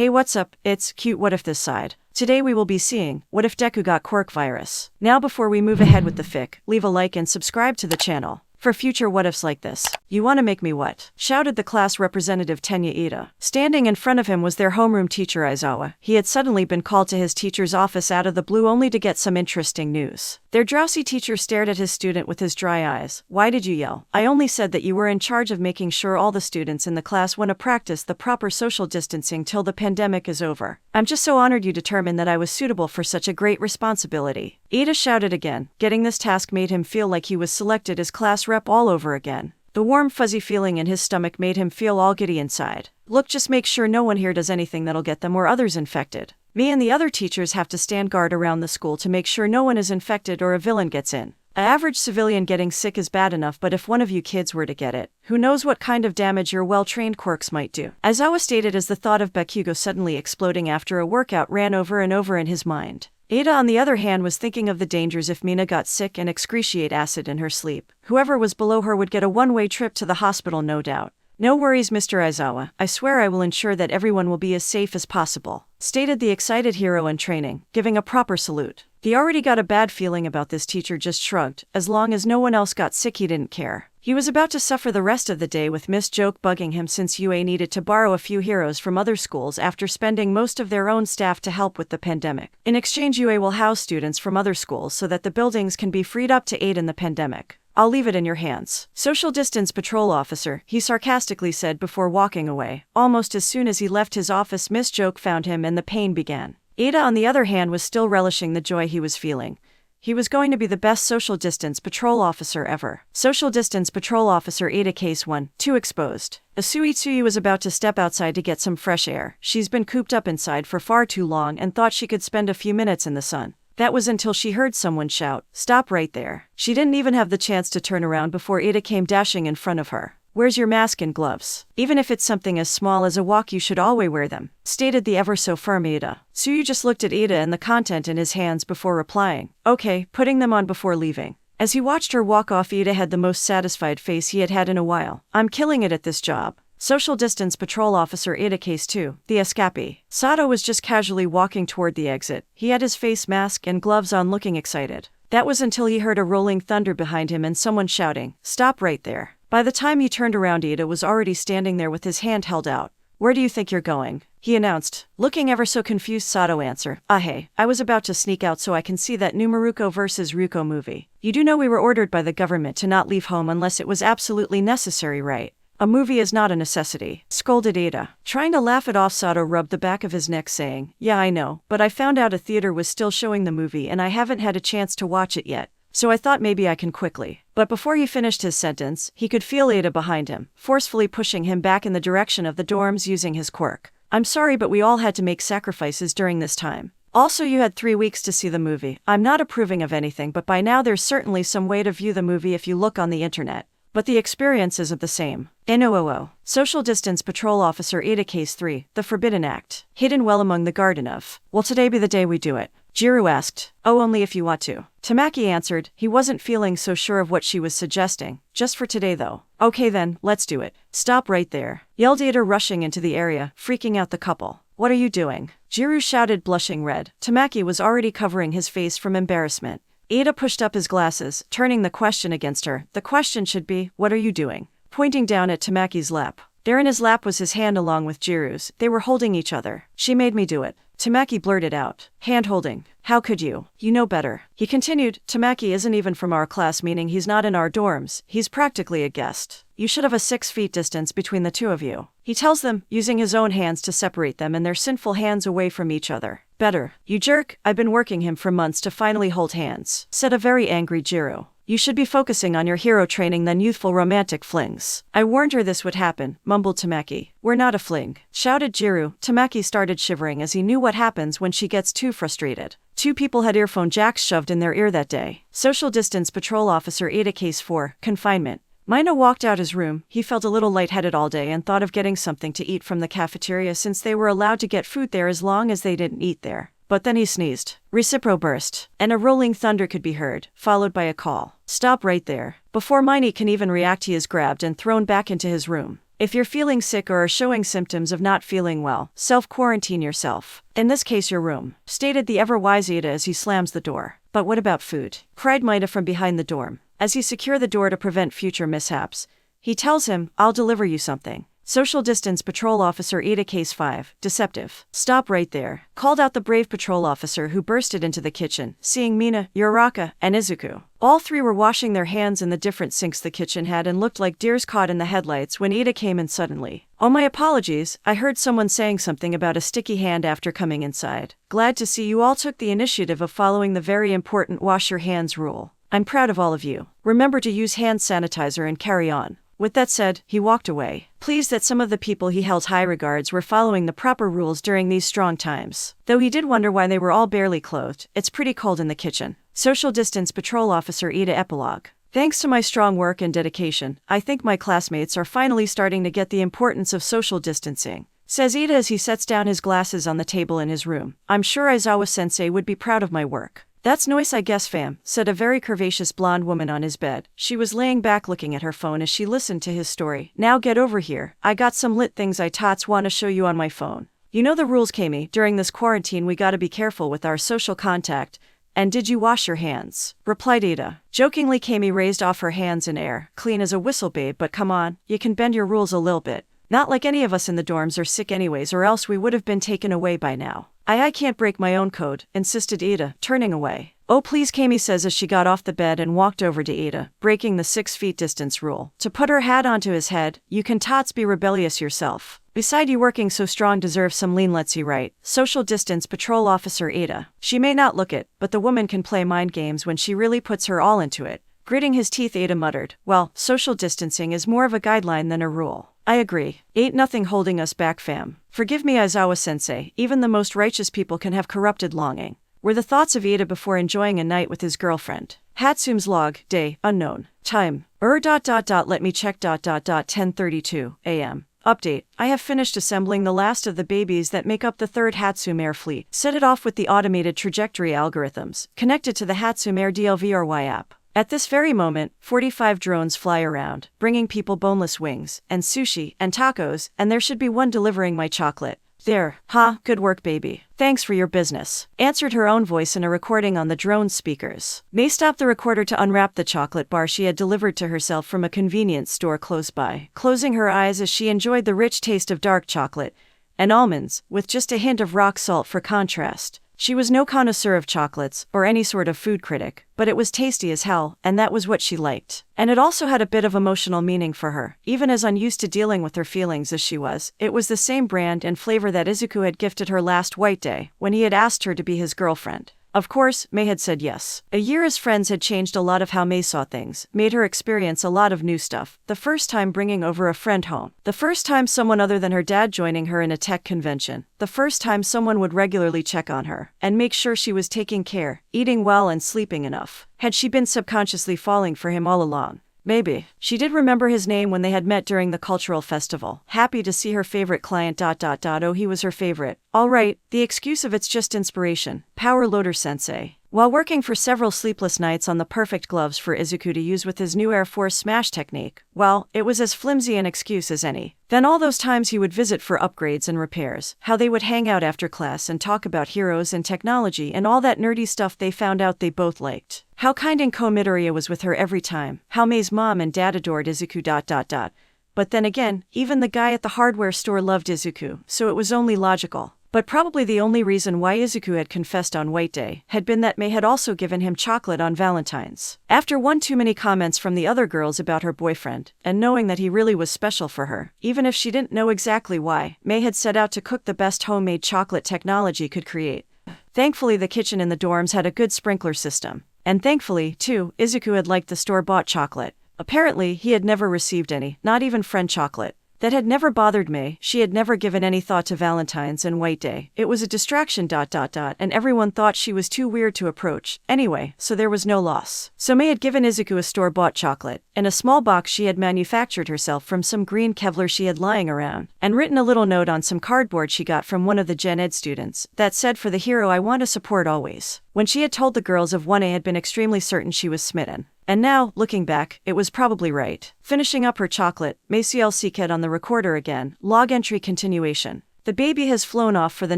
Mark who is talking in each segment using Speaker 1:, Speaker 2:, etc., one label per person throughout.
Speaker 1: Hey, what's up? It's Cute What If this side. Today we will be seeing, what if Deku got Quirk virus? Now before we move ahead with the fic, leave a like and subscribe to the channel for future what ifs like this. You wanna make me what? Shouted the class representative Tenya Ida. Standing in front of him was their homeroom teacher Aizawa. He had suddenly been called to his teacher's office out of the blue only to get some interesting news. Their drowsy teacher stared at his student with his dry eyes. Why did you yell? I only said that you were in charge of making sure all the students in the class want to practice the proper social distancing till the pandemic is over. I'm just so honored you determined that I was suitable for such a great responsibility. Ida shouted again. Getting this task made him feel like he was selected as class rep all over again. The warm fuzzy feeling in his stomach made him feel all giddy inside. Look, just make sure no one here does anything that'll get them or others infected. Me and the other teachers have to stand guard around the school to make sure no one is infected or a villain gets in. An average civilian getting sick is bad enough, but if one of you kids were to get it, who knows what kind of damage your well-trained quirks might do. Aizawa stated as the thought of Bakugo suddenly exploding after a workout ran over and over in his mind. Ada on the other hand was thinking of the dangers if Mina got sick and excretiate acid in her sleep. Whoever was below her would get a one-way trip to the hospital, no doubt. No worries, Mr. Aizawa. I swear I will ensure that everyone will be as safe as possible, stated the excited hero in training, giving a proper salute. He already got a bad feeling about this teacher just shrugged. As long as no one else got sick he didn't care. He was about to suffer the rest of the day with Miss Joke bugging him since UA needed to borrow a few heroes from other schools after spending most of their own staff to help with the pandemic. In exchange, UA will house students from other schools so that the buildings can be freed up to aid in the pandemic. I'll leave it in your hands. Social distance patrol officer, he sarcastically said before walking away. Almost as soon as he left his office, Miss Joke found him and the pain began. Ada on the other hand was still relishing the joy he was feeling. He was going to be the best social distance patrol officer ever. Social distance patrol officer Ada Case 1, 2 exposed. Ensue was about to step outside to get some fresh air. She's been cooped up inside for far too long and thought she could spend a few minutes in the sun. That was until she heard someone shout, "Stop right there." She didn't even have the chance to turn around before Ada came dashing in front of her. "Where's your mask and gloves? Even if it's something as small as a walk, you should always wear them," stated the ever so firm Ada. Ensue just looked at Ada and the content in his hands before replying, "Okay," putting them on before leaving. As he watched her walk off, Ada had the most satisfied face he had had in a while. "I'm killing it at this job." Social distance patrol officer Ada Case 2, the escapee. Sato was just casually walking toward the exit. He had his face mask and gloves on, looking excited. That was until he heard a rolling thunder behind him and someone shouting, "Stop right there." By the time he turned around, Ada was already standing there with his hand held out. "Where do you think you're going?" he announced. Looking ever so confused, Sato answered, Hey, I was about to sneak out so I can see that new Maruko vs. Ryuko movie. You do know we were ordered by the government to not leave home unless it was absolutely necessary, right? A movie is not a necessity, scolded Ada. Trying to laugh it off, Sato rubbed the back of his neck saying, "Yeah, I know, but I found out a theater was still showing the movie and I haven't had a chance to watch it yet. So I thought maybe I can quickly." But before he finished his sentence, he could feel Ada behind him, forcefully pushing him back in the direction of the dorms using his quirk. "I'm sorry, but we all had to make sacrifices during this time. Also, you had 3 weeks to see the movie. I'm not approving of anything, but by now there's certainly some way to view the movie if you look on the internet. But the experience isn't the same." NOOO. Social distance patrol officer Ada Case 3, the Forbidden Act. Hidden well among the garden of. "Will today be the day we do it?" Jiro asked. "Oh, only if you want to." Tamaki answered. He wasn't feeling so sure of what she was suggesting. "Just for today though." "Okay then, let's do it." "Stop right there," yelled Ada, rushing into the area, freaking out the couple. "What are you doing?" Jiro shouted, blushing red. Tamaki was already covering his face from embarrassment. Ada pushed up his glasses, turning the question against her. "The question should be, what are you doing?" Pointing down at Tamaki's lap. There in his lap was his hand along with Jiro's. They were holding each other. "She made me do it." Tamaki blurted out. "Hand-holding. How could you? You know better." He continued, "Tamaki isn't even from our class, meaning he's not in our dorms. He's practically a guest. You should have a 6 feet distance between the two of you." He tells them, using his own hands to separate them and their sinful hands away from each other. "Better. You jerk. I've been working him for months to finally hold hands," said a very angry Jiro. "You should be focusing on your hero training than youthful romantic flings." "I warned her this would happen," mumbled Tamaki. "We're not a fling," shouted Jiro. Tamaki started shivering as he knew what happens when she gets too frustrated. 2 people had earphone jacks shoved in their ear that day. Social distance patrol officer Ada Case 4, confinement. Mina walked out his room. He felt a little lightheaded all day and thought of getting something to eat from the cafeteria since they were allowed to get food there as long as they didn't eat there. But then he sneezed. Recipro burst, and a rolling thunder could be heard, followed by a call. "Stop right there." Before Miney can even react, he is grabbed and thrown back into his room. If you're feeling sick or are showing symptoms of not feeling well, self-quarantine yourself. In this case your room, stated the ever-wise Ida as he slams the door. But what about food? Cried Maida from behind the dorm. As he secures the door to prevent future mishaps, he tells him, I'll deliver you something. Social distance patrol officer Ida case 5, deceptive. Stop right there, called out the brave patrol officer who bursted into the kitchen, seeing Mina, Uraraka, and Izuku. All three were washing their hands in the different sinks the kitchen had and looked like deers caught in the headlights when Ida came in suddenly. Oh, my apologies, I heard someone saying something about a sticky hand after coming inside. Glad to see you all took the initiative of following the very important wash your hands rule. I'm proud of all of you. Remember to use hand sanitizer and carry on. With that said, he walked away, pleased that some of the people he held high regards were following the proper rules during these strong times. Though he did wonder why they were all barely clothed. It's pretty cold in the kitchen. Social distance patrol officer Ida epilogue. Thanks to my strong work and dedication, I think my classmates are finally starting to get the importance of social distancing, says Ida as he sets down his glasses on the table in his room. I'm sure Aizawa-sensei would be proud of my work. That's nice I guess fam, said a very curvaceous blonde woman on his bed. She was laying back looking at her phone as she listened to his story. Now get over here, I got some lit things I tots wanna show you on my phone. You know the rules Kami, during this quarantine we gotta be careful with our social contact. And did you wash your hands? Replied Ada. Jokingly Kami raised off her hands in air, clean as a whistle babe, but come on, you can bend your rules a little bit. Not like any of us in the dorms are sick anyways or else we would have been taken away by now. I can't break my own code, insisted Ada, turning away. Oh please Kami says as she got off the bed and walked over to Ada, breaking the 6 feet distance rule. To put her hat onto his head, you can tots be rebellious yourself. Beside you working so strong deserve some lean let's you right. Social distance patrol officer Ada. She may not look it, but the woman can play mind games when she really puts her all into it. Gritting his teeth Ada muttered, well, social distancing is more of a guideline than a rule. I agree. Ain't nothing holding us back fam. Forgive me Aizawa-sensei, even the most righteous people can have corrupted longing. Were the thoughts of Ida before enjoying a night with his girlfriend. Hatsume's log, day, unknown. Time. Let me check 10:32 a.m. Update. I have finished assembling the last of the babies that make up the third Hatsume Air fleet. Set it off with the automated trajectory algorithms, connected to the Hatsume Air DLVRY app. At this very moment, 45 drones fly around, bringing people boneless wings, and sushi, and tacos, and there should be one delivering my chocolate. There, good work baby. Thanks for your business, answered her own voice in a recording on the drone's speakers. May stopped the recorder to unwrap the chocolate bar she had delivered to herself from a convenience store close by, closing her eyes as she enjoyed the rich taste of dark chocolate and almonds, with just a hint of rock salt for contrast. She was no connoisseur of chocolates, or any sort of food critic, but it was tasty as hell, and that was what she liked. And it also had a bit of emotional meaning for her, even as unused to dealing with her feelings as she was. It was the same brand and flavor that Izuku had gifted her last White Day, when he had asked her to be his girlfriend. Of course, May had said yes. A year as friends had changed a lot of how May saw things, made her experience a lot of new stuff. The first time bringing over a friend home. The first time someone other than her dad joining her in a tech convention. The first time someone would regularly check on her, and make sure she was taking care, eating well and sleeping enough. Had she been subconsciously falling for him all along? Maybe. She did remember his name when they had met during the cultural festival. Happy to see her favorite client ... Oh, he was her favorite. Alright, the excuse of it's just inspiration. Power loader sensei. While working for several sleepless nights on the perfect gloves for Izuku to use with his new Air Force smash technique, well, it was as flimsy an excuse as any. Then all those times he would visit for upgrades and repairs, how they would hang out after class and talk about heroes and technology and all that nerdy stuff they found out they both liked. How kind and Midoriya was with her every time, how May's mom and dad adored Izuku ... But then again, even the guy at the hardware store loved Izuku, so it was only logical. But probably the only reason why Izuku had confessed on White Day had been that May had also given him chocolate on Valentine's. After one too many comments from the other girls about her boyfriend, and knowing that he really was special for her, even if she didn't know exactly why, May had set out to cook the best homemade chocolate technology could create. Thankfully the kitchen in the dorms had a good sprinkler system. And thankfully, too, Izuku had liked the store-bought chocolate. Apparently, he had never received any, not even friend chocolate. That had never bothered May. She had never given any thought to Valentine's and White Day. It was a distraction ... and everyone thought she was too weird to approach. Anyway, so there was no loss. So May had given Izuku a store-bought chocolate, in a small box she had manufactured herself from some green Kevlar she had lying around, and written a little note on some cardboard she got from one of the Gen Ed students, that said, for the hero I want to support always. When she had told the girls of 1A had been extremely certain she was smitten. And now, looking back, it was probably right. Finishing up her chocolate, May CLCKed on the recorder again, log entry continuation. The baby has flown off for the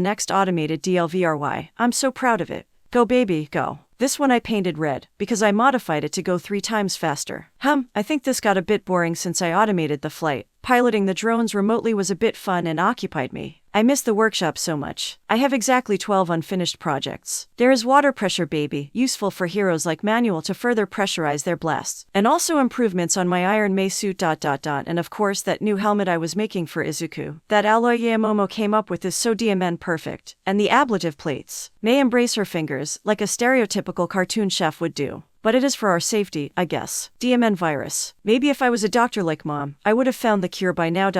Speaker 1: next automated DLVRY. I'm so proud of it. Go baby, go. This one I painted red, because I modified it to go 3 times faster. I think this got a bit boring since I automated the flight. Piloting the drones remotely was a bit fun and occupied me. I miss the workshop so much. I have exactly 12 unfinished projects. There is water pressure baby, useful for heroes like Manual to further pressurize their blasts. And also improvements on my Iron May suit ... And of course that new helmet I was making for Izuku. That alloy Yamomo came up with is so DMN perfect. And the ablative plates. May embrace her fingers, like a stereotypical cartoon chef would do. But it is for our safety, I guess. DMN virus. Maybe if I was a doctor like Mom, I would have found the cure by now ...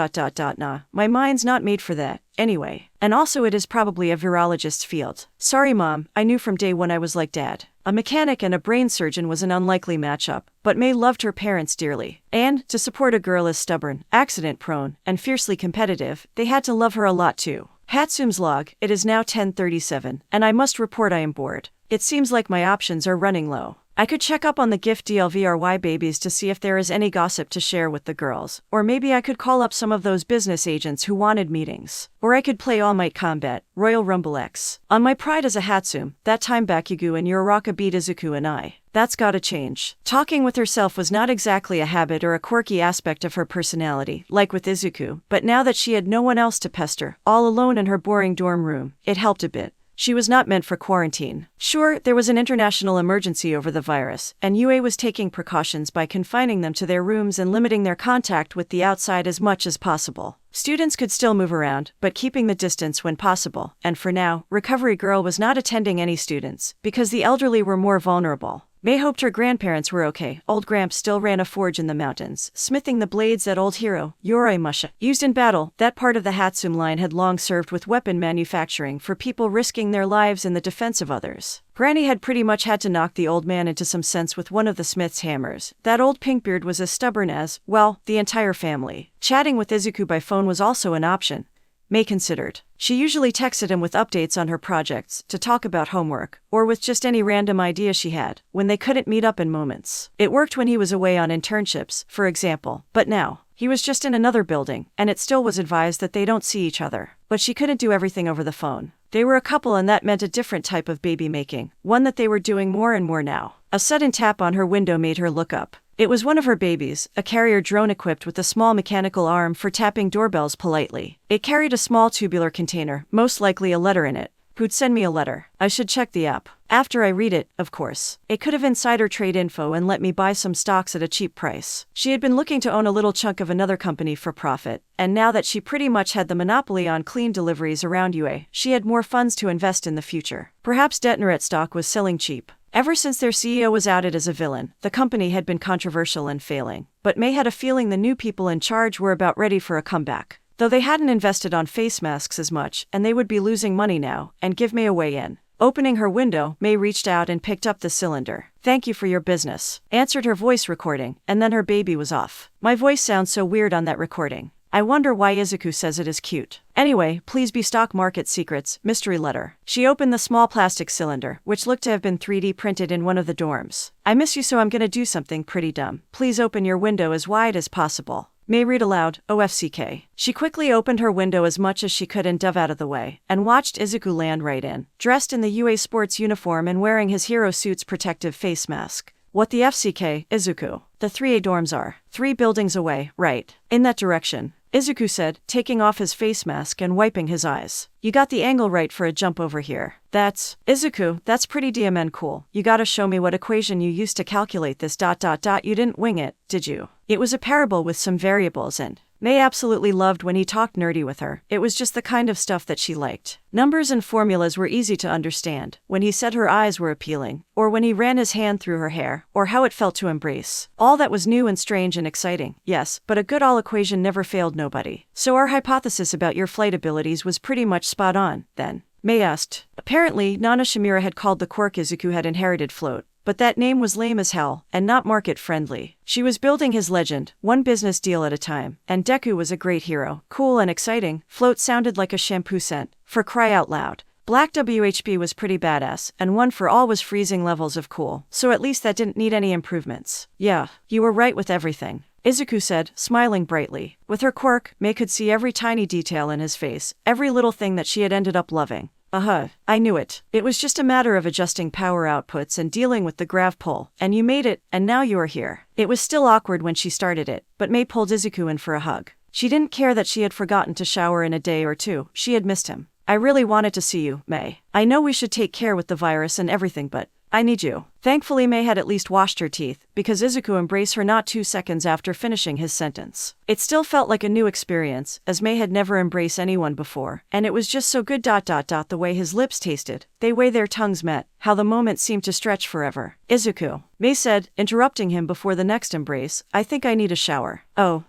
Speaker 1: Nah, my mind's not made for that. Anyway. And also it is probably a virologist's field. Sorry Mom, I knew from day one I was like Dad. A mechanic and a brain surgeon was an unlikely matchup, but May loved her parents dearly. And, to support a girl as stubborn, accident-prone, and fiercely competitive, they had to love her a lot too. Hatsume's log, it is now 10:37, and I must report I am bored. It seems like my options are running low. I could check up on the gift DLVRY babies to see if there is any gossip to share with the girls, or maybe I could call up some of those business agents who wanted meetings. Or I could play All Might Combat, Royal Rumble X. On my pride as a Hatsume, that time Bakugo and Uraraka beat Izuku and I. That's gotta change. Talking with herself was not exactly a habit or a quirky aspect of her personality, like with Izuku, but now that she had no one else to pester, all alone in her boring dorm room, it helped a bit. She was not meant for quarantine. Sure, there was an international emergency over the virus, and UA was taking precautions by confining them to their rooms and limiting their contact with the outside as much as possible. Students could still move around, but keeping the distance when possible, and for now, Recovery Girl was not attending any students, because the elderly were more vulnerable. May hoped her grandparents were okay. Old Gramps still ran a forge in the mountains, smithing the blades that old hero, Yoroi Musha, used in battle. That part of the Hatsume line had long served with weapon manufacturing for people risking their lives in the defense of others. Granny had pretty much had to knock the old man into some sense with one of the smith's hammers. That old Pinkbeard was as stubborn as, well, the entire family. Chatting with Izuku by phone was also an option. May considered. She usually texted him with updates on her projects, to talk about homework, or with just any random idea she had, when they couldn't meet up in moments. It worked when he was away on internships, for example, but now, he was just in another building, and it still was advised that they don't see each other. But she couldn't do everything over the phone. They were a couple and that meant a different type of baby making, one that they were doing more and more now. A sudden tap on her window made her look up. It was one of her babies, a carrier drone equipped with a small mechanical arm for tapping doorbells politely. It carried a small tubular container, most likely a letter in it. Who'd send me a letter? I should check the app. After I read it, of course. It could have insider trade info and let me buy some stocks at a cheap price. She had been looking to own a little chunk of another company for profit, and now that she pretty much had the monopoly on clean deliveries around UA, she had more funds to invest in the future. Perhaps Detonaret stock was selling cheap. Ever since their CEO was outed as a villain, the company had been controversial and failing. But May had a feeling the new people in charge were about ready for a comeback. Though they hadn't invested on face masks as much, and they would be losing money now, and give May a way in. Opening her window, May reached out and picked up the cylinder. "Thank you for your business," answered her voice recording, and then her baby was off. My voice sounds so weird on that recording. I wonder why Izuku says it is cute. Anyway, please be stock market secrets, mystery letter. She opened the small plastic cylinder, which looked to have been 3D printed in one of the dorms. "I miss you, so I'm gonna do something pretty dumb. Please open your window as wide as possible." May read aloud, OFCK. She quickly opened her window as much as she could and dove out of the way, and watched Izuku land right in, dressed in the UA sports uniform and wearing his hero suit's protective face mask. "What the FCK, Izuku? The 3A dorms are 3 buildings away, right? In that direction," Izuku said, taking off his face mask and wiping his eyes. "You got the angle right for a jump over here. That's, Izuku, that's pretty DMN cool. You gotta show me what equation you used to calculate this ... You didn't wing it, did you?" It was a parable with some variables and May absolutely loved when he talked nerdy with her. It was just the kind of stuff that she liked. Numbers and formulas were easy to understand, when he said her eyes were appealing, or when he ran his hand through her hair, or how it felt to embrace. All that was new and strange and exciting, yes, but a good all equation never failed nobody. "So our hypothesis about your flight abilities was pretty much spot on, then?" May asked. Apparently, Nana Shimura had called the Quirk Izuku had inherited float. But that name was lame as hell, and not market-friendly. She was building his legend, one business deal at a time, and Deku was a great hero. Cool and exciting, float sounded like a shampoo scent. For cry out loud. Black WHB was pretty badass, and 1 for all was freezing levels of cool, so at least that didn't need any improvements. Yeah, you were right with everything, Izuku said, smiling brightly. With her quirk, Mei could see every tiny detail in his face, every little thing that she had ended up loving. I knew it. It was just a matter of adjusting power outputs and dealing with the grav pull, and you made it, and now you are here. It was still awkward when she started it, but Mei pulled Izuku in for a hug. She didn't care that she had forgotten to shower in a day or two, she had missed him. I really wanted to see you, Mei. I know we should take care with the virus and everything, but I need you. Thankfully, Mei had at least washed her teeth, because Izuku embraced her not 2 seconds after finishing his sentence. It still felt like a new experience, as Mei had never embraced anyone before, and it was just so good. The way his lips tasted, the way their tongues met, how the moment seemed to stretch forever. Izuku, Mei said, interrupting him before the next embrace, I think I need a shower. Oh,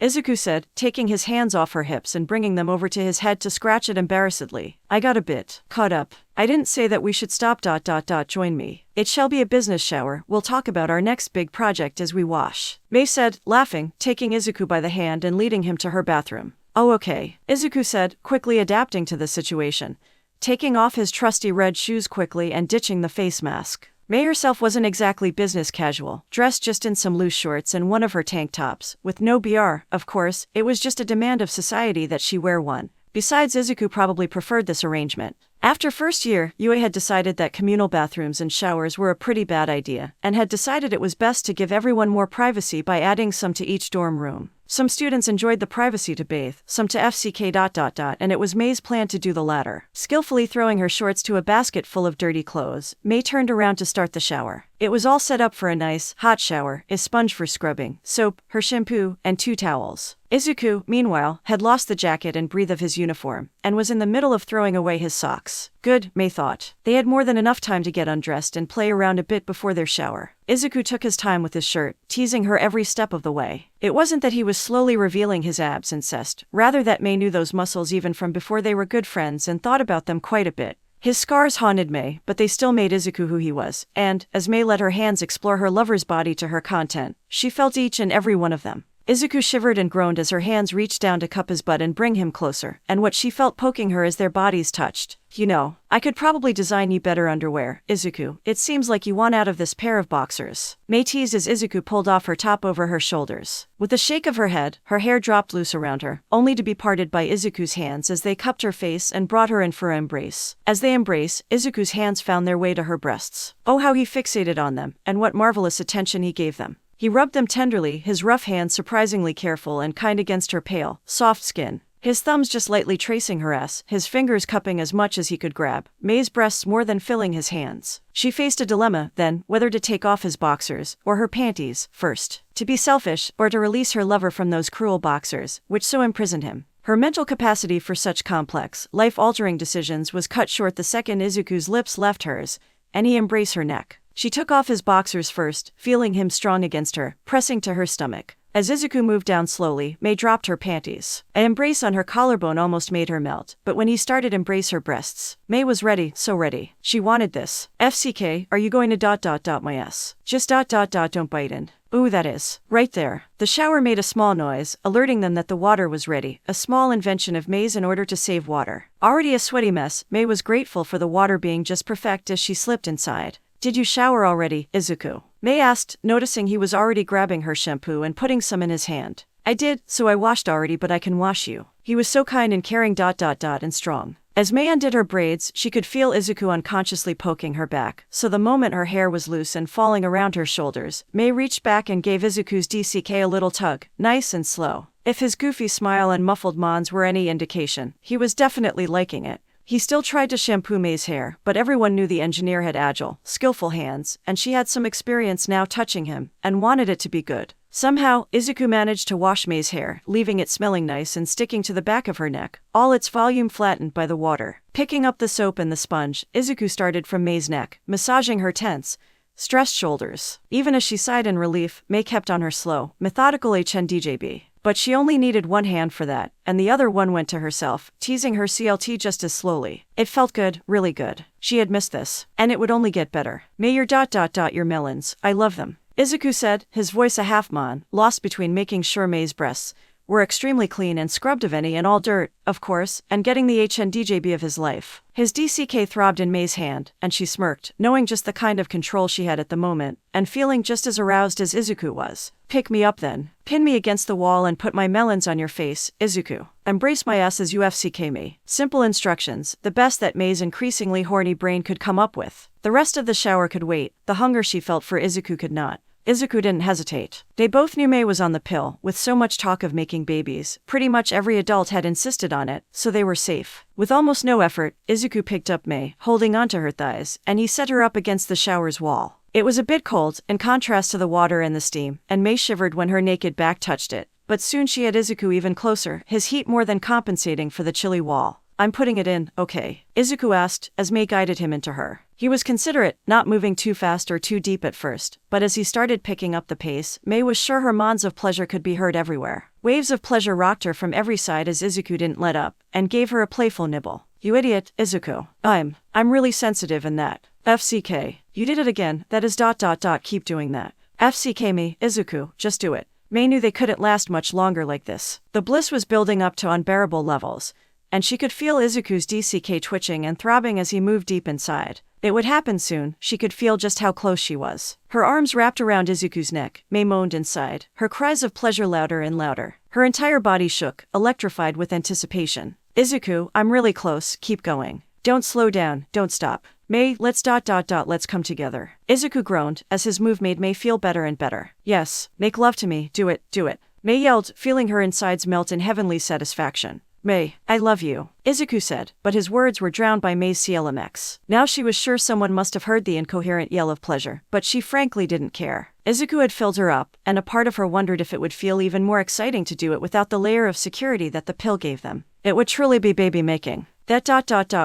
Speaker 1: Izuku said, taking his hands off her hips and bringing them over to his head to scratch it embarrassedly. I got a bit caught up. I didn't say that we should stop. Join me. It shall be a business shower. We'll talk about our next big project as we wash, Mei said, laughing, taking Izuku by the hand and leading him to her bathroom. Oh, okay, Izuku said, quickly adapting to the situation, taking off his trusty red shoes quickly and ditching the face mask. Mei herself wasn't exactly business casual, dressed just in some loose shorts and one of her tank tops, with no BR, of course, it was just a demand of society that she wear one. Besides, Izuku probably preferred this arrangement. After first year, Yue had decided that communal bathrooms and showers were a pretty bad idea, and had decided it was best to give everyone more privacy by adding some to each dorm room. Some students enjoyed the privacy to bathe, some to FCK. And it was Mei's plan to do the latter. Skillfully throwing her shorts to a basket full of dirty clothes, Mei turned around to start the shower. It was all set up for a nice, hot shower, a sponge for scrubbing, soap, her shampoo, and 2 towels. Izuku, meanwhile, had lost the jacket and breathe of his uniform, and was in the middle of throwing away his socks. Good, Mei thought. They had more than enough time to get undressed and play around a bit before their shower. Izuku took his time with his shirt, teasing her every step of the way. It wasn't that he was slowly revealing his abs and chest, rather that Mei knew those muscles even from before they were good friends and thought about them quite a bit. His scars haunted Mei, but they still made Izuku who he was, and, as Mei let her hands explore her lover's body to her content, she felt each and every one of them. Izuku shivered and groaned as her hands reached down to cup his butt and bring him closer, and what she felt poking her as their bodies touched. You know, I could probably design you better underwear, Izuku. It seems like you want out of this pair of boxers. Mei teased as Izuku pulled off her top over her shoulders. With a shake of her head, her hair dropped loose around her, only to be parted by Izuku's hands as they cupped her face and brought her in for an embrace. As they embraced, Izuku's hands found their way to her breasts. Oh, how he fixated on them, and what marvelous attention he gave them. He rubbed them tenderly, his rough hands surprisingly careful and kind against her pale, soft skin. His thumbs just lightly tracing her ass, his fingers cupping as much as he could grab, Mei's breasts more than filling his hands. She faced a dilemma, then, whether to take off his boxers, or her panties, first. To be selfish, or to release her lover from those cruel boxers, which so imprisoned him. Her mental capacity for such complex, life-altering decisions was cut short the second Izuku's lips left hers, and he embraced her neck. She took off his boxers first, feeling him strong against her, pressing to her stomach. As Izuku moved down slowly, Mei dropped her panties. An embrace on her collarbone almost made her melt, but when he started embrace her breasts, Mei was ready, so ready. She wanted this. FCK, are you going to my ass? Just don't bite in. Ooh, that is. Right there. The shower made a small noise, alerting them that the water was ready, a small invention of Mei's in order to save water. Already a sweaty mess, Mei was grateful for the water being just perfect as she slipped inside. Did you shower already, Izuku? Mei asked, noticing he was already grabbing her shampoo and putting some in his hand. I did, so I washed already, but I can wash you. He was so kind and caring and strong. As Mei undid her braids, she could feel Izuku unconsciously poking her back, so the moment her hair was loose and falling around her shoulders, Mei reached back and gave Izuku's DCK a little tug, nice and slow. If his goofy smile and muffled mons were any indication, he was definitely liking it. He still tried to shampoo Mei's hair, but everyone knew the engineer had agile, skillful hands, and she had some experience now touching him, and wanted it to be good. Somehow, Izuku managed to wash Mei's hair, leaving it smelling nice and sticking to the back of her neck, all its volume flattened by the water. Picking up the soap and the sponge, Izuku started from Mei's neck, massaging her tense, stressed shoulders. Even as she sighed in relief, Mei kept on her slow, methodical HNDJB. But she only needed one hand for that, and the other one went to herself, teasing her CLT just as slowly. It felt good, really good. She had missed this, and it would only get better. May your your melons, I love them. Izuku said, his voice a half mon, lost between making sure Mei's breasts were extremely clean and scrubbed of any and all dirt, of course, and getting the HNDJB of his life. His DCK throbbed in May's hand, and she smirked, knowing just the kind of control she had at the moment, and feeling just as aroused as Izuku was. Pick me up then. Pin me against the wall and put my melons on your face, Izuku. Embrace my ass as UFCK me. Simple instructions, the best that May's increasingly horny brain could come up with. The rest of the shower could wait, the hunger she felt for Izuku could not. Izuku didn't hesitate. They both knew May was on the pill, with so much talk of making babies. Pretty much every adult had insisted on it, so they were safe. With almost no effort, Izuku picked up May, holding onto her thighs, and he set her up against the shower's wall. It was a bit cold, in contrast to the water and the steam, and May shivered when her naked back touched it. But soon she had Izuku even closer, his heat more than compensating for the chilly wall. I'm putting it in, okay? Izuku asked, as May guided him into her. He was considerate, not moving too fast or too deep at first, but as he started picking up the pace, May was sure her moans of pleasure could be heard everywhere. Waves of pleasure rocked her from every side as Izuku didn't let up, and gave her a playful nibble. You idiot, Izuku. I'm really sensitive in that. FCK. You did it again, that is ... keep doing that. FCK me, Izuku, just do it. May knew they couldn't last much longer like this. The bliss was building up to unbearable levels, and she could feel Izuku's DCK twitching and throbbing as he moved deep inside. It would happen soon, she could feel just how close she was. Her arms wrapped around Izuku's neck, May moaned inside, her cries of pleasure louder and louder. Her entire body shook, electrified with anticipation. Izuku, I'm really close, keep going. Don't slow down, don't stop. May, let's ... let's come together. Izuku groaned, as his move made May feel better and better. Yes, make love to me, do it, do it. May yelled, feeling her insides melt in heavenly satisfaction. May, I love you, Izuku said, but his words were drowned by May's CLMX. Now she was sure someone must have heard the incoherent yell of pleasure, but she frankly didn't care. Izuku had filled her up, and a part of her wondered if it would feel even more exciting to do it without the layer of security that the pill gave them. It would truly be baby-making. That ...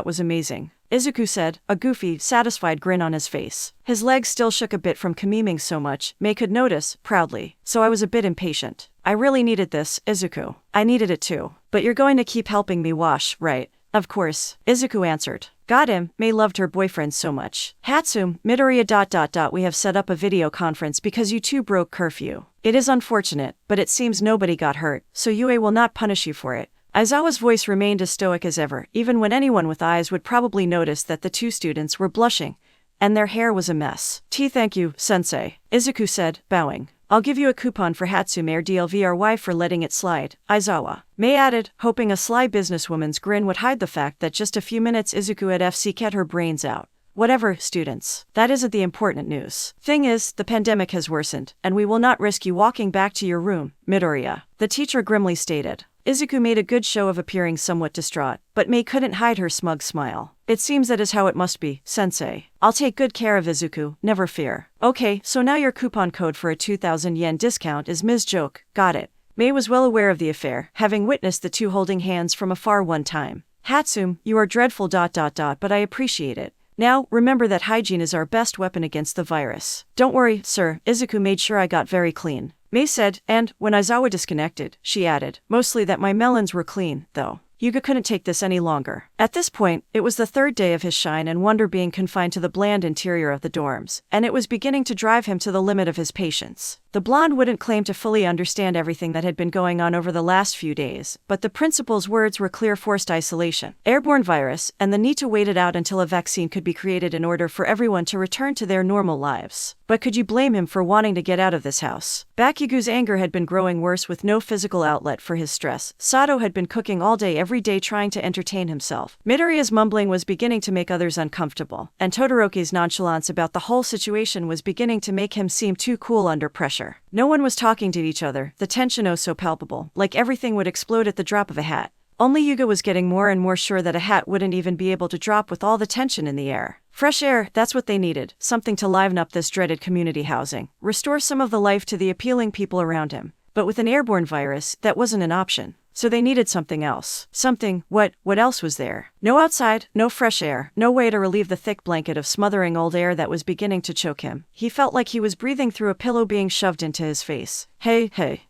Speaker 1: was amazing, Izuku said, a goofy, satisfied grin on his face. His legs still shook a bit from communing so much, May could notice, proudly, so I was a bit impatient. I really needed this, Izuku. I needed it too. But you're going to keep helping me wash, right? Of course, Izuku answered. Got him, May loved her boyfriend so much. Hatsum, Midoriya ... we have set up a video conference because you two broke curfew. It is unfortunate, but it seems nobody got hurt, so UA will not punish you for it. Aizawa's voice remained as stoic as ever, even when anyone with eyes would probably notice that the two students were blushing, and their hair was a mess. Thank you, sensei, Izuku said, bowing. I'll give you a coupon for Hatsume or DLVRY for letting it slide, Aizawa. May added, hoping a sly businesswoman's grin would hide the fact that just a few minutes Izuku had FCK'd her brains out. Whatever, students. That isn't the important news. Thing is, the pandemic has worsened, and we will not risk you walking back to your room, Midoriya, the teacher grimly stated. Izuku made a good show of appearing somewhat distraught, but May couldn't hide her smug smile. It seems that is how it must be, sensei. I'll take good care of Izuku, never fear. Okay, so now your coupon code for a 2,000 yen discount is Ms. Joke, got it. May was well aware of the affair, having witnessed the two holding hands from afar one time. Hatsum, you are dreadful ... but I appreciate it. Now, remember that hygiene is our best weapon against the virus. Don't worry, sir, Izuku made sure I got very clean. May said, and, when Aizawa disconnected, she added, mostly that my melons were clean, though. Yuga couldn't take this any longer. At this point, it was the third day of his shine and wonder being confined to the bland interior of the dorms, and it was beginning to drive him to the limit of his patience. The blonde wouldn't claim to fully understand everything that had been going on over the last few days, but the principal's words were clear: forced isolation, airborne virus, and the need to wait it out until a vaccine could be created in order for everyone to return to their normal lives. But could you blame him for wanting to get out of this house? Bakugu's anger had been growing worse with no physical outlet for his stress. Sato had been cooking all day every day trying to entertain himself. Midoriya's mumbling was beginning to make others uncomfortable, and Todoroki's nonchalance about the whole situation was beginning to make him seem too cool under pressure. No one was talking to each other, the tension oh so palpable, like everything would explode at the drop of a hat. Only Yuga was getting more and more sure that a hat wouldn't even be able to drop with all the tension in the air. Fresh air, that's what they needed, something to liven up this dreaded community housing, restore some of the life to the appealing people around him. But with an airborne virus, that wasn't an option. So they needed something else. Something, what else was there? No outside, no fresh air, no way to relieve the thick blanket of smothering old air that was beginning to choke him. He felt like he was breathing through a pillow being shoved into his face. Hey,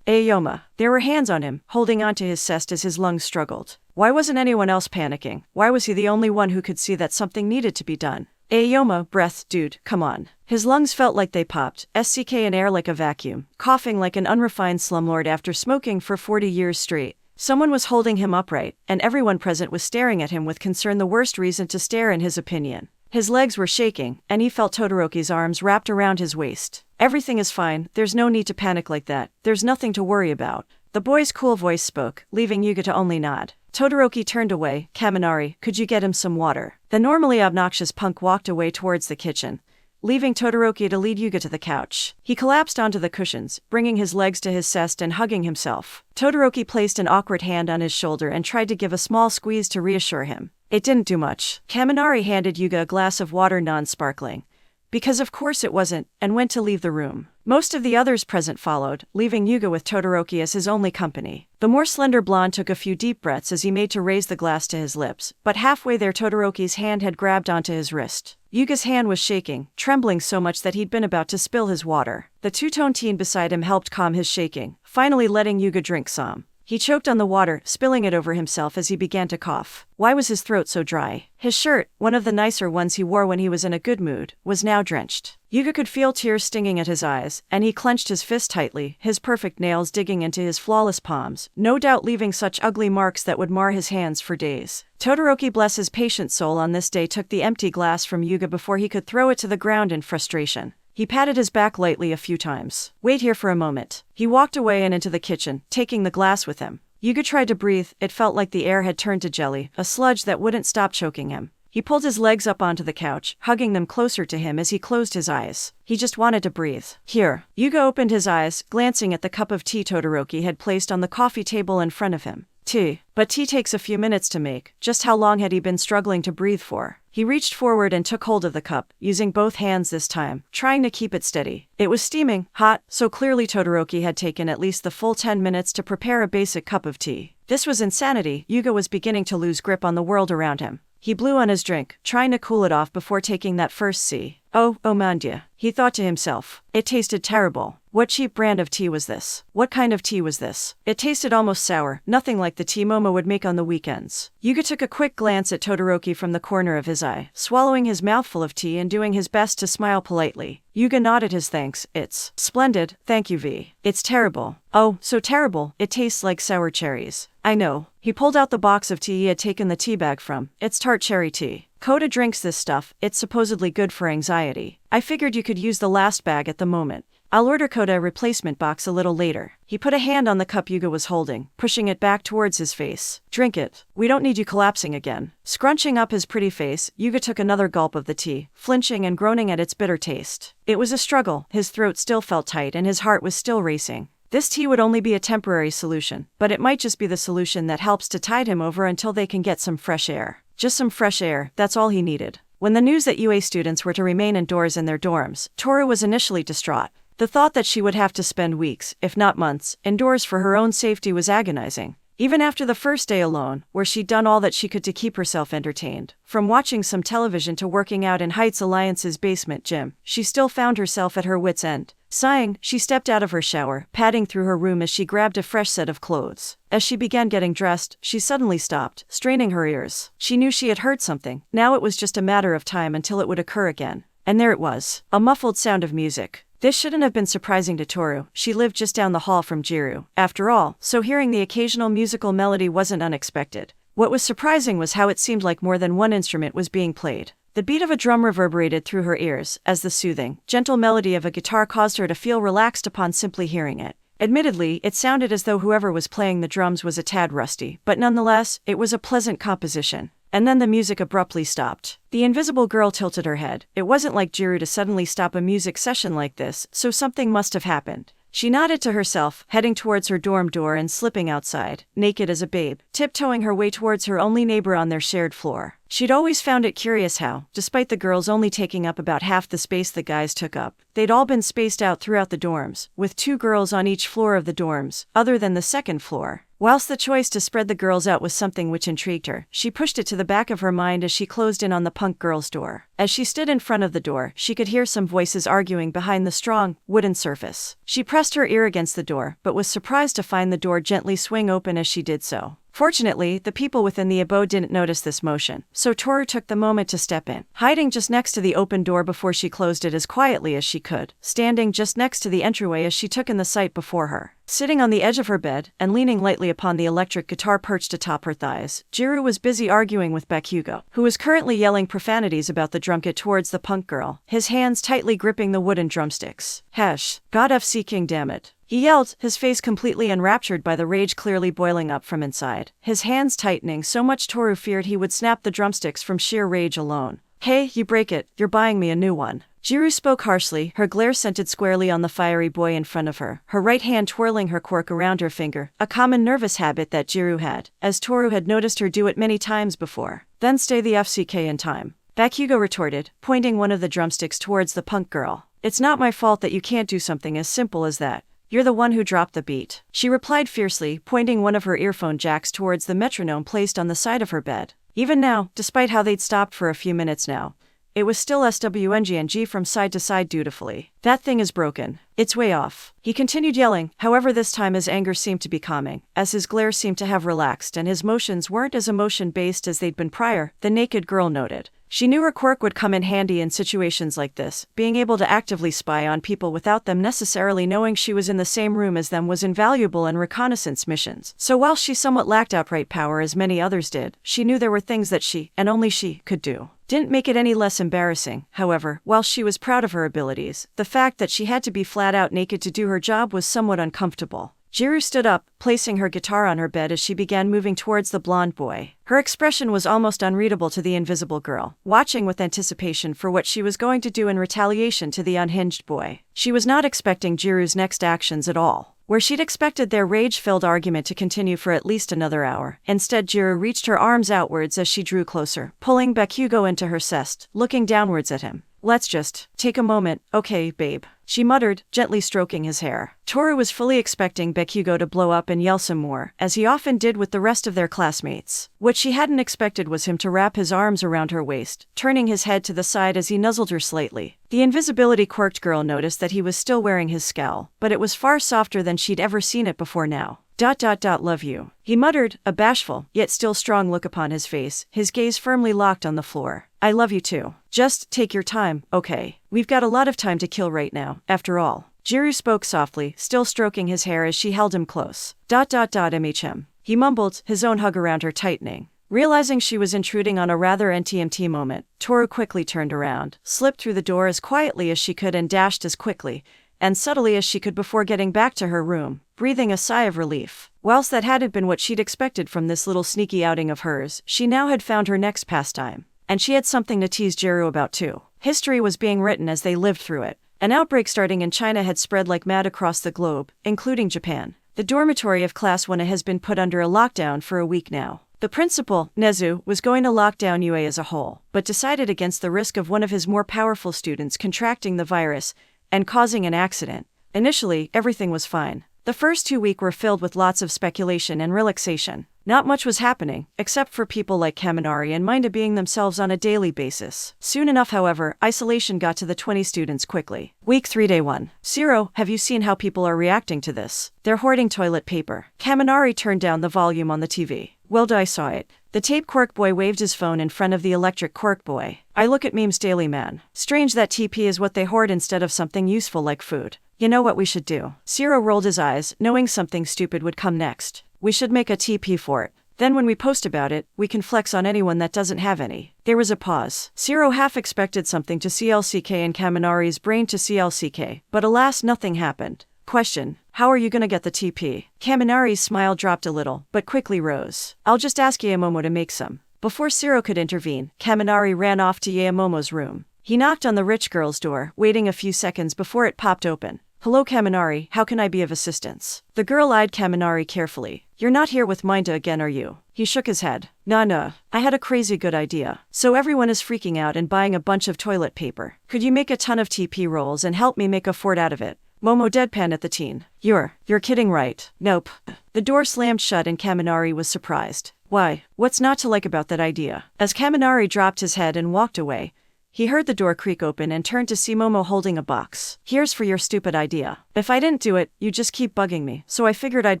Speaker 1: Ayoma. There were hands on him, holding onto his chest as his lungs struggled. Why wasn't anyone else panicking? Why was he the only one who could see that something needed to be done? Ayoma, breath, dude, come on. His lungs felt like they popped, SCK in air like a vacuum, coughing like an unrefined slumlord after smoking for 40 years straight. Someone was holding him upright, and everyone present was staring at him with concern, the worst reason to stare in his opinion. His legs were shaking, and he felt Todoroki's arms wrapped around his waist. Everything is fine, there's no need to panic like that, there's nothing to worry about. The boy's cool voice spoke, leaving Yuga to only nod. Todoroki turned away. Kaminari, could you get him some water? The normally obnoxious punk walked away towards the kitchen, leaving Todoroki to lead Yuga to the couch. He collapsed onto the cushions, bringing his legs to his chest and hugging himself. Todoroki placed an awkward hand on his shoulder and tried to give a small squeeze to reassure him. It didn't do much. Kaminari handed Yuga a glass of water, non-sparkling, because of course it wasn't, and went to leave the room. Most of the others present followed, leaving Yuga with Todoroki as his only company. The more slender blonde took a few deep breaths as he made to raise the glass to his lips, but halfway there Todoroki's hand had grabbed onto his wrist. Yuga's hand was shaking, trembling so much that he'd been about to spill his water. The two-tone teen beside him helped calm his shaking, finally letting Yuga drink some. He choked on the water, spilling it over himself as he began to cough. Why was his throat so dry? His shirt, one of the nicer ones he wore when he was in a good mood, was now drenched. Yuga could feel tears stinging at his eyes, and he clenched his fist tightly, his perfect nails digging into his flawless palms, no doubt leaving such ugly marks that would mar his hands for days. Todoroki, bless his patient soul, on this day took the empty glass from Yuga before he could throw it to the ground in frustration. He patted his back lightly a few times. Wait here for a moment. He walked away and into the kitchen, taking the glass with him. Yuga tried to breathe. It felt like the air had turned to jelly, a sludge that wouldn't stop choking him. He pulled his legs up onto the couch, hugging them closer to him as he closed his eyes. He just wanted to breathe. Here. Yuga opened his eyes, glancing at the cup of tea Todoroki had placed on the coffee table in front of him. Tea. But tea takes a few minutes to make. Just how long had he been struggling to breathe for? He reached forward and took hold of the cup, using both hands this time, trying to keep it steady. It was steaming, hot, so clearly Todoroki had taken at least the full 10 minutes to prepare a basic cup of tea. This was insanity. Yuga was beginning to lose grip on the world around him. He blew on his drink, trying to cool it off before taking that first see. Oh mon Dieu, he thought to himself. It tasted terrible. What cheap brand of tea was this? What kind of tea was this? It tasted almost sour, nothing like the tea Momo would make on the weekends. Yuga took a quick glance at Todoroki from the corner of his eye, swallowing his mouthful of tea and doing his best to smile politely. Yuga nodded his thanks. It's splendid, thank you V. It's terrible. Oh, so terrible, it tastes like sour cherries. I know. He pulled out the box of tea he had taken the tea bag from. It's tart cherry tea. Koda drinks this stuff, it's supposedly good for anxiety. I figured you could use the last bag at the moment. I'll order Koda a replacement box a little later. He put a hand on the cup Yuga was holding, pushing it back towards his face. Drink it. We don't need you collapsing again. Scrunching up his pretty face, Yuga took another gulp of the tea, flinching and groaning at its bitter taste. It was a struggle. His throat still felt tight and his heart was still racing. This tea would only be a temporary solution, but it might just be the solution that helps to tide him over until they can get some fresh air. Just some fresh air, that's all he needed. When the news that UA students were to remain indoors in their dorms, Toru was initially distraught. The thought that she would have to spend weeks, if not months, indoors for her own safety was agonizing. Even after the first day alone, where she'd done all that she could to keep herself entertained, from watching some television to working out in Heights Alliance's basement gym, she still found herself at her wit's end. Sighing, she stepped out of her shower, padding through her room as she grabbed a fresh set of clothes. As she began getting dressed, she suddenly stopped, straining her ears. She knew she had heard something. Now it was just a matter of time until it would occur again. And there it was, a muffled sound of music. This shouldn't have been surprising to Toru. She lived just down the hall from Jiro, after all, so hearing the occasional musical melody wasn't unexpected. What was surprising was how it seemed like more than one instrument was being played. The beat of a drum reverberated through her ears, as the soothing, gentle melody of a guitar caused her to feel relaxed upon simply hearing it. Admittedly, it sounded as though whoever was playing the drums was a tad rusty, but nonetheless, it was a pleasant composition. And then the music abruptly stopped. The invisible girl tilted her head. It wasn't like Jiro to suddenly stop a music session like this, so something must have happened. She nodded to herself, heading towards her dorm door and slipping outside, naked as a babe, tiptoeing her way towards her only neighbor on their shared floor. She'd always found it curious how, despite the girls only taking up about half the space the guys took up, they'd all been spaced out throughout the dorms, with 2 girls on each floor of the dorms, other than the second floor. Whilst the choice to spread the girls out was something which intrigued her, she pushed it to the back of her mind as she closed in on the punk girl's door. As she stood in front of the door, she could hear some voices arguing behind the strong, wooden surface. She pressed her ear against the door, but was surprised to find the door gently swing open as she did so. Fortunately, the people within the abode didn't notice this motion, so Toru took the moment to step in, hiding just next to the open door before she closed it as quietly as she could, standing just next to the entryway as she took in the sight before her. Sitting on the edge of her bed, and leaning lightly upon the electric guitar perched atop her thighs, Jiro was busy arguing with Bakugo, who was currently yelling profanities about the drum kit towards the punk girl, his hands tightly gripping the wooden drumsticks. "Hesh, God FC King dammit," he yelled, his face completely enraptured by the rage clearly boiling up from inside, his hands tightening so much Toru feared he would snap the drumsticks from sheer rage alone. "Hey, you break it, you're buying me a new one." Jiro spoke harshly, her glare centered squarely on the fiery boy in front of her, her right hand twirling her quirk around her finger, a common nervous habit that Jiro had, as Toru had noticed her do it many times before. "Then stay the FCK in time," Bakugo retorted, pointing one of the drumsticks towards the punk girl. "It's not my fault that you can't do something as simple as that. You're the one who dropped the beat," she replied fiercely, pointing one of her earphone jacks towards the metronome placed on the side of her bed. Even now, despite how they'd stopped for a few minutes now, it was still SWNGNG from side to side dutifully. "That thing is broken. It's way off," he continued yelling, however this time his anger seemed to be calming, as his glare seemed to have relaxed and his motions weren't as emotion-based as they'd been prior, the naked girl noted. She knew her quirk would come in handy in situations like this. Being able to actively spy on people without them necessarily knowing she was in the same room as them was invaluable in reconnaissance missions. So while she somewhat lacked outright power as many others did, she knew there were things that she, and only she, could do. Didn't make it any less embarrassing, however, while she was proud of her abilities, the fact that she had to be flat out naked to do her job was somewhat uncomfortable. Jiro stood up, placing her guitar on her bed as she began moving towards the blonde boy. Her expression was almost unreadable to the invisible girl, watching with anticipation for what she was going to do in retaliation to the unhinged boy. She was not expecting Jiro's next actions at all. Where she'd expected their rage-filled argument to continue for at least another hour, instead Jiro reached her arms outwards as she drew closer, pulling Bakugo into her chest, looking downwards at him. "Let's just take a moment, okay, babe," she muttered, gently stroking his hair. Toru was fully expecting Bakugo to blow up and yell some more, as he often did with the rest of their classmates. What she hadn't expected was him to wrap his arms around her waist, turning his head to the side as he nuzzled her slightly. The invisibility quirked girl noticed that he was still wearing his scowl, but it was far softer than she'd ever seen it before now. Love you," he muttered, a bashful, yet still strong look upon his face, his gaze firmly locked on the floor. "I love you too. Just take your time, okay? We've got a lot of time to kill right now, after all." Jiro spoke softly, still stroking his hair as she held him close. MHM. He mumbled, his own hug around her tightening. Realizing she was intruding on a rather NTMT moment, Toru quickly turned around, slipped through the door as quietly as she could and dashed as quickly and subtly as she could before getting back to her room, breathing a sigh of relief. Whilst that hadn't been what she'd expected from this little sneaky outing of hers, she now had found her next pastime. And she had something to tease Jiro about too. History was being written as they lived through it. An outbreak starting in China had spread like mad across the globe, including Japan. The dormitory of Class 1 has been put under a lockdown for a week now. The principal, Nezu, was going to lock down UA as a whole, but decided against the risk of one of his more powerful students contracting the virus and causing an accident. Initially, everything was fine. The first 2 weeks were filled with lots of speculation and relaxation. Not much was happening, except for people like Kaminari and Minda being themselves on a daily basis. Soon enough, however, isolation got to the 20 students quickly. Week 3 Day 1. Zero, have you seen how people are reacting to this? They're hoarding toilet paper. Kaminari turned down the volume on the TV. Well, I saw it. The tape Quirk boy waved his phone in front of the electric Quirk boy. I look at memes daily, man. Strange that TP is what they hoard instead of something useful like food. You know what we should do? Zero rolled his eyes, knowing something stupid would come next. We should make a TP for it. Then when we post about it, we can flex on anyone that doesn't have any. There was a pause. Zero half expected something to CLCK in Kaminari's brain to CLCK, but alas nothing happened. Question: how are you gonna get the TP? Kaminari's smile dropped a little, but quickly rose. I'll just ask Yamomo to make some. Before Zero could intervene, Kaminari ran off to Yamomo's room. He knocked on the rich girl's door, waiting a few seconds before it popped open. Hello Kaminari, how can I be of assistance? The girl eyed Kaminari carefully. You're not here with Minda again, are you? He shook his head. Nah, I had a crazy good idea. So everyone is freaking out and buying a bunch of toilet paper. Could you make a ton of TP rolls and help me make a fort out of it? Momo deadpan at the teen. You're kidding, right? Nope. The door slammed shut and Kaminari was surprised. Why, what's not to like about that idea? As Kaminari dropped his head and walked away, He heard the door creak open and turned to see Momo holding a box. "Here's for your stupid idea. If I didn't do it, you just keep bugging me, so I figured I'd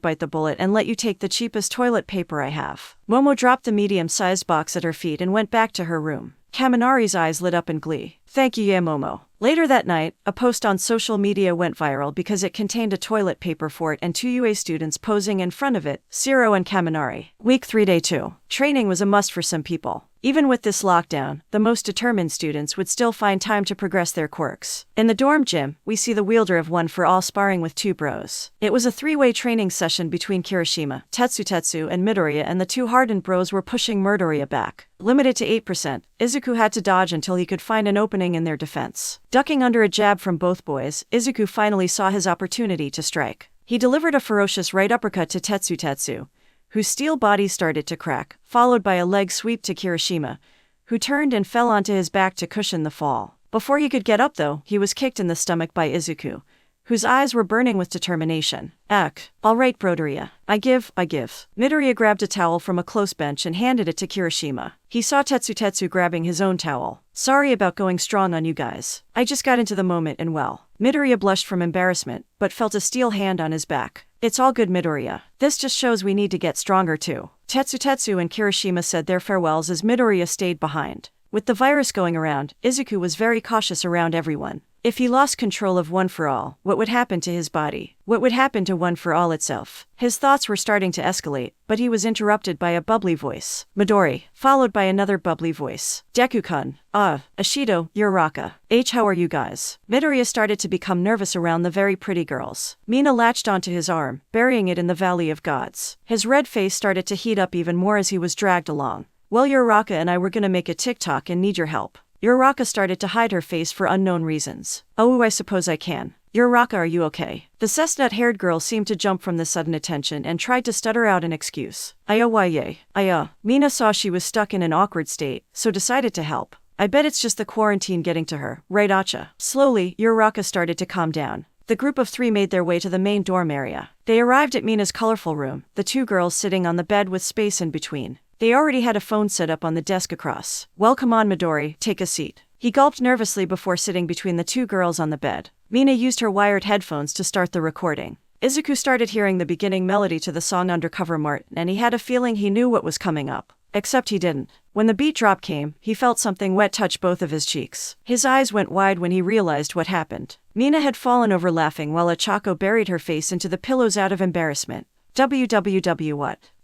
Speaker 1: bite the bullet and let you take the cheapest toilet paper I have." Momo dropped the medium-sized box at her feet and went back to her room. Kaminari's eyes lit up in glee. "Thank you, yeah, Momo." Later that night, a post on social media went viral because it contained a toilet paper fort and two UA students posing in front of it, Zero and Kaminari. Week 3 Day 2. Training was a must for some people. Even with this lockdown, the most determined students would still find time to progress their quirks. In the dorm gym, we see the wielder of One for All sparring with two bros. It was a three-way training session between Kirishima, Tetsu, and Midoriya, and the two hardened bros were pushing Midoriya back. Limited to 8%, Izuku had to dodge until he could find an opening in their defense. Ducking under a jab from both boys, Izuku finally saw his opportunity to strike. He delivered a ferocious right uppercut to Tetsu, whose steel body started to crack, followed by a leg sweep to Kirishima, who turned and fell onto his back to cushion the fall. Before he could get up though, he was kicked in the stomach by Izuku, whose eyes were burning with determination. All right, Midoriya. I give. Midoriya grabbed a towel from a close bench and handed it to Kirishima. He saw Tetsu grabbing his own towel. "Sorry about going strong on you guys. I just got into the moment and well." Midoriya blushed from embarrassment, but felt a steel hand on his back. "It's all good, Midoriya. This just shows we need to get stronger too." Tetsu and Kirishima said their farewells as Midoriya stayed behind. With the virus going around, Izuku was very cautious around everyone. If he lost control of One for All, what would happen to his body? What would happen to One for All itself? His thoughts were starting to escalate, but he was interrupted by a bubbly voice. "Midori," followed by another bubbly voice. "Deku-kun. Ashido, Uraraka. How are you guys?" Midoriya started to become nervous around the very pretty girls. Mina latched onto his arm, burying it in the Valley of Gods. His red face started to heat up even more as he was dragged along. "Well, Uraraka and I were gonna make a TikTok and need your help." Uraraka started to hide her face for unknown reasons. "Oh, I suppose I can. Uraraka, are you okay?" The chestnut-haired girl seemed to jump from the sudden attention and tried to stutter out an excuse. Mina saw she was stuck in an awkward state, so decided to help. "I bet it's just the quarantine getting to her, right, Acha?" Slowly, Uraraka started to calm down. The group of three made their way to the main dorm area. They arrived at Mina's colorful room, the two girls sitting on the bed with space in between. They already had a phone set up on the desk across. "Well, come on, Midori, take a seat." He gulped nervously before sitting between the two girls on the bed. Mina used her wired headphones to start the recording. Izuku started hearing the beginning melody to the song Undercover Martin, and he had a feeling he knew what was coming up. Except he didn't. When the beat drop came, he felt something wet touch both of his cheeks. His eyes went wide when he realized what happened. Mina had fallen over laughing while Achako buried her face into the pillows out of embarrassment. What?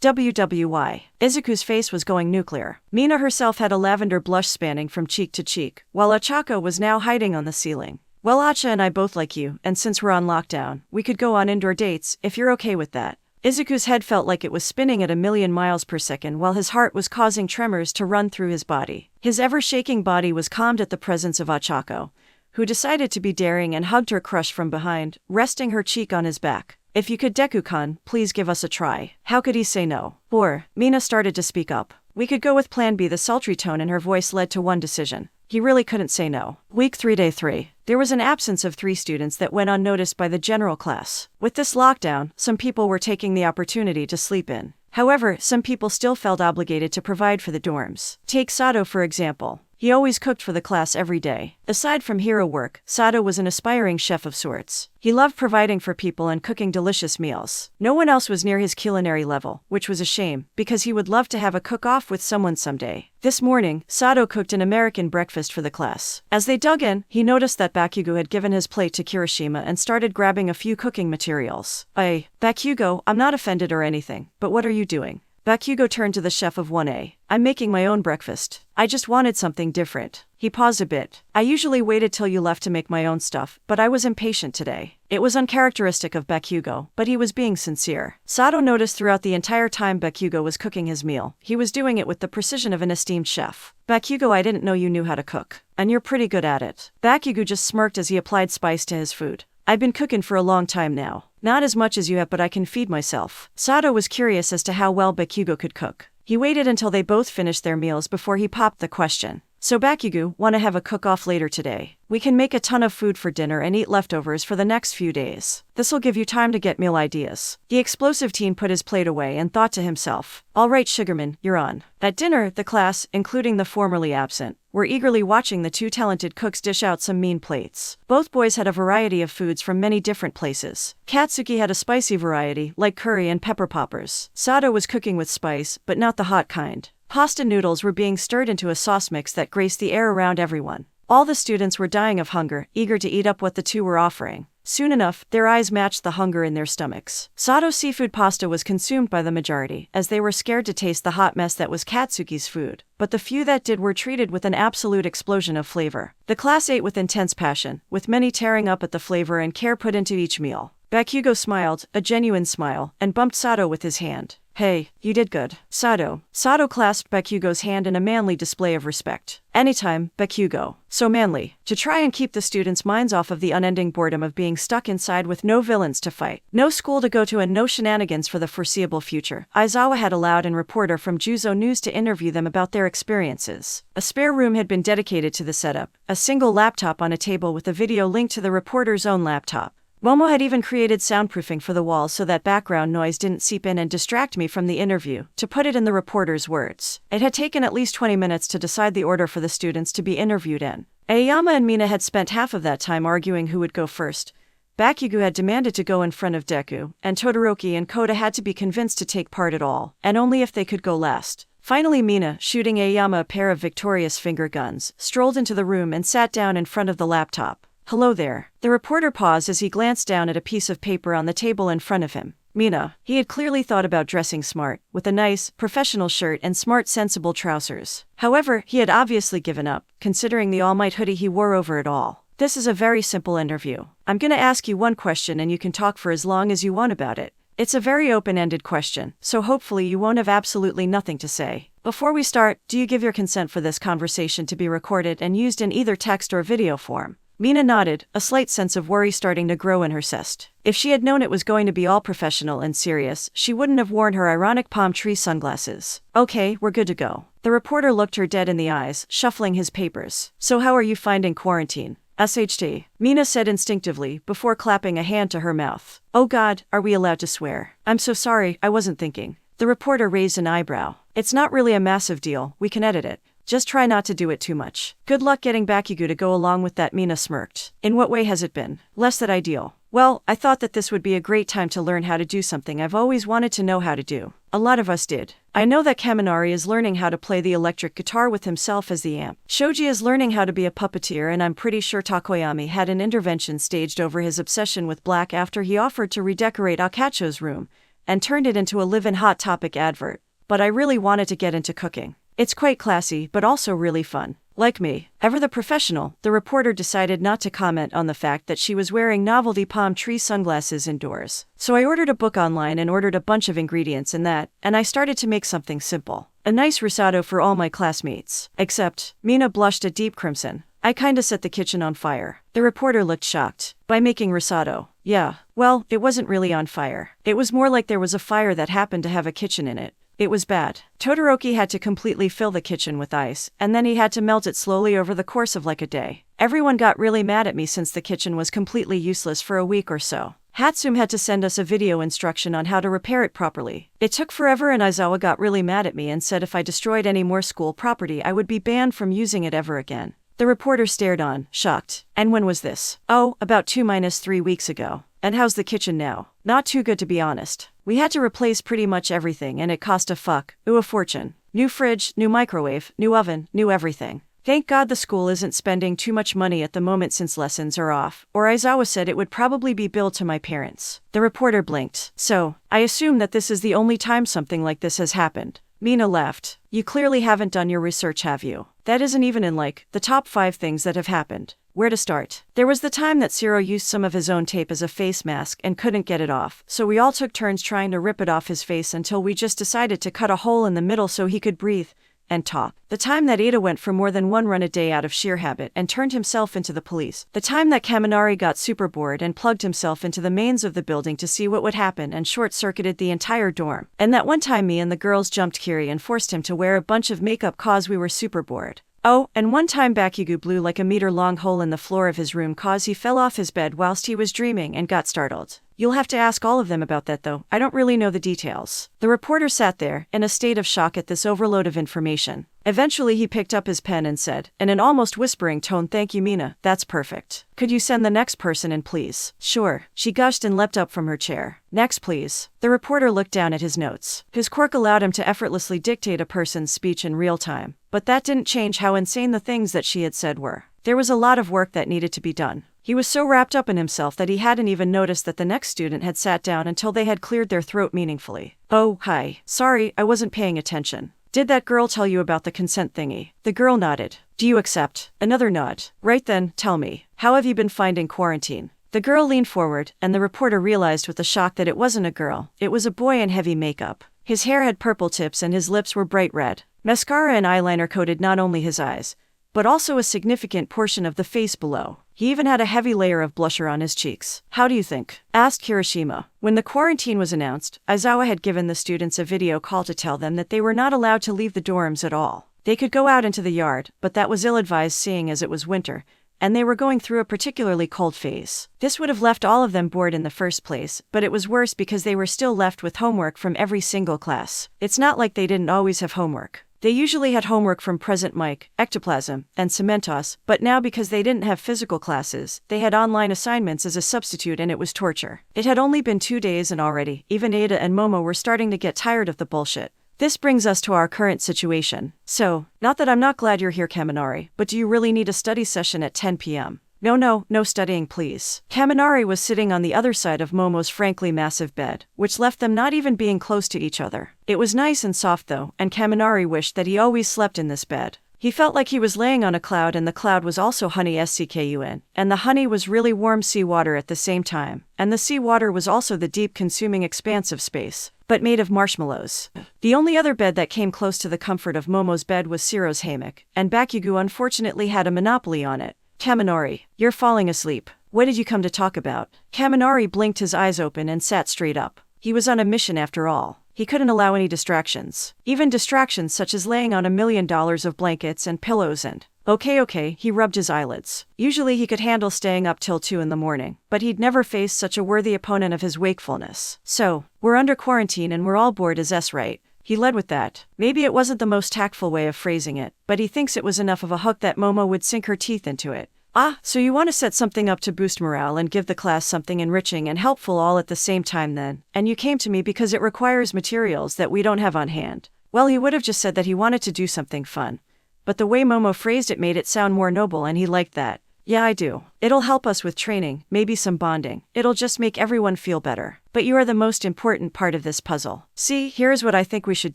Speaker 1: WWY. Izuku's face was going nuclear. Mina herself had a lavender blush spanning from cheek to cheek, while Achako was now hiding on the ceiling. "Well, Acha and I both like you, and since we're on lockdown, we could go on indoor dates, if you're okay with that." Izuku's head felt like it was spinning at 1,000,000 miles per second while his heart was causing tremors to run through his body. His ever-shaking body was calmed at the presence of Achako, who decided to be daring and hugged her crush from behind, resting her cheek on his back. "If you could, Deku-kun, please give us a try." How could he say no? Or, Mina started to speak up. "We could go with Plan B." The sultry tone in her voice led to one decision. He really couldn't say no. Week 3 Day 3. There was an absence of 3 students that went unnoticed by the general class. With this lockdown, some people were taking the opportunity to sleep in. However, some people still felt obligated to provide for the dorms. Take Sato for example. He always cooked for the class every day. Aside from hero work, Sato was an aspiring chef of sorts. He loved providing for people and cooking delicious meals. No one else was near his culinary level, which was a shame, because he would love to have a cook-off with someone someday. This morning, Sato cooked an American breakfast for the class. As they dug in, he noticed that Bakugo had given his plate to Kirishima and started grabbing a few cooking materials. Bakugo, I'm not offended or anything, but what are you doing?" Bakugo turned to the chef of 1A. "I'm making my own breakfast. I just wanted something different." He paused a bit. "I usually waited till you left to make my own stuff, but I was impatient today." It was uncharacteristic of Bakugo, but he was being sincere. Sato noticed throughout the entire time Bakugo was cooking his meal, he was doing it with the precision of an esteemed chef. "Bakugo, I didn't know you knew how to cook. And you're pretty good at it." Bakugo just smirked as he applied spice to his food. "I've been cooking for a long time now. Not as much as you have, but I can feed myself." Sato was curious as to how well Bakugo could cook. He waited until they both finished their meals before he popped the question. So Bakugo, wanna have a cook-off later today? We can make a ton of food for dinner and eat leftovers for the next few days. This'll give you time to get meal ideas. The explosive teen put his plate away and thought to himself, all right, Sugarman, you're on. At dinner, the class, including the formerly absent, were eagerly watching the two talented cooks dish out some mean plates. Both boys had a variety of foods from many different places. Katsuki had a spicy variety, like curry and pepper poppers. Sato was cooking with spice, but not the hot kind. Pasta noodles were being stirred into a sauce mix that graced the air around everyone. All the students were dying of hunger, eager to eat up what the two were offering. Soon enough, their eyes matched the hunger in their stomachs. Sato's seafood pasta was consumed by the majority, as they were scared to taste the hot mess that was Katsuki's food. But the few that did were treated with an absolute explosion of flavor. The class ate with intense passion, with many tearing up at the flavor and care put into each meal. Bakugo smiled, a genuine smile, and bumped Sato with his hand. Hey, you did good. Sato clasped Bakugo's hand in a manly display of respect. Anytime, Bakugo. So manly. To try and keep the students' minds off of the unending boredom of being stuck inside with no villains to fight, no school to go to and no shenanigans for the foreseeable future, Aizawa had allowed a reporter from Juzo News to interview them about their experiences. A spare room had been dedicated to the setup, a single laptop on a table with a video linked to the reporter's own laptop. Momo had even created soundproofing for the walls so that background noise didn't seep in and distract me from the interview, to put it in the reporter's words. It had taken at least 20 minutes to decide the order for the students to be interviewed in. Aoyama and Mina had spent half of that time arguing who would go first. Bakugo had demanded to go in front of Deku, and Todoroki and Koda had to be convinced to take part at all, and only if they could go last. Finally, Mina, shooting Aoyama a pair of victorious finger guns, strolled into the room and sat down in front of the laptop. Hello there. The reporter paused as he glanced down at a piece of paper on the table in front of him. Mina. He had clearly thought about dressing smart, with a nice, professional shirt and smart, sensible trousers. However, he had obviously given up, considering the all-might hoodie he wore over it all. This is a very simple interview. I'm gonna ask you one question and you can talk for as long as you want about it. It's a very open-ended question, so hopefully you won't have absolutely nothing to say. Before we start, do you give your consent for this conversation to be recorded and used in either text or video form? Mina nodded, a slight sense of worry starting to grow in her chest. If she had known it was going to be all professional and serious, she wouldn't have worn her ironic palm tree sunglasses. Okay, we're good to go. The reporter looked her dead in the eyes, shuffling his papers. So how are you finding quarantine? SHT, Mina said instinctively, before clapping a hand to her mouth. Oh God, are we allowed to swear? I'm so sorry, I wasn't thinking. The reporter raised an eyebrow. It's not really a massive deal, we can edit it. Just try not to do it too much. Good luck getting Bakugo to go along with that, Mina smirked. In what way has it been? Less than ideal. Well, I thought that this would be a great time to learn how to do something I've always wanted to know how to do. A lot of us did. I know that Kaminari is learning how to play the electric guitar with himself as the amp. Shoji is learning how to be a puppeteer, and I'm pretty sure Takoyami had an intervention staged over his obsession with black after he offered to redecorate Akacho's room and turned it into a live-in Hot Topic advert. But I really wanted to get into cooking. It's quite classy, but also really fun. Like me, ever the professional, the reporter decided not to comment on the fact that she was wearing novelty palm tree sunglasses indoors. So I ordered a book online and ordered a bunch of ingredients in that, and I started to make something simple. A nice risotto for all my classmates. Except, Mina blushed a deep crimson. I kinda set the kitchen on fire. The reporter looked shocked. By making risotto? Yeah, well, it wasn't really on fire. It was more like there was a fire that happened to have a kitchen in it. It was bad. Todoroki had to completely fill the kitchen with ice, and then he had to melt it slowly over the course of like a day. Everyone got really mad at me since the kitchen was completely useless for a week or so. Hatsum had to send us a video instruction on how to repair it properly. It took forever, and Aizawa got really mad at me and said if I destroyed any more school property I would be banned from using it ever again. The reporter stared on, shocked. And when was this? Oh, about 2-3 weeks ago. And how's the kitchen now? Not too good, to be honest. We had to replace pretty much everything and it cost a fortune. New fridge, new microwave, new oven, new everything. Thank God the school isn't spending too much money at the moment since lessons are off, or Aizawa said it would probably be billed to my parents. The reporter blinked. So, I assume that this is the only time something like this has happened. Mina laughed. You clearly haven't done your research, have you? That isn't even in the top 5 things that have happened. Where to start? There was the time that Jiro used some of his own tape as a face mask and couldn't get it off, so we all took turns trying to rip it off his face until we just decided to cut a hole in the middle so he could breathe and talk. The time that Ida went for more than one run a day out of sheer habit and turned himself into the police. The time that Kaminari got super bored and plugged himself into the mains of the building to see what would happen and short-circuited the entire dorm. And that one time me and the girls jumped Kiri and forced him to wear a bunch of makeup cause we were super bored. Oh, and one time Bakugo blew like a meter-long hole in the floor of his room cause he fell off his bed whilst he was dreaming and got startled. You'll have to ask all of them about that though, I don't really know the details. The reporter sat there, in a state of shock at this overload of information. Eventually he picked up his pen and said, in an almost whispering tone, "Thank you, Mina, that's perfect. Could you send the next person in please?" "Sure," she gushed and leapt up from her chair. "Next please." The reporter looked down at his notes. His quirk allowed him to effortlessly dictate a person's speech in real time. But that didn't change how insane the things that she had said were. There was a lot of work that needed to be done. He was so wrapped up in himself that he hadn't even noticed that the next student had sat down until they had cleared their throat meaningfully. "Oh, hi. Sorry, I wasn't paying attention. Did that girl tell you about the consent thingy?" The girl nodded. "Do you accept?" Another nod. "Right then, tell me. How have you been finding quarantine?" The girl leaned forward, and the reporter realized with a shock that it wasn't a girl, it was a boy in heavy makeup. His hair had purple tips and his lips were bright red. Mascara and eyeliner coated not only his eyes, but also a significant portion of the face below. He even had a heavy layer of blusher on his cheeks. "How do you think?" asked Kirishima. When the quarantine was announced, Aizawa had given the students a video call to tell them that they were not allowed to leave the dorms at all. They could go out into the yard, but that was ill-advised seeing as it was winter, and they were going through a particularly cold phase. This would have left all of them bored in the first place, but it was worse because they were still left with homework from every single class. It's not like they didn't always have homework. They usually had homework from Present Mic, Ectoplasm, and Cementos, but now because they didn't have physical classes, they had online assignments as a substitute and it was torture. It had only been 2 days and already, even Ada and Momo were starting to get tired of the bullshit. This brings us to our current situation. So, not that I'm not glad you're here, Kaminari, but do you really need a study session at 10 p.m.? No studying please. Kaminari was sitting on the other side of Momo's frankly massive bed, which left them not even being close to each other. It was nice and soft though, and Kaminari wished that he always slept in this bed. He felt like he was laying on a cloud and the cloud was also honey SCKUN, and the honey was really warm seawater at the same time, and the seawater was also the deep consuming expanse of space, but made of marshmallows. The only other bed that came close to the comfort of Momo's bed was Shiro's hammock, and Bakugo unfortunately had a monopoly on it. "Kaminari, you're falling asleep. What did you come to talk about?" Kaminari blinked his eyes open and sat straight up. He was on a mission after all. He couldn't allow any distractions. Even distractions such as laying on $1 million of blankets and pillows and… Okay, he rubbed his eyelids. Usually he could handle staying up till 2 in the morning, but he'd never faced such a worthy opponent of his wakefulness. "So, we're under quarantine and we're all bored as S, right?" He led with that. Maybe it wasn't the most tactful way of phrasing it, but he thinks it was enough of a hook that Momo would sink her teeth into it. "Ah, so you want to set something up to boost morale and give the class something enriching and helpful all at the same time then, and you came to me because it requires materials that we don't have on hand." Well, he would have just said that he wanted to do something fun. But the way Momo phrased it made it sound more noble and he liked that. "Yeah, I do. It'll help us with training, maybe some bonding. It'll just make everyone feel better. But you are the most important part of this puzzle. See, here is what I think we should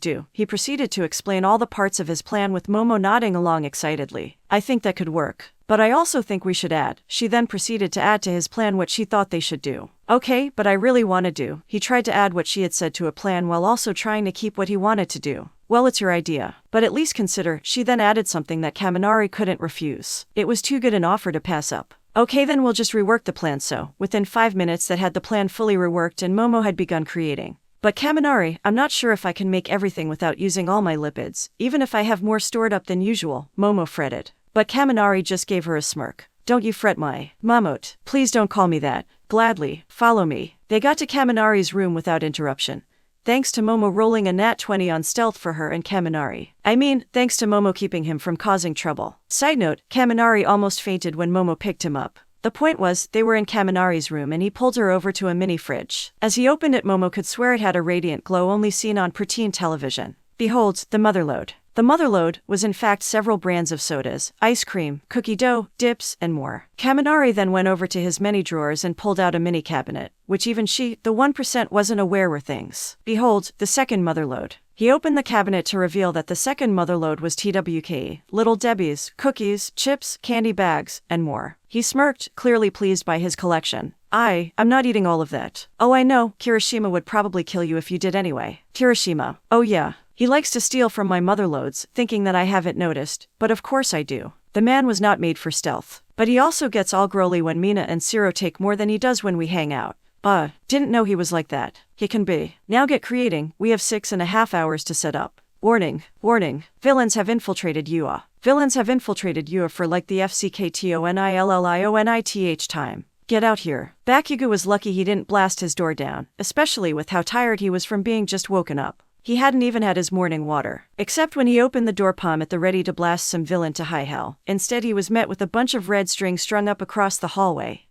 Speaker 1: do." He proceeded to explain all the parts of his plan with Momo nodding along excitedly. "I think that could work. But I also think we should add." She then proceeded to add to his plan what she thought they should do. "Okay, but I really want to do." He tried to add what she had said to a plan while also trying to keep what he wanted to do. "Well, it's your idea, but at least consider." She then added something that Kaminari couldn't refuse. It was too good an offer to pass up. "Okay, then we'll just rework the plan." So, within 5 minutes that had the plan fully reworked and Momo had begun creating. "But Kaminari, I'm not sure if I can make everything without using all my lipids, even if I have more stored up than usual," Momo fretted. But Kaminari just gave her a smirk. "Don't you fret, my Mamote. Please don't call me that." "Gladly, follow me." They got to Kaminari's room without interruption. Thanks to Momo rolling a nat 20 on stealth for her and Kaminari. Thanks to Momo keeping him from causing trouble. Side note, Kaminari almost fainted when Momo picked him up. The point was, they were in Kaminari's room and he pulled her over to a mini fridge. As he opened it, Momo could swear it had a radiant glow only seen on preteen television. Behold, the motherlode. The motherlode was in fact several brands of sodas, ice cream, cookie dough, dips, and more. Kaminari then went over to his many drawers and pulled out a mini cabinet, which even she, the 1%, wasn't aware were things. Behold, the second motherlode. He opened the cabinet to reveal that the second motherlode was TWK, Little Debbie's, cookies, chips, candy bags, and more. He smirked, clearly pleased by his collection. I'm not eating all of that." "Oh, I know, Kirishima would probably kill you if you did anyway." "Kirishima? Oh yeah. He likes to steal from my motherlodes, thinking that I haven't noticed, but of course I do." The man was not made for stealth. But he also gets all growly when Mina and Shiro take more than he does when we hang out. Didn't know he was like that. He can be. Now get creating, we have 6.5 hours to set up. Warning, warning, villains have infiltrated UA. Villains have infiltrated UA for like the FCKTONILLIONITH time. Get out here. Bakugo was lucky he didn't blast his door down, especially with how tired he was from being just woken up. He hadn't even had his morning water. Except when he opened the door palm at the ready to blast some villain to high hell. Instead he was met with a bunch of red string strung up across the hallway.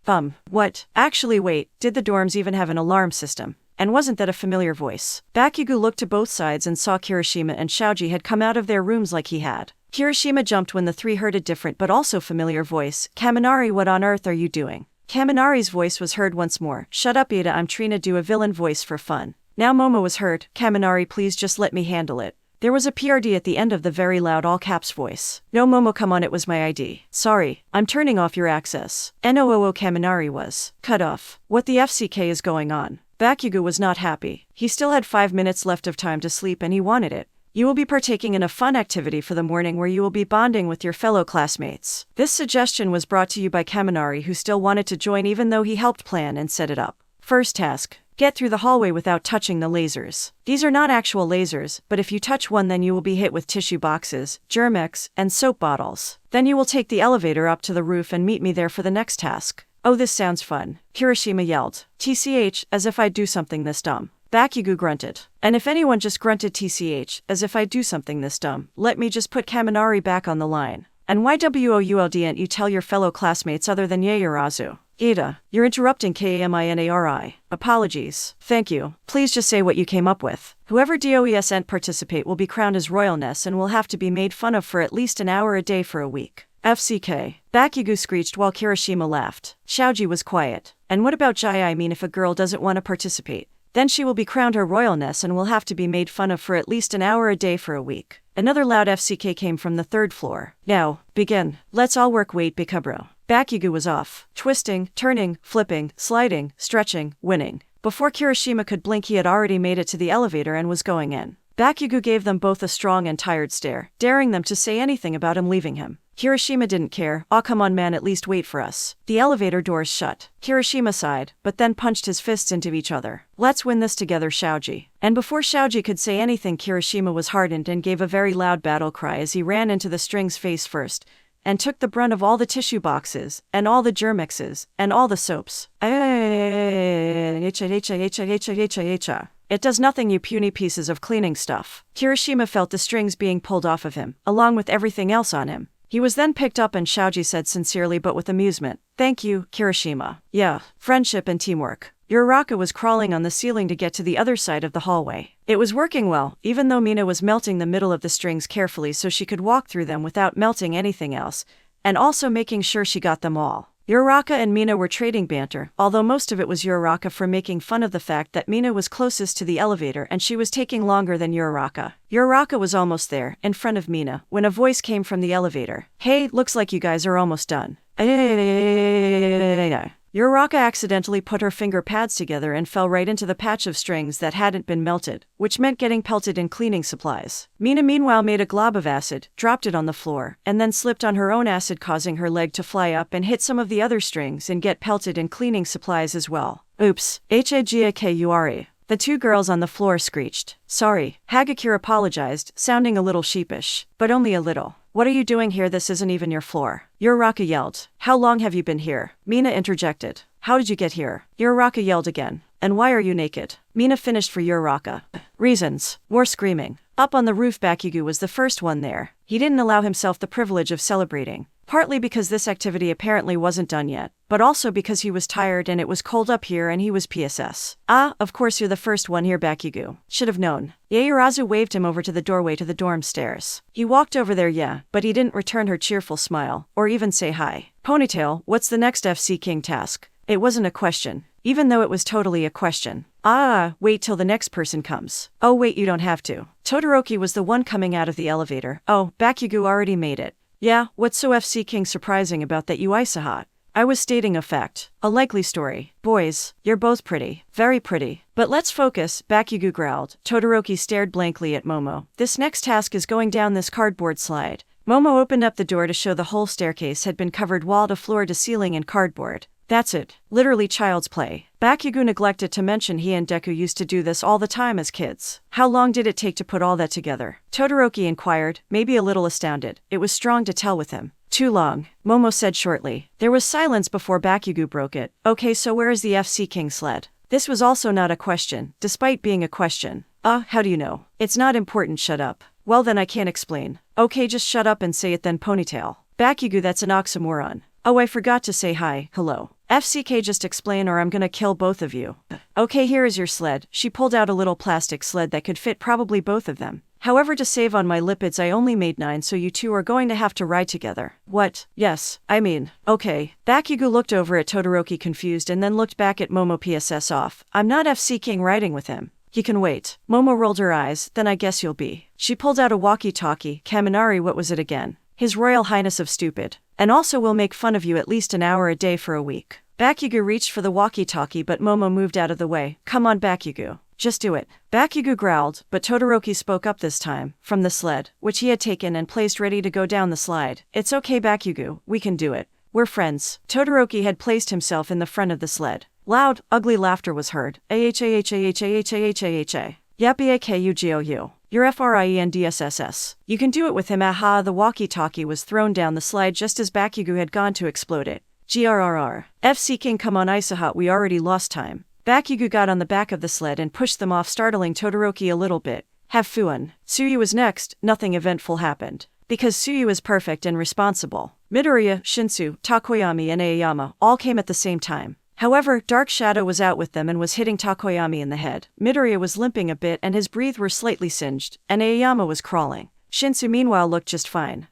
Speaker 1: What? Actually wait, did the dorms even have an alarm system? And wasn't that a familiar voice? Bakugo looked to both sides and saw Kirishima and Shoji had come out of their rooms like he had. Kirishima jumped when the three heard a different but also familiar voice. Kaminari, what on earth are you doing? Kaminari's voice was heard once more. Shut up Ida, I'm trying to do a villain voice for fun. Now Momo was heard. Kaminari, please just let me handle it. There was a PRD at the end of the very loud all caps voice. No Momo, come on, it was my ID. Sorry, I'm turning off your access. NOOO Kaminari was cut off. What the FCK is going on? Bakugo was not happy. He still had 5 minutes left of time to sleep and he wanted it. You will be partaking in a fun activity for the morning where you will be bonding with your fellow classmates. This suggestion was brought to you by Kaminari, who still wanted to join even though he helped plan and set it up. First task. Get through the hallway without touching the lasers. These are not actual lasers, but if you touch one then you will be hit with tissue boxes, Germex, and soap bottles. Then you will take the elevator up to the roof and meet me there for the next task. Oh, this sounds fun. Kirishima yelled. TCH, as if I'd do something this dumb. Bakugo grunted. And if anyone just grunted TCH, as if I'd do something this dumb, let me just put Kaminari back on the line. And why WOULD and you tell your fellow classmates other than Yaoyorozu? Ida, you're interrupting KAMINARI. Apologies. Thank you. Please just say what you came up with. Whoever DOESN't participate will be crowned as royalness and will have to be made fun of for at least an hour a day for a week. FCK. Bakugo screeched while Kirishima laughed. Shoji was quiet. And what about Jai? I mean, if a girl doesn't want to participate, then she will be crowned her royalness and will have to be made fun of for at least an hour a day for a week. Another loud FCK came from the third floor. Now, begin. Let's all work. Wait, Bikubro. Bakugo was off. Twisting, turning, flipping, sliding, stretching, winning. Before Kirishima could blink he had already made it to the elevator and was going in. Bakugo gave them both a strong and tired stare, daring them to say anything about him leaving him. Kirishima didn't care. Aw, come on man, at least wait for us. The elevator doors shut. Kirishima sighed, but then punched his fists into each other. Let's win this together, Shoji. And before Shoji could say anything, Kirishima was hardened and gave a very loud battle cry as he ran into the string's face first, and took the brunt of all the tissue boxes, and all the germexes, and all the soaps. It does nothing, you puny pieces of cleaning stuff. Kirishima felt the strings being pulled off of him, along with everything else on him. He was then picked up and Shoji said sincerely but with amusement, "Thank you, Kirishima. Yeah, friendship and teamwork." Uraraka was crawling on the ceiling to get to the other side of the hallway. It was working well, even though Mina was melting the middle of the strings carefully so she could walk through them without melting anything else, and also making sure she got them all. Uraraka and Mina were trading banter, although most of it was Uraraka for making fun of the fact that Mina was closest to the elevator and she was taking longer than Uraraka. Uraraka was almost there, in front of Mina, when a voice came from the elevator. "Hey, looks like you guys are almost done." Uraraka accidentally put her finger pads together and fell right into the patch of strings that hadn't been melted, which meant getting pelted in cleaning supplies. Mina meanwhile made a glob of acid, dropped it on the floor, and then slipped on her own acid, causing her leg to fly up and hit some of the other strings and get pelted in cleaning supplies as well. Oops. Hagakure. The two girls on the floor screeched. Sorry. Hagakure apologized, sounding a little sheepish. But only a little. What are you doing here? This isn't even your floor. Uraraka yelled. How long have you been here? Mina interjected. How did you get here? Uraraka yelled again. And why are you naked? Mina finished for Uraraka. Reasons. More screaming. Up on the roof, Bakugo was the first one there. He didn't allow himself the privilege of celebrating. Partly because this activity apparently wasn't done yet, but also because he was tired and it was cold up here and he was PSS. Ah, of course you're the first one here, Bakugo. Should have known. Yaoyorozu waved him over to the doorway to the dorm stairs. He walked over there, yeah, but he didn't return her cheerful smile, or even say hi. Ponytail, what's the next FC King task? It wasn't a question, even though it was totally a question. Wait till the next person comes. Oh wait, you don't have to. Todoroki was the one coming out of the elevator. Oh, Bakugo already made it. Yeah, what's so FC King surprising about that, you Aizawa? I was stating a fact. A likely story. Boys, you're both pretty. Very pretty. But let's focus, Bakugo growled. Todoroki stared blankly at Momo. This next task is going down this cardboard slide. Momo opened up the door to show the whole staircase had been covered wall to floor to ceiling in cardboard. That's it. Literally child's play. Bakugo neglected to mention he and Deku used to do this all the time as kids. How long did it take to put all that together? Todoroki inquired, maybe a little astounded. It was strong to tell with him. Too long, Momo said shortly. There was silence before Bakugo broke it. Okay, so where is the FC King sled? This was also not a question, despite being a question. How do you know? It's not important, shut up. Well then I can't explain. Okay, just shut up and say it then, ponytail. Bakugo, that's an oxymoron. Oh, I forgot to say hi, hello. FCK, just explain or I'm gonna kill both of you. Okay, here is your sled. She pulled out a little plastic sled that could fit probably both of them. However, to save on my lipids I only made 9, so you two are going to have to ride together. What? Yes, I mean, okay. Bakugo looked over at Todoroki confused and then looked back at Momo. PSS off. I'm not FC King riding with him. He can wait. Momo rolled her eyes, then I guess you'll be. She pulled out a walkie-talkie. Kaminari, what was it again? His Royal Highness of Stupid. And also we'll make fun of you at least an hour a day for a week. Bakugo reached for the walkie-talkie but Momo moved out of the way. Come on, Bakugo. Just do it. Bakugo growled, but Todoroki spoke up this time, from the sled, which he had taken and placed ready to go down the slide. It's okay, Bakugo, we can do it. We're friends. Todoroki had placed himself in the front of the sled. Loud, ugly laughter was heard. Yappy akugou. You're friendsss. You can do it with him, aha. The walkie-talkie was thrown down the slide just as Bakugo had gone to explode it. Grrr. FC King, come on Isaha, we already lost time. Bakugo got on the back of the sled and pushed them off, startling Todoroki a little bit. Have fun. Tsuyu was next. Nothing eventful happened. Because Tsuyu is perfect and responsible. Midoriya, Shinsu, Takoyami and Aoyama all came at the same time. However, Dark Shadow was out with them and was hitting Takoyami in the head. Midoriya was limping a bit and his breath were slightly singed, and Aoyama was crawling. Shinsu meanwhile looked just fine.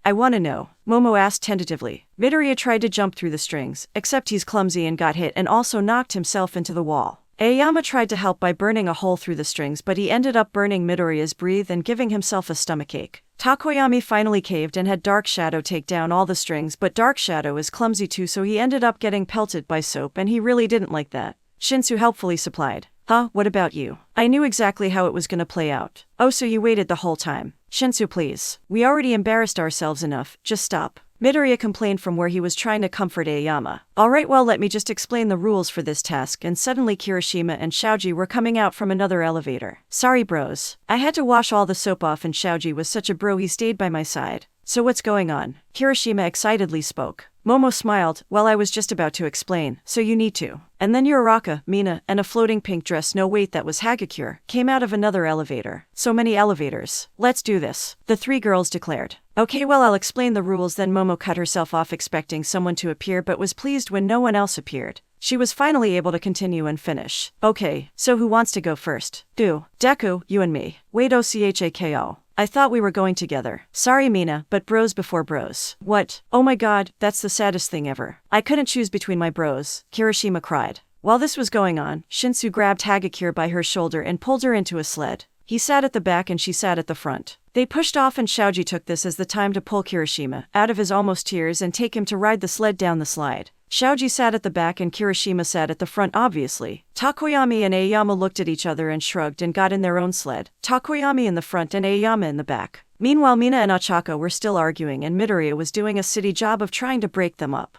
Speaker 1: I wanna know? Momo asked tentatively. Midoriya tried to jump through the strings, except he's clumsy and got hit and also knocked himself into the wall. Aoyama tried to help by burning a hole through the strings, but he ended up burning Midoriya's breath and giving himself a stomachache. Takoyami finally caved and had Dark Shadow take down all the strings, but Dark Shadow is clumsy too, so he ended up getting pelted by soap and he really didn't like that. Shinsu helpfully supplied. What about you? I knew exactly how it was gonna play out. Oh, so you waited the whole time. Shinsu, please. We already embarrassed ourselves enough, just stop. Midoriya complained from where he was trying to comfort Aoyama. Alright, well let me just explain the rules for this task, and suddenly Kirishima and Shoji were coming out from another elevator. Sorry bros. I had to wash all the soap off and Shoji was such a bro he stayed by my side. So what's going on? Kirishima excitedly spoke. Momo smiled, well I was just about to explain, so you need to. And then Uraraka, Mina, and a floating pink dress, no wait that was Hagakure, came out of another elevator. So many elevators. Let's do this. The 3 girls declared. Okay, well I'll explain the rules. Then Momo cut herself off expecting someone to appear but was pleased when no one else appeared. She was finally able to continue and finish. Okay, so who wants to go first? Deku, you and me. Wait, OCHAKO. I thought we were going together. Sorry Mina, but bros before bros. What? Oh my god, that's the saddest thing ever. I couldn't choose between my bros, Kirishima cried. While this was going on, Shinsu grabbed Hagakure by her shoulder and pulled her into a sled. He sat at the back and she sat at the front. They pushed off and Shoji took this as the time to pull Kirishima out of his almost tears and take him to ride the sled down the slide. Shoji sat at the back and Kirishima sat at the front obviously. Takoyami and Aoyama looked at each other and shrugged and got in their own sled. Takoyami in the front and Aoyama in the back. Meanwhile Mina and Ochako were still arguing and Midoriya was doing a city job of trying to break them up.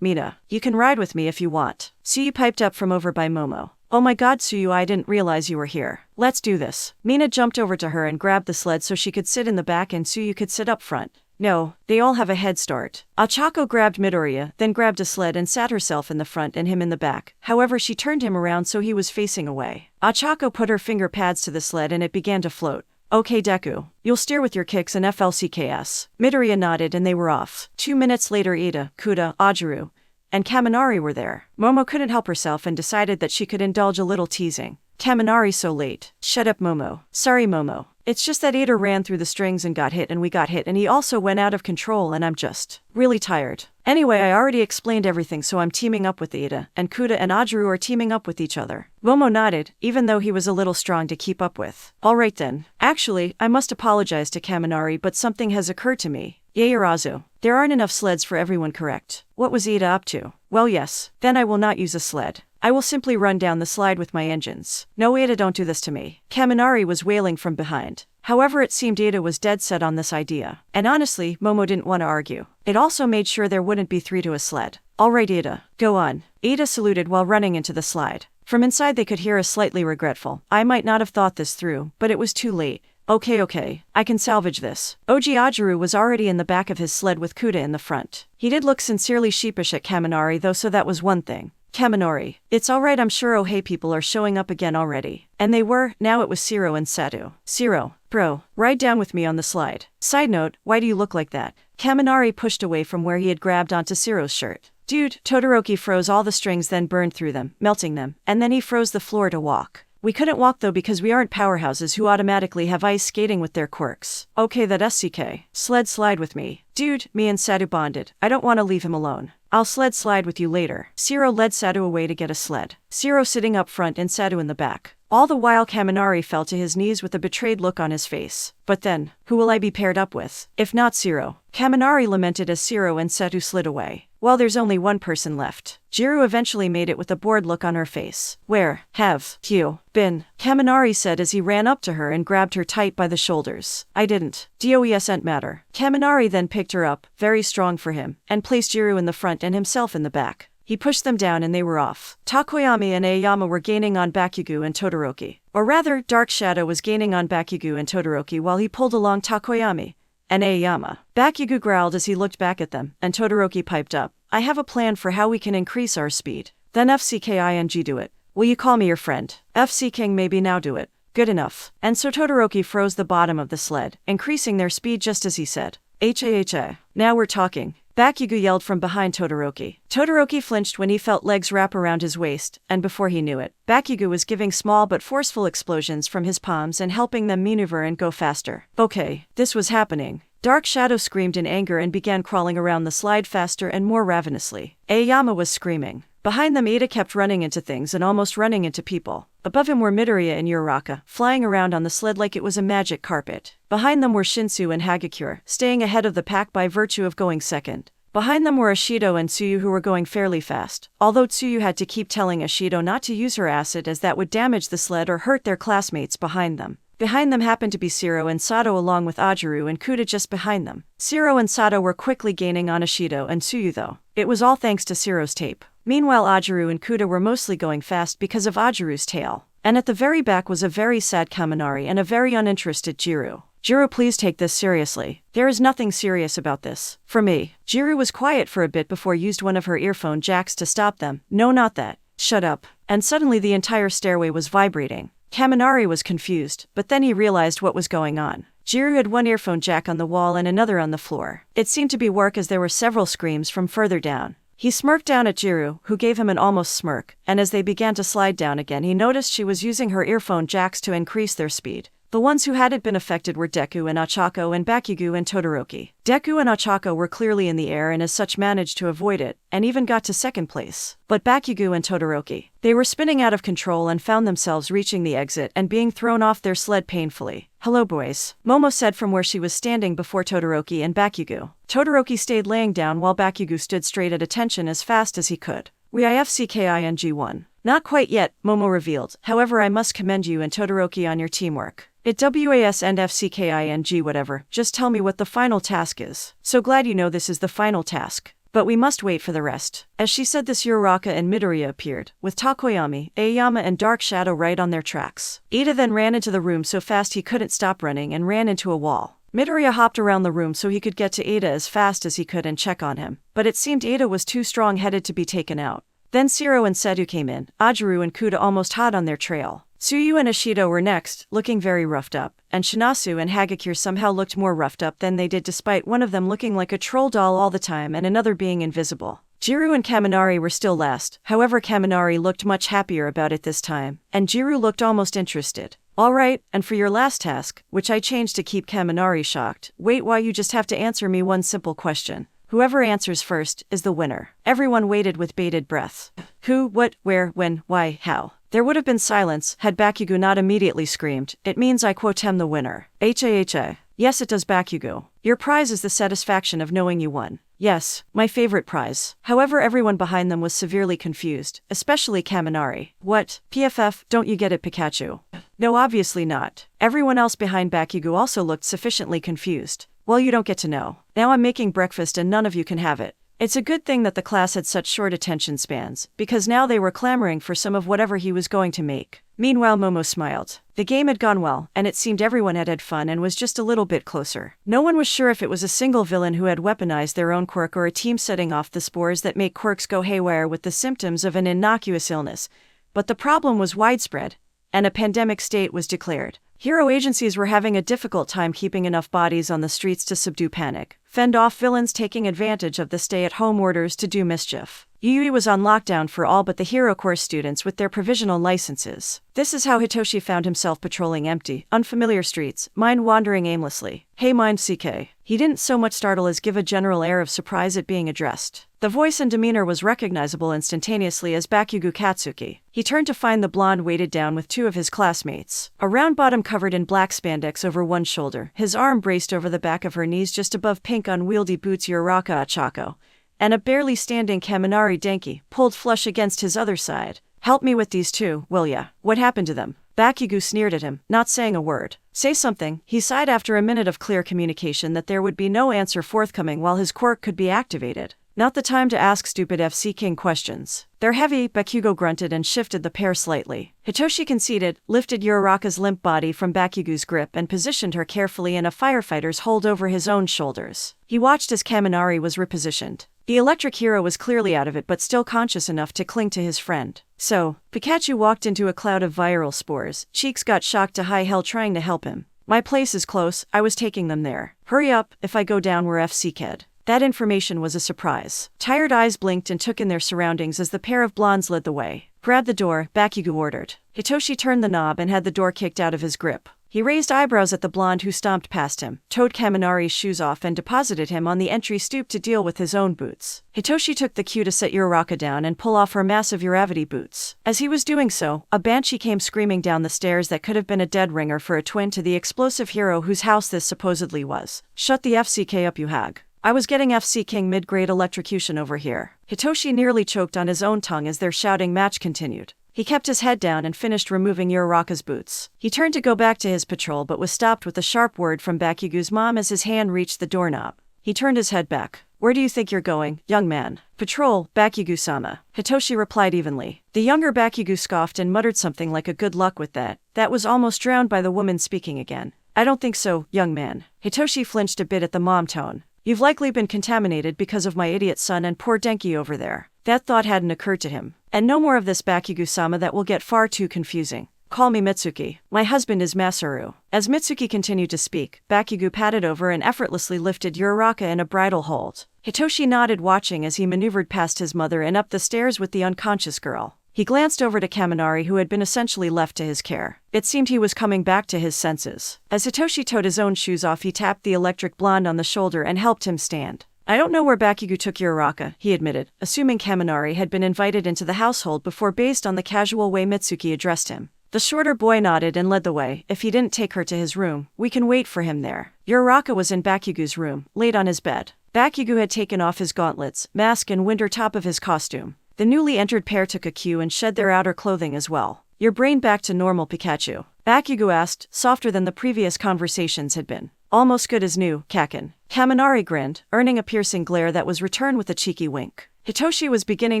Speaker 1: Mina, you can ride with me if you want. Tsuyu piped up from over by Momo. Oh my god Tsuyu, I didn't realize you were here. Let's do this. Mina jumped over to her and grabbed the sled so she could sit in the back and Tsuyu could sit up front. No, they all have a head start. Ochako grabbed Midoriya, then grabbed a sled and sat herself in the front and him in the back. However, she turned him around so he was facing away. Ochako put her finger pads to the sled and it began to float. Okay Deku, you'll steer with your kicks and FLCKS. Midoriya nodded and they were off. 2 minutes later Ida, Kuda, Ajiru, and Kaminari were there. Momo couldn't help herself and decided that she could indulge a little teasing. Kaminari, so late. Shut up Momo. Sorry Momo. It's just that Ida ran through the strings and got hit and we got hit and he also went out of control and I'm just really tired. Anyway, I already explained everything, so I'm teaming up with Ida, and Kuda and Ajiru are teaming up with each other. Momo nodded, even though he was a little strong to keep up with. Alright then. Actually, I must apologize to Kaminari, but something has occurred to me. Yaoyorozu, there aren't enough sleds for everyone, correct? What was Ida up to? Well yes, then I will not use a sled. I will simply run down the slide with my engines. No Ida, don't do this to me. Kaminari was wailing from behind. However, it seemed Ada was dead set on this idea. And honestly, Momo didn't want to argue. It also made sure there wouldn't be 3 to a sled. Alright Ada, go on. Ada saluted while running into the slide. From inside they could hear a slightly regretful, I might not have thought this through, but it was too late. Okay, I can salvage this. Ajiru was already in the back of his sled with Kuda in the front. He did look sincerely sheepish at Kaminari though, so that was one thing. Kaminari, it's alright, I'm sure Ohei people are showing up again already. And they were. Now it was Shiro and Satu. Shiro, bro, ride down with me on the slide. Side note, why do you look like that? Kaminari pushed away from where he had grabbed onto Shiro's shirt. Dude, Todoroki froze all the strings, then burned through them, melting them, and then he froze the floor to walk. We couldn't walk though because we aren't powerhouses who automatically have ice skating with their quirks. Okay, that SCK. Slide with me. Dude, me and Satu bonded. I don't want to leave him alone. I'll slide with you later. Shiro led Satu away to get a sled. Shiro sitting up front and Satu in the back. All the while Kaminari fell to his knees with a betrayed look on his face. But then, who will I be paired up with? If not Shiro. Kaminari lamented as Shiro and Satu slid away. Well, there's only one person left. Jiro eventually made it with a bored look on her face. Where have you been? Kaminari said as he ran up to her and grabbed her tight by the shoulders. I didn't. Doesn't matter. Kaminari then picked her up, very strong for him, and placed Jiro in the front and himself in the back. He pushed them down and they were off. Takoyami and Aoyama were gaining on Bakugo and Todoroki. Or rather, Dark Shadow was gaining on Bakugo and Todoroki while he pulled along Takoyami and Aoyama. Bakugo growled as he looked back at them, and Todoroki piped up. I have a plan for how we can increase our speed. Then FCKING do it. Will you call me your friend? FC King maybe now do it. Good enough. And so Todoroki froze the bottom of the sled, increasing their speed just as he said. Ha. Now we're talking. Bakugo yelled from behind Todoroki. Todoroki flinched when he felt legs wrap around his waist, and before he knew it, Bakugo was giving small but forceful explosions from his palms and helping them maneuver and go faster. Okay, this was happening. Dark Shadow screamed in anger and began crawling around the slide faster and more ravenously. Aoyama was screaming. Behind them Ada kept running into things and almost running into people. Above him were Midoriya and Uraraka, flying around on the sled like it was a magic carpet. Behind them were Shinsu and Hagakure, staying ahead of the pack by virtue of going second. Behind them were Ashido and Tsuyu, who were going fairly fast, although Tsuyu had to keep telling Ashido not to use her acid as that would damage the sled or hurt their classmates behind them. Behind them happened to be Shiro and Sato along with Ajiru and Kuda just behind them. Shiro and Sato were quickly gaining on Ashido and Tsuyu though. It was all thanks to Shiro's tape. Meanwhile Ajiru and Kuda were mostly going fast because of Ajiru's tail. And at the very back was a very sad Kaminari and a very uninterested Jiro. Jiro, please take this seriously. There is nothing serious about this. For me. Jiro was quiet for a bit before used one of her earphone jacks to stop them. No, not that. Shut up. And suddenly the entire stairway was vibrating. Kaminari was confused, but then he realized what was going on. Jiro had one earphone jack on the wall and another on the floor. It seemed to be work as there were several screams from further down. He smirked down at Jiro, who gave him an almost smirk, and as they began to slide down again he noticed she was using her earphone jacks to increase their speed. The ones who hadn't been affected were Deku and Ochako and Bakugo and Todoroki. Deku and Ochako were clearly in the air and as such managed to avoid it, and even got to second place. But Bakugo and Todoroki, they were spinning out of control and found themselves reaching the exit and being thrown off their sled painfully. Hello boys, Momo said from where she was standing before Todoroki and Bakugo. Todoroki stayed laying down while Bakugo stood straight at attention as fast as he could. We IFCKING1. Not quite yet, Momo revealed. However, I must commend you and Todoroki on your teamwork. It WAS and FCKING whatever, just tell me what the final task is. So glad you know this is the final task. But we must wait for the rest. As she said this Uraraka and Midoriya appeared, with Takoyami, Aoyama and Dark Shadow right on their tracks. Ida then ran into the room so fast he couldn't stop running and ran into a wall. Midoriya hopped around the room so he could get to Ada as fast as he could and check on him, but it seemed Ada was too strong-headed to be taken out. Then Shiro and Setu came in, Ajiru and Kuda almost hot on their trail. Tsuyu and Ashido were next, looking very roughed up, and Shinasu and Hagakure somehow looked more roughed up than they did despite one of them looking like a troll doll all the time and another being invisible. Jiro and Kaminari were still last, however Kaminari looked much happier about it this time, and Jiro looked almost interested. Alright, and for your last task, which I changed to keep Kaminari shocked, wait, why you just have to answer me one simple question. Whoever answers first is the winner. Everyone waited with bated breath. Who, what, where, when, why, how. There would have been silence had Bakugo not immediately screamed. It means I quote the winner. Ha. Yes, it does, Bakugo. Your prize is the satisfaction of knowing you won. Yes, my favorite prize. However, everyone behind them was severely confused, especially Kaminari. What? PFF, don't you get it, Pikachu? No, obviously not. Everyone else behind Bakugo also looked sufficiently confused. Well, you don't get to know. Now I'm making breakfast and none of you can have it. It's a good thing that the class had such short attention spans, because now they were clamoring for some of whatever he was going to make. Meanwhile, Momo smiled. The game had gone well, and it seemed everyone had had fun and was just a little bit closer. No one was sure if it was a single villain who had weaponized their own quirk or a team setting off the spores that make quirks go haywire with the symptoms of an innocuous illness. But the problem was widespread, and a pandemic state was declared. Hero agencies were having a difficult time keeping enough bodies on the streets to subdue panic, fend off villains taking advantage of the stay-at-home orders to do mischief. Yui was on lockdown for all but the Hero Course students with their provisional licenses. This is how Hitoshi found himself patrolling empty, unfamiliar streets, mind wandering aimlessly. Hey mind CK. He didn't so much startle as give a general air of surprise at being addressed. The voice and demeanor was recognizable instantaneously as Bakugo Katsuki. He turned to find the blonde weighted down with two of his classmates. A round bottom covered in black spandex over one shoulder, his arm braced over the back of her knees just above pink unwieldy boots Uraraka Achako, and a barely standing Kaminari Denki, pulled flush against his other side. Help me with these two, will ya? What happened to them? Bakugo sneered at him, not saying a word. Say something, he sighed after a minute of clear communication that there would be no answer forthcoming while his quirk could be activated. Not the time to ask stupid FC King questions. They're heavy, Bakugo grunted and shifted the pair slightly. Hitoshi conceded, lifted Uraraka's limp body from Bakugo's grip and positioned her carefully in a firefighter's hold over his own shoulders. He watched as Kaminari was repositioned. The electric hero was clearly out of it but still conscious enough to cling to his friend. So, Pikachu walked into a cloud of viral spores. Cheeks got shocked to high hell trying to help him. My place is close, I was taking them there. Hurry up, if I go down we're FC-ked. That information was a surprise. Tired eyes blinked and took in their surroundings as the pair of blondes led the way. Grab the door, Bakugo ordered. Hitoshi turned the knob and had the door kicked out of his grip. He raised eyebrows at the blonde who stomped past him, towed Kaminari's shoes off and deposited him on the entry stoop to deal with his own boots. Hitoshi took the cue to set Uraraka down and pull off her massive Uravity boots. As he was doing so, a banshee came screaming down the stairs that could have been a dead ringer for a twin to the explosive hero whose house this supposedly was. Shut the FCK up, you hag. I was getting FC King mid-grade electrocution over here. Hitoshi nearly choked on his own tongue as their shouting match continued. He kept his head down and finished removing Uraraka's boots. He turned to go back to his patrol but was stopped with a sharp word from Bakugo's mom as his hand reached the doorknob. He turned his head back. Where do you think you're going, young man? Patrol, Bakugo-sama. Hitoshi replied evenly. The younger Bakugo scoffed and muttered something like a good luck with that. That was almost drowned by the woman speaking again. I don't think so, young man. Hitoshi flinched a bit at the mom tone. You've likely been contaminated because of my idiot son and poor Denki over there. That thought hadn't occurred to him. And no more of this, Bakugo-sama, that will get far too confusing. Call me Mitsuki. My husband is Masaru. As Mitsuki continued to speak, Bakugo patted over and effortlessly lifted Uraraka in a bridal hold. Hitoshi nodded, watching as he maneuvered past his mother and up the stairs with the unconscious girl. He glanced over to Kaminari, who had been essentially left to his care. It seemed he was coming back to his senses. As Hitoshi towed his own shoes off, he tapped the electric blonde on the shoulder and helped him stand. I don't know where Bakugo took Uraraka, he admitted, assuming Kaminari had been invited into the household before based on the casual way Mitsuki addressed him. The shorter boy nodded and led the way. If he didn't take her to his room, we can wait for him there. Uraraka was in Bakugo's room, laid on his bed. Bakugo had taken off his gauntlets, mask and winter top of his costume. The newly entered pair took a cue and shed their outer clothing as well. Your brain back to normal, Pikachu? Bakugo asked, softer than the previous conversations had been. Almost good as new, Kakin. Kaminari grinned, earning a piercing glare that was returned with a cheeky wink. Hitoshi was beginning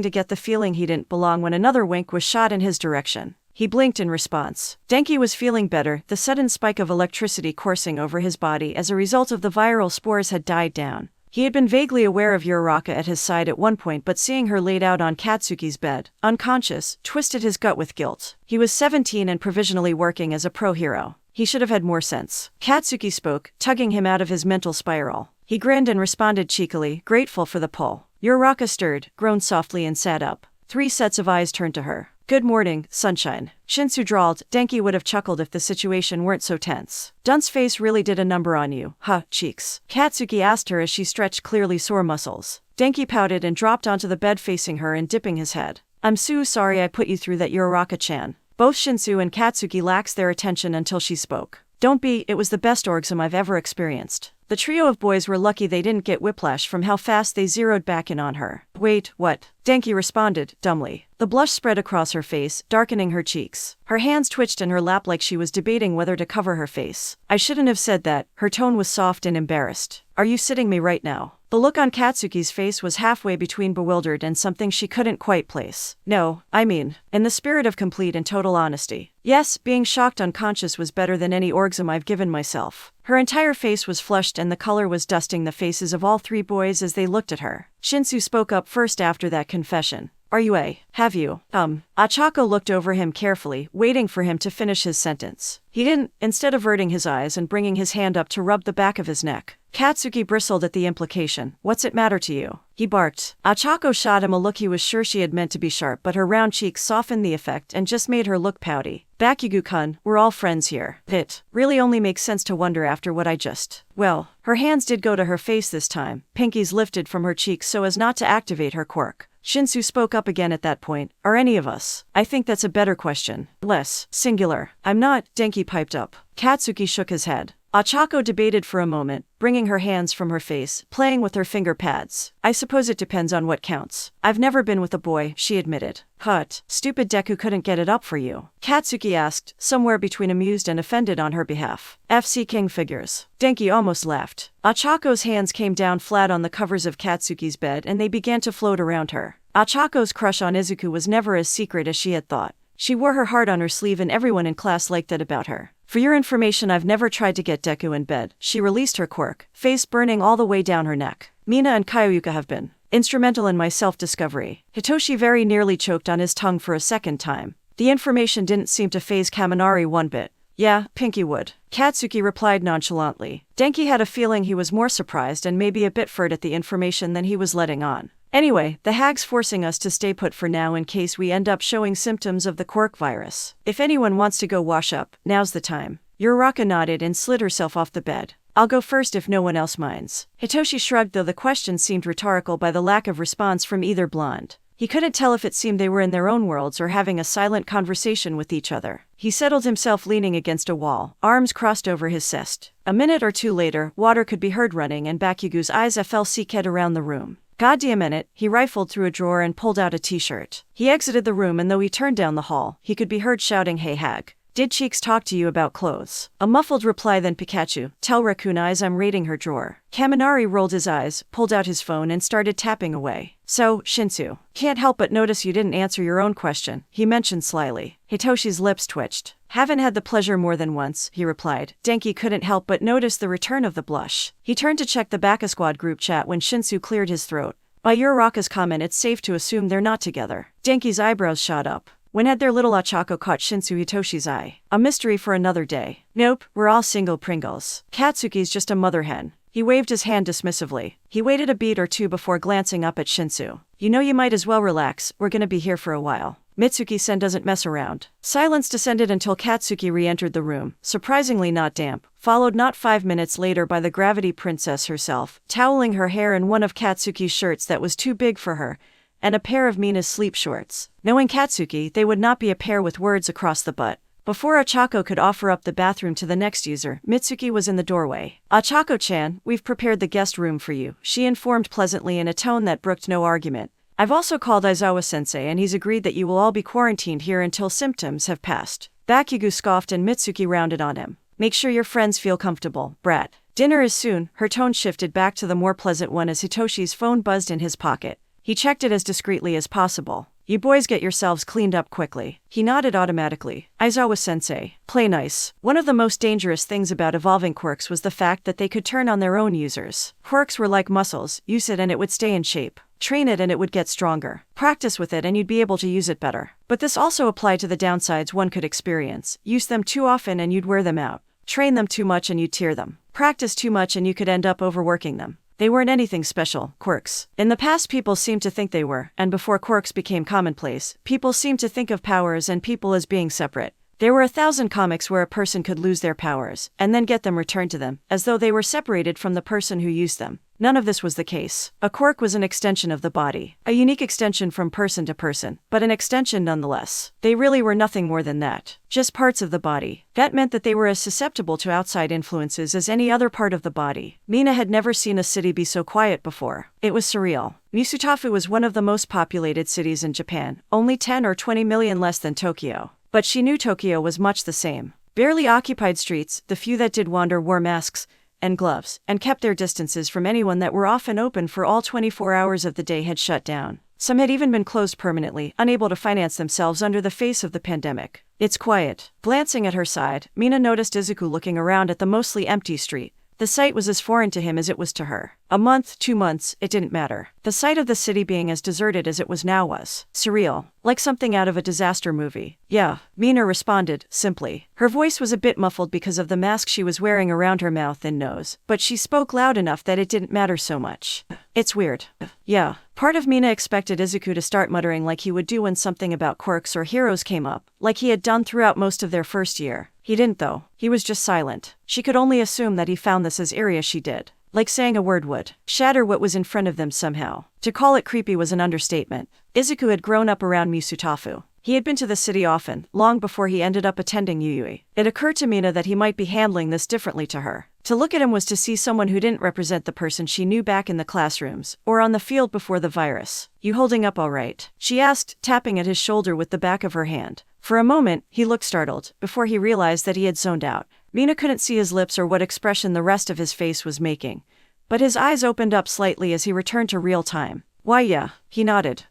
Speaker 1: to get the feeling he didn't belong when another wink was shot in his direction. He blinked in response. Denki was feeling better, the sudden spike of electricity coursing over his body as a result of the viral spores had died down. He had been vaguely aware of Uraraka at his side at one point, but seeing her laid out on Katsuki's bed, unconscious, twisted his gut with guilt. He was 17 and provisionally working as a pro-hero. He should have had more sense. Katsuki spoke, tugging him out of his mental spiral. He grinned and responded cheekily, grateful for the pull. Uraraka stirred, groaned softly and sat up. 3 sets of eyes turned to her. Good morning, sunshine. Shinsu drawled. Denki would have chuckled if the situation weren't so tense. Dunce face really did a number on you, huh, cheeks? Katsuki asked her as she stretched clearly sore muscles. Denki pouted and dropped onto the bed facing her and dipping his head. I'm so sorry I put you through that, Uraraka-chan. Both Shinsu and Katsuki laxed their attention until she spoke. Don't be, it was the best orgasm I've ever experienced. The trio of boys were lucky they didn't get whiplash from how fast they zeroed back in on her. Wait, what? Denki responded, dumbly. The blush spread across her face, darkening her cheeks. Her hands twitched in her lap like she was debating whether to cover her face. I shouldn't have said that. Her tone was soft and embarrassed. Are you sitting me right now? The look on Katsuki's face was halfway between bewildered and something she couldn't quite place. No, I mean, in the spirit of complete and total honesty. Yes, being shocked unconscious was better than any orgasm I've given myself. Her entire face was flushed and the color was dusting the faces of all three boys as they looked at her. Shinsu spoke up first after that confession. Are you have you? Achako looked over him carefully, waiting for him to finish his sentence. He didn't, instead averting his eyes and bringing his hand up to rub the back of his neck. Katsuki bristled at the implication. What's it matter to you? He barked. Achako shot him a look he was sure she had meant to be sharp, but her round cheeks softened the effect and just made her look pouty. Bakugu-kun, we're all friends here. It really only makes sense to wonder after what I just... Well, her hands did go to her face this time, pinkies lifted from her cheeks so as not to activate her quirk. Shinsu spoke up again at that point. Are any of us? I think that's a better question. Less singular. I'm not, Denki piped up. Katsuki shook his head. Achako debated for a moment, bringing her hands from her face, playing with her finger pads. I suppose it depends on what counts. I've never been with a boy, she admitted. Hut, stupid Deku couldn't get it up for you. Katsuki asked, somewhere between amused and offended on her behalf. FC King figures. Denki almost laughed. Achako's hands came down flat on the covers of Katsuki's bed and they began to float around her. Achako's crush on Izuku was never as secret as she had thought. She wore her heart on her sleeve and everyone in class liked that about her. For your information, I've never tried to get Deku in bed. She released her quirk, face burning all the way down her neck. Mina and Kyoyuka have been instrumental in my self-discovery. Hitoshi very nearly choked on his tongue for a second time. The information didn't seem to faze Kaminari one bit. Yeah, Pinky would. Katsuki replied nonchalantly. Denki had a feeling he was more surprised and maybe a bit furt at the information than he was letting on. Anyway, the hag's forcing us to stay put for now in case we end up showing symptoms of the Quirk virus. If anyone wants to go wash up, now's the time. Uraraka nodded and slid herself off the bed. I'll go first if no one else minds. Hitoshi shrugged, though the question seemed rhetorical by the lack of response from either blonde. He couldn't tell if it seemed they were in their own worlds or having a silent conversation with each other. He settled himself leaning against a wall, arms crossed over his chest. A minute or two later, water could be heard running and Bakugu's eyes fell seeked around the room. Goddamn it, he rifled through a drawer and pulled out a t-shirt. He exited the room and though he turned down the hall, he could be heard shouting, "Hey hag. Did Cheeks talk to you about clothes?" A muffled reply, then Pikachu, "Tell Raccoon Eyes I'm raiding her drawer." Kaminari rolled his eyes, pulled out his phone and started tapping away. So, Shinsu, can't help but notice you didn't answer your own question, he mentioned slyly. Hitoshi's lips twitched. Haven't had the pleasure more than once, he replied. Denki couldn't help but notice the return of the blush. He turned to check the Baka Squad group chat when Shinsu cleared his throat. By Uraraka's comment, it's safe to assume they're not together. Denki's eyebrows shot up. When had their little Achako caught Shinsu Hitoshi's eye? A mystery for another day. Nope, we're all single Pringles. Katsuki's just a mother hen. He waved his hand dismissively. He waited a beat or two before glancing up at Shinsu. You know, you might as well relax, we're gonna be here for a while. Mitsuki-sen doesn't mess around. Silence descended until Katsuki re-entered the room, surprisingly not damp, followed not 5 minutes later by the Gravity Princess herself, toweling her hair in one of Katsuki's shirts that was too big for her, and a pair of Mina's sleep shorts. Knowing Katsuki, they would not be a pair with words across the butt. Before Achako could offer up the bathroom to the next user, Mitsuki was in the doorway. Achako-chan, we've prepared the guest room for you, she informed pleasantly in a tone that brooked no argument. I've also called Aizawa-sensei and he's agreed that you will all be quarantined here until symptoms have passed. Bakugu scoffed and Mitsuki rounded on him. Make sure your friends feel comfortable, brat. Dinner is soon. Her tone shifted back to the more pleasant one as Hitoshi's phone buzzed in his pocket. He checked it as discreetly as possible. You boys get yourselves cleaned up quickly. He nodded automatically. Aizawa-sensei, play nice. One of the most dangerous things about evolving quirks was the fact that they could turn on their own users. Quirks were like muscles. Use it and it would stay in shape. Train it and it would get stronger. Practice with it and you'd be able to use it better. But this also applied to the downsides one could experience. Use them too often and you'd wear them out. Train them too much and you'd tear them. Practice too much and you could end up overworking them. They weren't anything special, quirks. In the past, people seemed to think they were, and before quirks became commonplace, people seemed to think of powers and people as being separate. There were 1,000 comics where a person could lose their powers, and then get them returned to them, as though they were separated from the person who used them. None of this was the case. A quirk was an extension of the body. A unique extension from person to person, but an extension nonetheless. They really were nothing more than that. Just parts of the body. That meant that they were as susceptible to outside influences as any other part of the body. Mina had never seen a city be so quiet before. It was surreal. Misutafu was one of the most populated cities in Japan, only 10 or 20 million less than Tokyo. But she knew Tokyo was much the same. Barely occupied streets, the few that did wander wore masks and gloves, and kept their distances from anyone that were often open for all 24 hours of the day had shut down. Some had even been closed permanently, unable to finance themselves under the face of the pandemic. It's quiet. Glancing at her side, Mina noticed Izuku looking around at the mostly empty street. The sight was as foreign to him as it was to her. A month, 2 months, it didn't matter. The sight of the city being as deserted as it was now was surreal, like something out of a disaster movie. Yeah, Mina responded, simply. Her voice was a bit muffled because of the mask she was wearing around her mouth and nose, but she spoke loud enough that it didn't matter so much. It's weird. Yeah. Part of Mina expected Izuku to start muttering like he would do when something about quirks or heroes came up, like he had done throughout most of their first year. He didn't though. He was just silent. She could only assume that he found this as eerie as she did. Like saying a word would shatter what was in front of them somehow. To call it creepy was an understatement. Izuku had grown up around Misutafu. He had been to the city often, long before he ended up attending Yui. It occurred to Mina that he might be handling this differently to her. To look at him was to see someone who didn't represent the person she knew back in the classrooms, or on the field before the virus. "You holding up all right?" she asked, tapping at his shoulder with the back of her hand. For a moment, he looked startled, before he realized that he had zoned out. Mina couldn't see his lips or what expression the rest of his face was making, but his eyes opened up slightly as he returned to real time. "Why yeah," he nodded.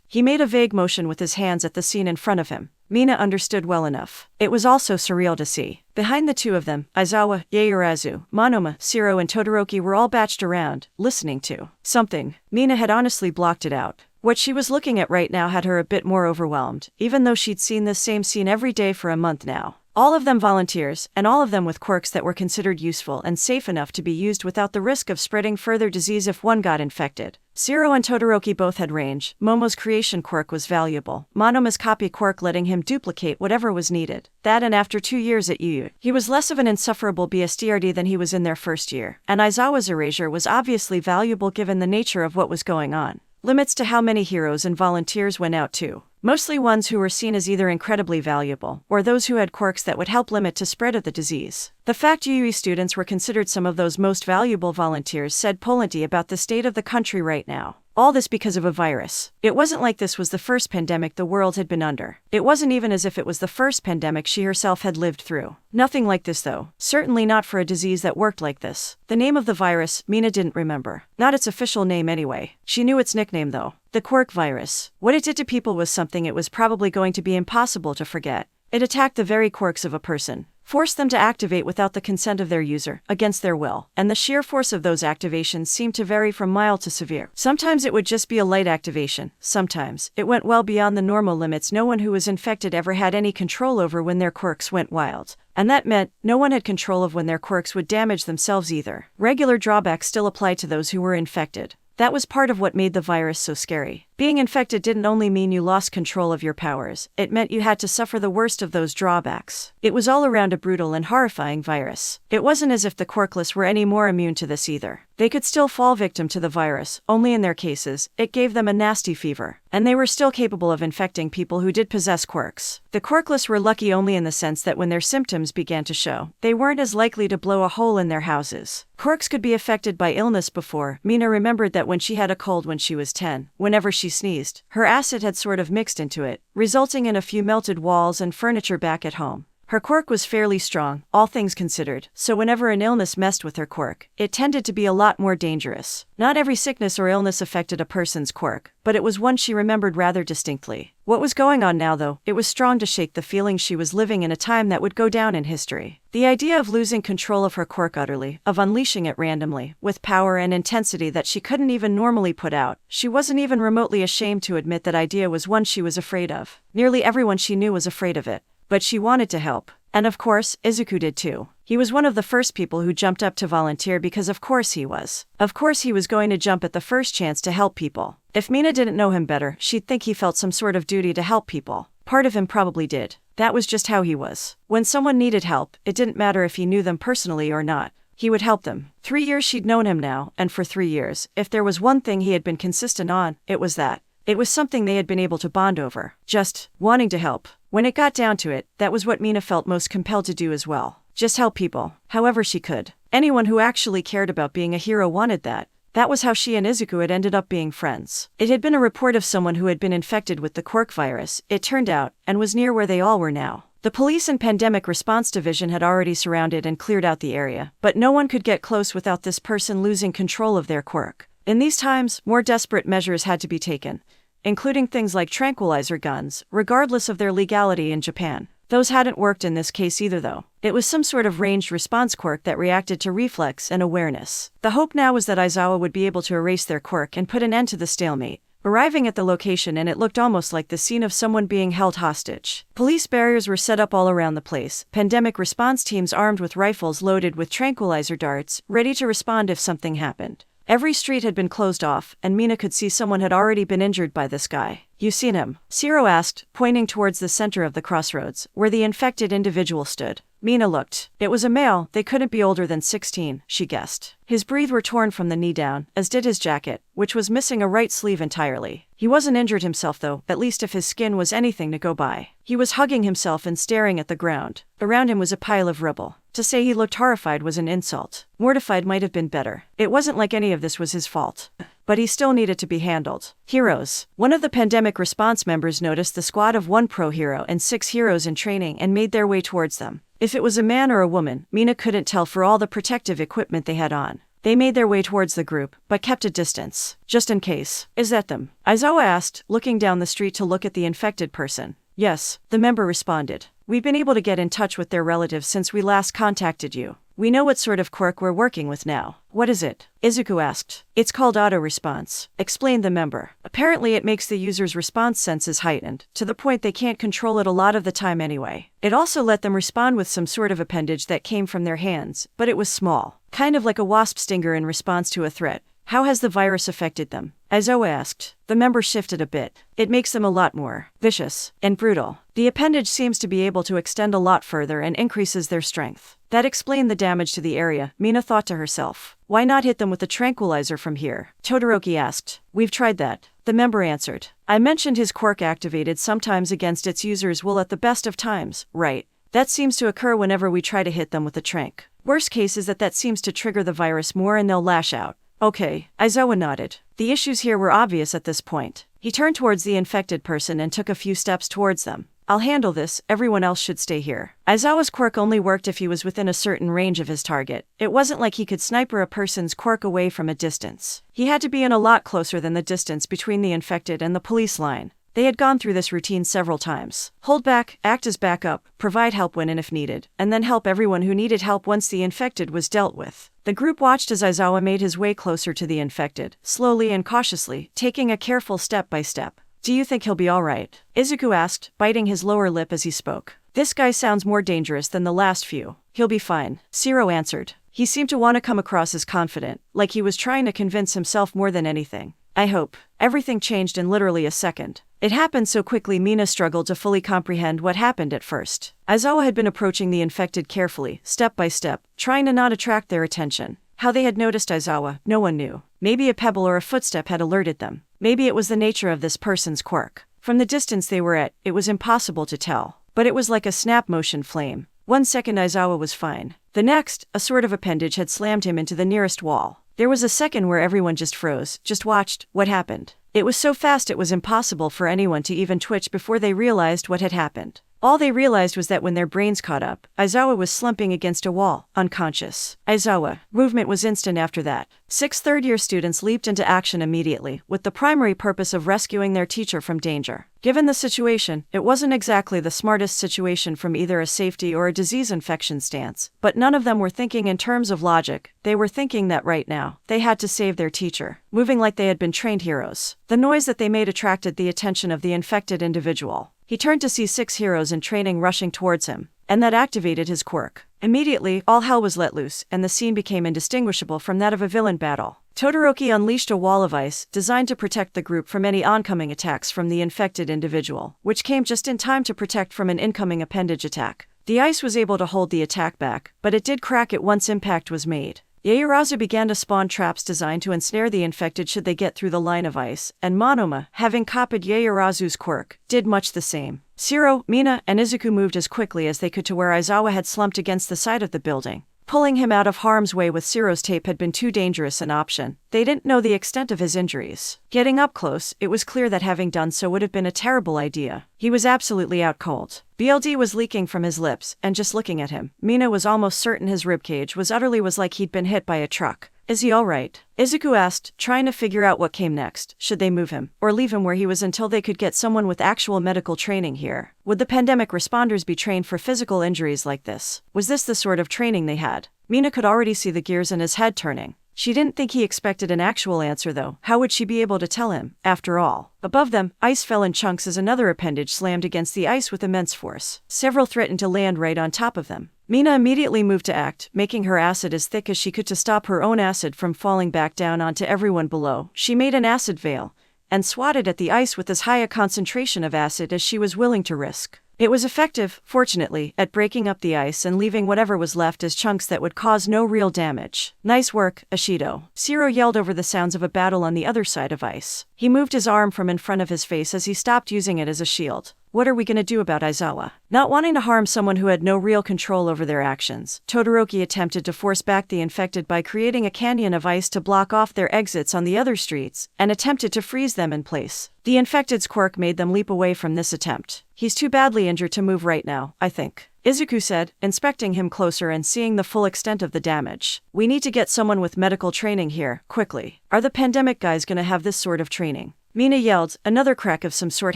Speaker 1: He made a vague motion with his hands at the scene in front of him. Mina understood well enough. It was also surreal to see. Behind the two of them, Aizawa, Yaoyorozu, Monoma, Shiro and Todoroki were all batched around, listening to something. Mina had honestly blocked it out. What she was looking at right now had her a bit more overwhelmed, even though she'd seen this same scene every day for a month now. All of them volunteers, and all of them with quirks that were considered useful and safe enough to be used without the risk of spreading further disease if one got infected. Shiro and Todoroki both had range. Momo's creation quirk was valuable. Monoma's copy quirk letting him duplicate whatever was needed. That, and after 2 years at Yu, he was less of an insufferable BSDRD than he was in their first year. And Aizawa's erasure was obviously valuable given the nature of what was going on. Limits to how many heroes and volunteers went out too. Mostly ones who were seen as either incredibly valuable, or those who had quirks that would help limit the spread of the disease. The fact Yui students were considered some of those most valuable volunteers said plenty about the state of the country right now. All this because of a virus. It wasn't like this was the first pandemic the world had been under. It wasn't even as if it was the first pandemic she herself had lived through. Nothing like this though. Certainly not for a disease that worked like this. The name of the virus, Mina didn't remember. Not its official name anyway. She knew its nickname though. The Quirk virus. What it did to people was something it was probably going to be impossible to forget. It attacked the very quirks of a person. Forced them to activate without the consent of their user, against their will, and the sheer force of those activations seemed to vary from mild to severe. Sometimes it would just be a light activation, sometimes it went well beyond the normal limits no one who was infected ever had any control over when their quirks went wild. And that meant no one had control of when their quirks would damage themselves either. Regular drawbacks still applied to those who were infected. That was part of what made the virus so scary. Being infected didn't only mean you lost control of your powers, it meant you had to suffer the worst of those drawbacks. It was all around a brutal and horrifying virus. It wasn't as if the quirkless were any more immune to this either. They could still fall victim to the virus, only in their cases, it gave them a nasty fever. And they were still capable of infecting people who did possess quirks. The quirkless were lucky only in the sense that when their symptoms began to show, they weren't as likely to blow a hole in their houses. Quirks could be affected by illness before. Mina remembered that when she had a cold when she was 10, whenever she sneezed, her acid had sort of mixed into it, resulting in a few melted walls and furniture back at home. Her quirk was fairly strong, all things considered, so whenever an illness messed with her quirk, it tended to be a lot more dangerous. Not every sickness or illness affected a person's quirk, but it was one she remembered rather distinctly. What was going on now though, it was strong to shake the feeling she was living in a time that would go down in history. The idea of losing control of her quirk utterly, of unleashing it randomly, with power and intensity that she couldn't even normally put out, she wasn't even remotely ashamed to admit that idea was one she was afraid of. Nearly everyone she knew was afraid of it. But she wanted to help. And of course, Izuku did too. He was one of the first people who jumped up to volunteer because of course he was. Of course he was going to jump at the first chance to help people. If Mina didn't know him better, she'd think he felt some sort of duty to help people. Part of him probably did. That was just how he was. When someone needed help, it didn't matter if he knew them personally or not. He would help them. 3 years she'd known him now, and for 3 years, if there was one thing he had been consistent on, it was that. It was something they had been able to bond over. Just wanting to help. When it got down to it, that was what Mina felt most compelled to do as well. Just help people, however she could. Anyone who actually cared about being a hero wanted that. That was how she and Izuku had ended up being friends. It had been a report of someone who had been infected with the Quirk virus, it turned out, and was near where they all were now. The police and pandemic response division had already surrounded and cleared out the area, but no one could get close without this person losing control of their quirk. In these times, more desperate measures had to be taken, including things like tranquilizer guns, regardless of their legality in Japan. Those hadn't worked in this case either though. It was some sort of ranged response quirk that reacted to reflex and awareness. The hope now was that Aizawa would be able to erase their quirk and put an end to the stalemate. Arriving at the location, and it looked almost like the scene of someone being held hostage. Police barriers were set up all around the place, pandemic response teams armed with rifles loaded with tranquilizer darts, ready to respond if something happened. Every street had been closed off, and Mina could see someone had already been injured by this guy. "You seen him?" Jiro asked, pointing towards the center of the crossroads, where the infected individual stood. Mina looked. It was a male, they couldn't be older than 16, she guessed. His breath were torn from the knee down, as did his jacket, which was missing a right sleeve entirely. He wasn't injured himself though, at least if his skin was anything to go by. He was hugging himself and staring at the ground. Around him was a pile of rubble. To say he looked horrified was an insult. Mortified might have been better. It wasn't like any of this was his fault. But he still needed to be handled. Heroes. One of the pandemic response members noticed the squad of 1 pro hero and 6 heroes in training and made their way towards them. If it was a man or a woman, Mina couldn't tell for all the protective equipment they had on. They made their way towards the group, but kept a distance, just in case. "Is that them?" Aizawa asked, looking down the street to look at the infected person. "Yes," the member responded. "We've been able to get in touch with their relatives since we last contacted you. We know what sort of quirk we're working with now." "What is it?" Izuku asked. "It's called auto-response," explained the member. "Apparently it makes the user's response senses heightened, to the point they can't control it a lot of the time anyway. It also let them respond with some sort of appendage that came from their hands, but it was small. Kind of like a wasp stinger in response to a threat. How has the virus affected them?" Aizawa asked. The member shifted a bit. "It makes them a lot more vicious and brutal. The appendage seems to be able to extend a lot further and increases their strength." That explained the damage to the area, Mina thought to herself. "Why not hit them with a tranquilizer from here?" Todoroki asked. "We've tried that," the member answered. "I mentioned his quirk activated sometimes against its users will at the best of times, right? That seems to occur whenever we try to hit them with a tranq. Worst case is that seems to trigger the virus more and they'll lash out." "Okay," Aizawa nodded. The issues here were obvious at this point. He turned towards the infected person and took a few steps towards them. "I'll handle this, everyone else should stay here." Aizawa's quirk only worked if he was within a certain range of his target. It wasn't like he could sniper a person's quirk away from a distance. He had to be in a lot closer than the distance between the infected and the police line. They had gone through this routine several times. Hold back, act as backup, provide help when and if needed, and then help everyone who needed help once the infected was dealt with. The group watched as Aizawa made his way closer to the infected, slowly and cautiously, taking a careful step by step. "Do you think he'll be all right?" Izuku asked, biting his lower lip as he spoke. "This guy sounds more dangerous than the last few." "He'll be fine," Jiro answered. He seemed to want to come across as confident, like he was trying to convince himself more than anything. "I hope." Everything changed in literally a second. It happened so quickly Mina struggled to fully comprehend what happened at first. Aizawa had been approaching the infected carefully, step by step, trying to not attract their attention. How they had noticed Aizawa, no one knew. Maybe a pebble or a footstep had alerted them. Maybe it was the nature of this person's quirk. From the distance they were at, it was impossible to tell. But it was like a snap motion flame. 1 second Aizawa was fine. The next, a sort of appendage had slammed him into the nearest wall. There was a second where everyone just froze, just watched. What happened? It was so fast it was impossible for anyone to even twitch before they realized what had happened. All they realized was that when their brains caught up, Aizawa was slumping against a wall, unconscious. Aizawa. Movement was instant after that. 6 third-year students leaped into action immediately, with the primary purpose of rescuing their teacher from danger. Given the situation, it wasn't exactly the smartest situation from either a safety or a disease infection stance, but none of them were thinking in terms of logic. They were thinking that right now, they had to save their teacher, moving like they had been trained heroes. The noise that they made attracted the attention of the infected individual. He turned to see 6 heroes in training rushing towards him, and that activated his quirk. Immediately, all hell was let loose, and the scene became indistinguishable from that of a villain battle. Todoroki unleashed a wall of ice, designed to protect the group from any oncoming attacks from the infected individual, which came just in time to protect from an incoming appendage attack. The ice was able to hold the attack back, but it did crack it once impact was made. Yaoyorozu began to spawn traps designed to ensnare the infected should they get through the line of ice, and Monoma, having copied Yaoyorozu's quirk, did much the same. Jiro, Mina, and Izuku moved as quickly as they could to where Aizawa had slumped against the side of the building. Pulling him out of harm's way with Jiro's tape had been too dangerous an option. They didn't know the extent of his injuries. Getting up close, it was clear that having done so would have been a terrible idea. He was absolutely out cold. BLD was leaking from his lips, and just looking at him, Mina was almost certain his ribcage was like he'd been hit by a truck. Is he alright? Izuku asked, trying to figure out what came next. Should they move him, or leave him where he was until they could get someone with actual medical training here? Would the pandemic responders be trained for physical injuries like this? Was this the sort of training they had? Mina could already see the gears in his head turning. She didn't think he expected an actual answer though. How would she be able to tell him, after all? Above them, ice fell in chunks as another appendage slammed against the ice with immense force. Several threatened to land right on top of them. Mina immediately moved to act, making her acid as thick as she could to stop her own acid from falling back down onto everyone below. She made an acid veil, and swatted at the ice with as high a concentration of acid as she was willing to risk. It was effective, fortunately, at breaking up the ice and leaving whatever was left as chunks that would cause no real damage. Nice work, Ashido. Jiro yelled over the sounds of a battle on the other side of ice. He moved his arm from in front of his face as he stopped using it as a shield. What are we gonna do about Aizawa? Not wanting to harm someone who had no real control over their actions, Todoroki attempted to force back the infected by creating a canyon of ice to block off their exits on the other streets, and attempted to freeze them in place. The infected's quirk made them leap away from this attempt. He's too badly injured to move right now, I think, Izuku said, inspecting him closer and seeing the full extent of the damage. We need to get someone with medical training here, quickly. Are the pandemic guys gonna have this sort of training? Mina yelled, another crack of some sort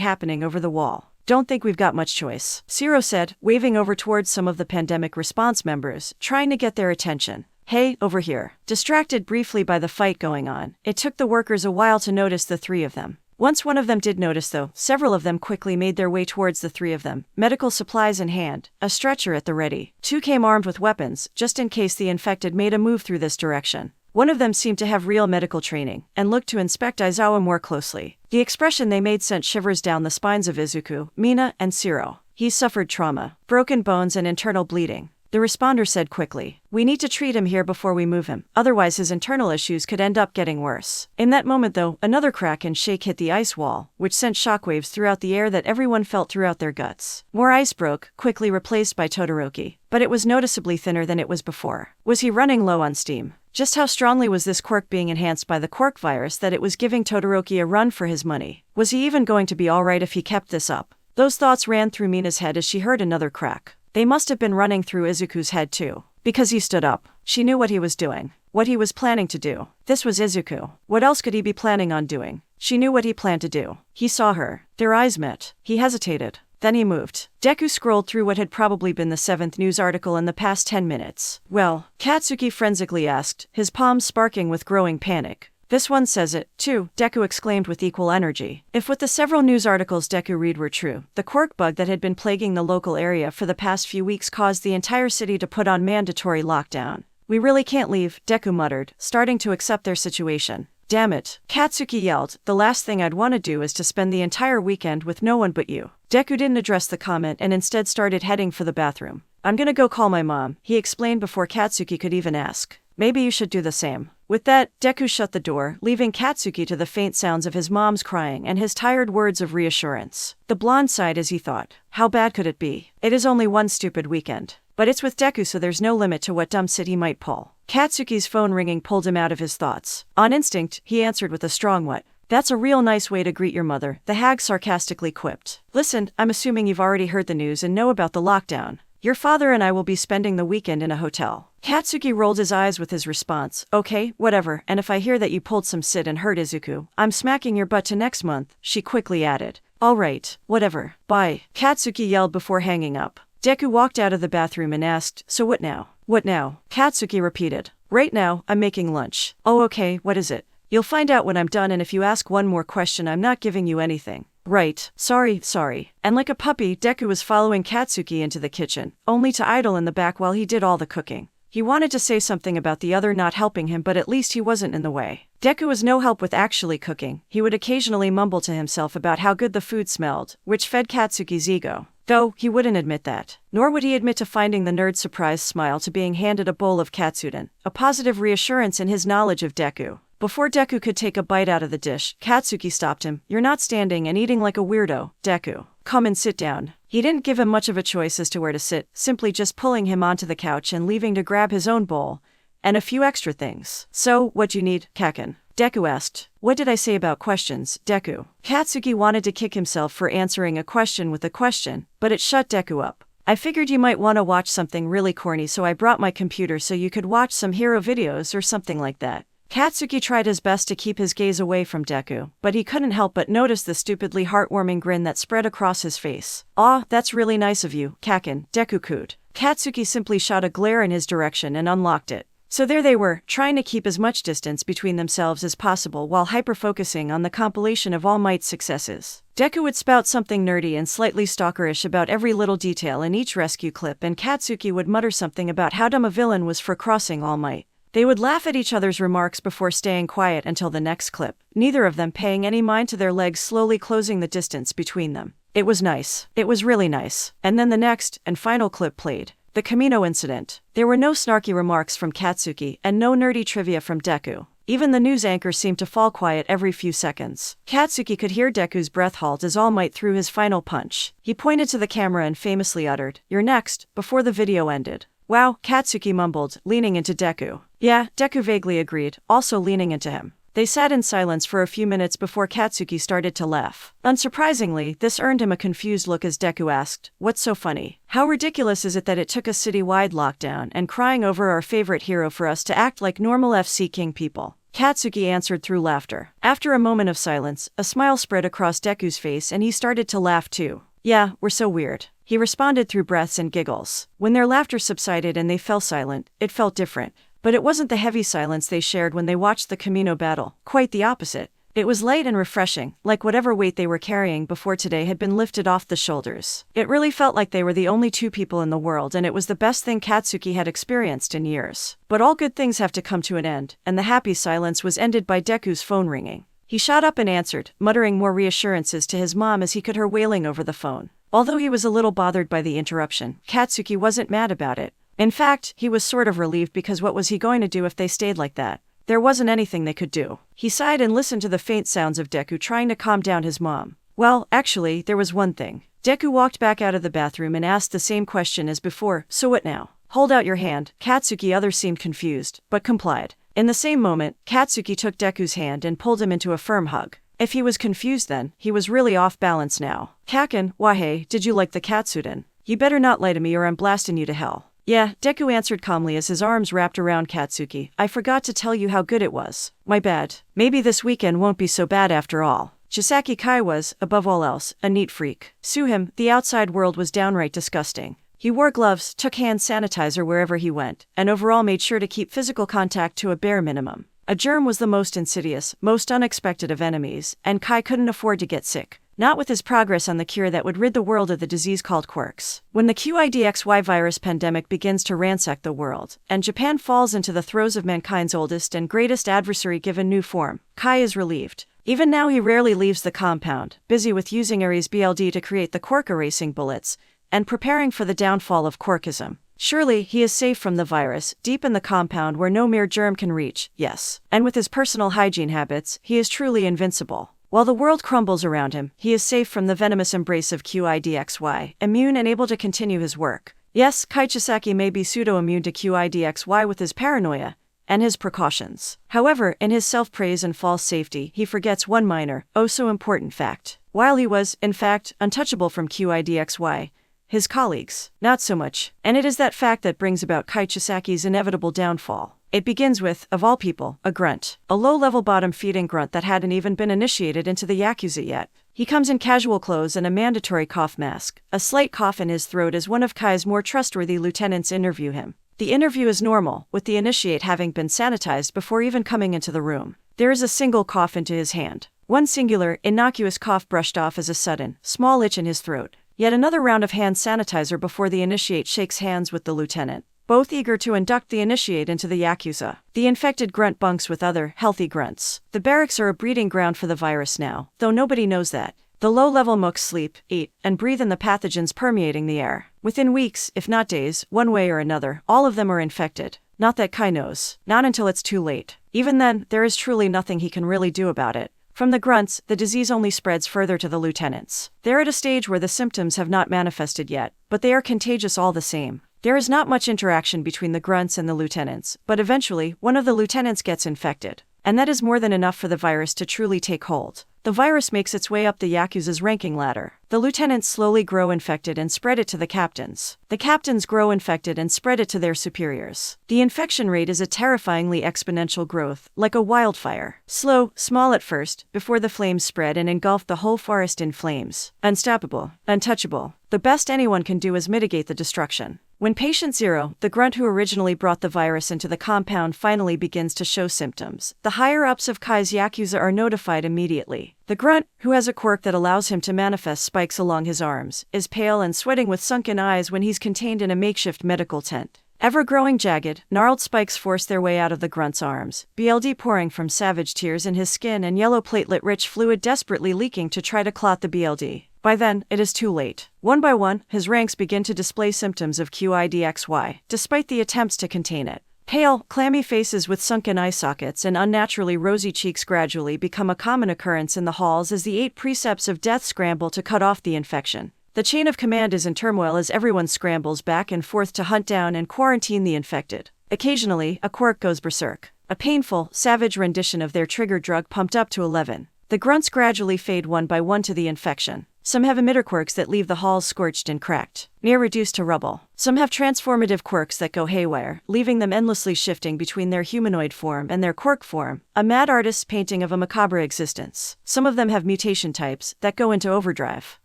Speaker 1: happening over the wall. Don't think we've got much choice, Jiro said, waving over towards some of the pandemic response members, trying to get their attention. Hey, over here. Distracted briefly by the fight going on, it took the workers a while to notice the three of them. Once one of them did notice though, several of them quickly made their way towards the three of them, medical supplies in hand, a stretcher at the ready. Two came armed with weapons, just in case the infected made a move through this direction. One of them seemed to have real medical training, and looked to inspect Aizawa more closely. The expression they made sent shivers down the spines of Izuku, Mina, and Jiro. He suffered trauma, broken bones and internal bleeding. The responder said quickly, we need to treat him here before we move him, otherwise his internal issues could end up getting worse. In that moment though, another crack and shake hit the ice wall, which sent shockwaves throughout the air that everyone felt throughout their guts. More ice broke, quickly replaced by Todoroki, but it was noticeably thinner than it was before. Was he running low on steam? Just how strongly was this quirk being enhanced by the quirk virus that it was giving Todoroki a run for his money? Was he even going to be alright if he kept this up? Those thoughts ran through Mina's head as she heard another crack. They must have been running through Izuku's head too. Because he stood up. She knew what he was doing. What he was planning to do. This was Izuku. What else could he be planning on doing? She knew what he planned to do. He saw her. Their eyes met. He hesitated. Then he moved. Deku scrolled through what had probably been the 7th news article in the past 10 minutes. Well, Katsuki forensically asked, his palms sparking with growing panic. This one says it, too, Deku exclaimed with equal energy. If what the several news articles Deku read were true, the quirk bug that had been plaguing the local area for the past few weeks caused the entire city to put on mandatory lockdown. We really can't leave, Deku muttered, starting to accept their situation. Damn it, Katsuki yelled, the last thing I'd want to do is to spend the entire weekend with no one but you. Deku didn't address the comment and instead started heading for the bathroom. I'm gonna go call my mom, he explained before Katsuki could even ask. Maybe you should do the same. With that, Deku shut the door, leaving Katsuki to the faint sounds of his mom's crying and his tired words of reassurance. The blonde sighed as he thought, how bad could it be? It is only one stupid weekend. But it's with Deku so there's no limit to what dumb shit he might pull. Katsuki's phone ringing pulled him out of his thoughts. On instinct, he answered with a strong what? That's a real nice way to greet your mother, the hag sarcastically quipped. Listen, I'm assuming you've already heard the news and know about the lockdown. Your father and I will be spending the weekend in a hotel. Katsuki rolled his eyes with his response. Okay, whatever, and if I hear that you pulled some shit and hurt Izuku, I'm smacking your butt to next month, she quickly added. Alright, whatever. Bye, Katsuki yelled before hanging up. Deku walked out of the bathroom and asked, so what now? What now? Katsuki repeated. Right now, I'm making lunch. Oh okay, what is it? You'll find out when I'm done and if you ask one more question I'm not giving you anything. Right, sorry. And like a puppy, Deku was following Katsuki into the kitchen, only to idle in the back while he did all the cooking. He wanted to say something about the other not helping him but at least he wasn't in the way. Deku was no help with actually cooking. He would occasionally mumble to himself about how good the food smelled, which fed Katsuki's ego. Though, he wouldn't admit that. Nor would he admit to finding the nerd's surprised smile to being handed a bowl of katsudon, a positive reassurance in his knowledge of Deku. Before Deku could take a bite out of the dish, Katsuki stopped him. "You're not standing and eating like a weirdo, Deku. Come and sit down." He didn't give him much of a choice as to where to sit, simply just pulling him onto the couch and leaving to grab his own bowl, and a few extra things. "So, what you need, Kaken?" Deku asked. "What did I say about questions, Deku?" Katsuki wanted to kick himself for answering a question with a question, but it shut Deku up. "I figured you might want to watch something really corny, so I brought my computer so you could watch some hero videos or something like that." Katsuki tried his best to keep his gaze away from Deku, but he couldn't help but notice the stupidly heartwarming grin that spread across his face. "Aw, that's really nice of you, Kaken," Deku cooed. Katsuki simply shot a glare in his direction and unlocked it. So there they were, trying to keep as much distance between themselves as possible while hyper-focusing on the compilation of All Might's successes. Deku would spout something nerdy and slightly stalkerish about every little detail in each rescue clip, and Katsuki would mutter something about how dumb a villain was for crossing All Might. They would laugh at each other's remarks before staying quiet until the next clip, neither of them paying any mind to their legs slowly closing the distance between them. It was nice. It was really nice. And then the next and final clip played. The Camino incident. There were no snarky remarks from Katsuki and no nerdy trivia from Deku. Even the news anchor seemed to fall quiet every few seconds. Katsuki could hear Deku's breath halt as All Might threw his final punch. He pointed to the camera and famously uttered, "You're next," before the video ended. "Wow," Katsuki mumbled, leaning into Deku. "Yeah," Deku vaguely agreed, also leaning into him. They sat in silence for a few minutes before Katsuki started to laugh. Unsurprisingly, this earned him a confused look as Deku asked, "What's so funny? How ridiculous is it that it took a citywide lockdown and crying over our favorite hero for us to act like normal FC King people?" Katsuki answered through laughter. After a moment of silence, a smile spread across Deku's face and he started to laugh too. "Yeah, we're so weird," he responded through breaths and giggles. When their laughter subsided and they fell silent, it felt different. But it wasn't the heavy silence they shared when they watched the Camino battle, quite the opposite. It was light and refreshing, like whatever weight they were carrying before today had been lifted off the shoulders. It really felt like they were the only two people in the world, and it was the best thing Katsuki had experienced in years. But all good things have to come to an end, and the happy silence was ended by Deku's phone ringing. He shot up and answered, muttering more reassurances to his mom as he could hear her wailing over the phone. Although he was a little bothered by the interruption, Katsuki wasn't mad about it. In fact, he was sort of relieved because what was he going to do if they stayed like that? There wasn't anything they could do. He sighed and listened to the faint sounds of Deku trying to calm down his mom. Well, actually, there was one thing. Deku walked back out of the bathroom and asked the same question as before, "So what now?" "Hold out your hand." Katsuki others seemed confused, but complied. In the same moment, Katsuki took Deku's hand and pulled him into a firm hug. If he was confused then, he was really off balance now. "Kaken, wahey, did you like the katsudon? You better not lie to me or I'm blasting you to hell." "Yeah," Deku answered calmly as his arms wrapped around Katsuki. "I forgot to tell you how good it was. My bad. Maybe this weekend won't be so bad after all." Chisaki Kai was, above all else, a neat freak. Sue him, the outside world was downright disgusting. He wore gloves, took hand sanitizer wherever he went, and overall made sure to keep physical contact to a bare minimum. A germ was the most insidious, most unexpected of enemies, and Kai couldn't afford to get sick. Not with his progress on the cure that would rid the world of the disease called Quirks. When the QIDXY virus pandemic begins to ransack the world, and Japan falls into the throes of mankind's oldest and greatest adversary given new form, Kai is relieved. Even now he rarely leaves the compound, busy with using Ares BLD to create the Quirk erasing bullets, and preparing for the downfall of Quirkism. Surely, he is safe from the virus, deep in the compound where no mere germ can reach, yes. And with his personal hygiene habits, he is truly invincible. While the world crumbles around him, he is safe from the venomous embrace of QIDXY, immune and able to continue his work. Yes, Chisaki may be pseudo-immune to QIDXY with his paranoia and his precautions. However, in his self-praise and false safety, he forgets one minor, oh so important fact. While he was, in fact, untouchable from QIDXY, his colleagues, not so much. And it is that fact that brings about Chisaki's inevitable downfall. It begins with, of all people, a grunt. A low-level bottom-feeding grunt that hadn't even been initiated into the Yakuza yet. He comes in casual clothes and a mandatory cough mask. A slight cough in his throat as one of Kai's more trustworthy lieutenants interview him. The interview is normal, with the initiate having been sanitized before even coming into the room. There is a single cough into his hand. One singular, innocuous cough brushed off as a sudden, small itch in his throat. Yet another round of hand sanitizer before the initiate shakes hands with the lieutenant, both eager to induct the initiate into the Yakuza. The infected grunt bunks with other, healthy grunts. The barracks are a breeding ground for the virus now, though nobody knows that. The low-level mooks sleep, eat, and breathe in the pathogens permeating the air. Within weeks, if not days, one way or another, all of them are infected. Not that Kai knows. Not until it's too late. Even then, there is truly nothing he can really do about it. From the grunts, the disease only spreads further to the lieutenants. They're at a stage where the symptoms have not manifested yet, but they are contagious all the same. There is not much interaction between the grunts and the lieutenants, but eventually, one of the lieutenants gets infected. And that is more than enough for the virus to truly take hold. The virus makes its way up the Yakuza's ranking ladder. The lieutenants slowly grow infected and spread it to the captains. The captains grow infected and spread it to their superiors. The infection rate is a terrifyingly exponential growth, like a wildfire. Slow, small at first, before the flames spread and engulf the whole forest in flames. Unstoppable, untouchable. The best anyone can do is mitigate the destruction. When patient 0, the grunt who originally brought the virus into the compound, finally begins to show symptoms, the higher-ups of Kai's Yakuza are notified immediately. The grunt, who has a quirk that allows him to manifest spikes along his arms, is pale and sweating with sunken eyes when he's contained in a makeshift medical tent. Ever-growing jagged, gnarled spikes force their way out of the grunt's arms, BLD pouring from savage tears in his skin and yellow platelet-rich fluid desperately leaking to try to clot the BLD. By then, it is too late. One by one, his ranks begin to display symptoms of QIDXY, despite the attempts to contain it. Pale, clammy faces with sunken eye sockets and unnaturally rosy cheeks gradually become a common occurrence in the halls as the 8 precepts of death scramble to cut off the infection. The chain of command is in turmoil as everyone scrambles back and forth to hunt down and quarantine the infected. Occasionally, a quirk goes berserk. A painful, savage rendition of their trigger drug pumped up to 11. The grunts gradually fade one by one to the infection. Some have emitter quirks that leave the halls scorched and cracked, near reduced to rubble. Some have transformative quirks that go haywire, leaving them endlessly shifting between their humanoid form and their quirk form, a mad artist's painting of a macabre existence. Some of them have mutation types that go into overdrive.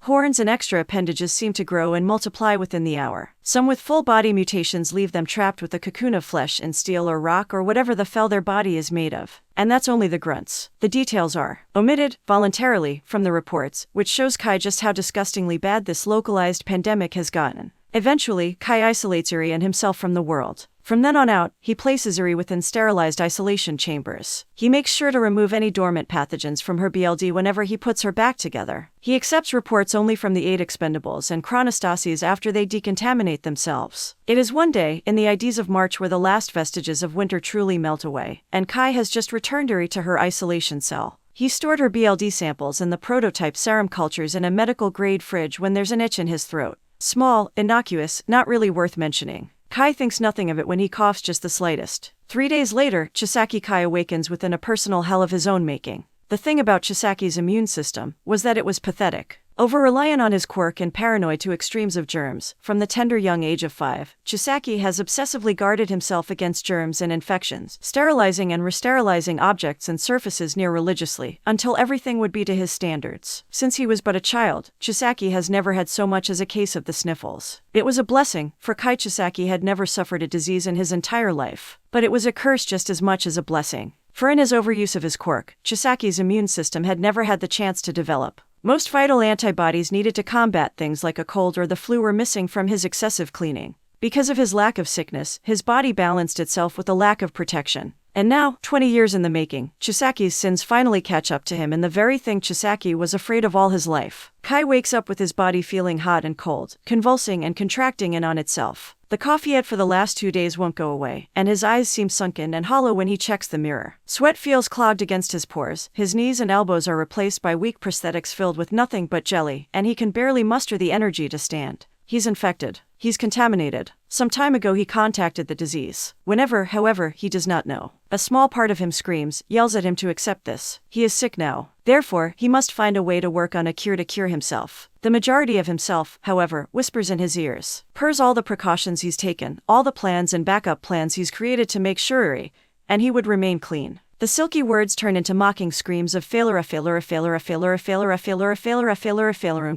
Speaker 1: Horns and extra appendages seem to grow and multiply within the hour. Some with full-body mutations leave them trapped with a cocoon of flesh and steel or rock or whatever the fell their body is made of. And that's only the grunts. The details are omitted, voluntarily, from the reports, which shows Kai just how disgustingly bad this localized pandemic has gotten. Eventually, Kai isolates Uri and himself from the world. From then on out, he places Uri within sterilized isolation chambers. He makes sure to remove any dormant pathogens from her BLD whenever he puts her back together. He accepts reports only from the 8 expendables and chronostases after they decontaminate themselves. It is one day, in the Ides of March, where the last vestiges of winter truly melt away, and Kai has just returned Uri to her isolation cell. He stored her BLD samples and the prototype serum cultures in a medical-grade fridge when there's an itch in his throat. Small, innocuous, not really worth mentioning. Kai thinks nothing of it when he coughs just the slightest. 3 days later, Chisaki Kai awakens within a personal hell of his own making. The thing about Chisaki's immune system was that it was pathetic. Over-reliant on his quirk and paranoid to extremes of germs, from the tender young age of 5, Chisaki has obsessively guarded himself against germs and infections, sterilizing and re-sterilizing objects and surfaces near religiously, until everything would be to his standards. Since he was but a child, Chisaki has never had so much as a case of the sniffles. It was a blessing, for Kai Chisaki had never suffered a disease in his entire life. But it was a curse just as much as a blessing. For in his overuse of his quirk, Chisaki's immune system had never had the chance to develop. Most vital antibodies needed to combat things like a cold or the flu were missing from his excessive cleaning. Because of his lack of sickness, his body balanced itself with a lack of protection. And now, 20 years in the making, Chisaki's sins finally catch up to him in the very thing Chisaki was afraid of all his life. Kai wakes up with his body feeling hot and cold, convulsing and contracting in on itself. The cough he had for the last 2 days won't go away, and his eyes seem sunken and hollow when he checks the mirror. Sweat feels clogged against his pores, his knees and elbows are replaced by weak prosthetics filled with nothing but jelly, and he can barely muster the energy to stand. He's infected. He's contaminated. Some time ago he contacted the disease. Whenever, however, he does not know. A small part of him screams, yells at him to accept this. He is sick now. Therefore, he must find a way to work on a cure to cure himself. The majority of himself, however, whispers in his ears. Purrs all the precautions he's taken, all the plans and backup plans he's created to make sure and he would remain clean. The silky words turn into mocking screams of failure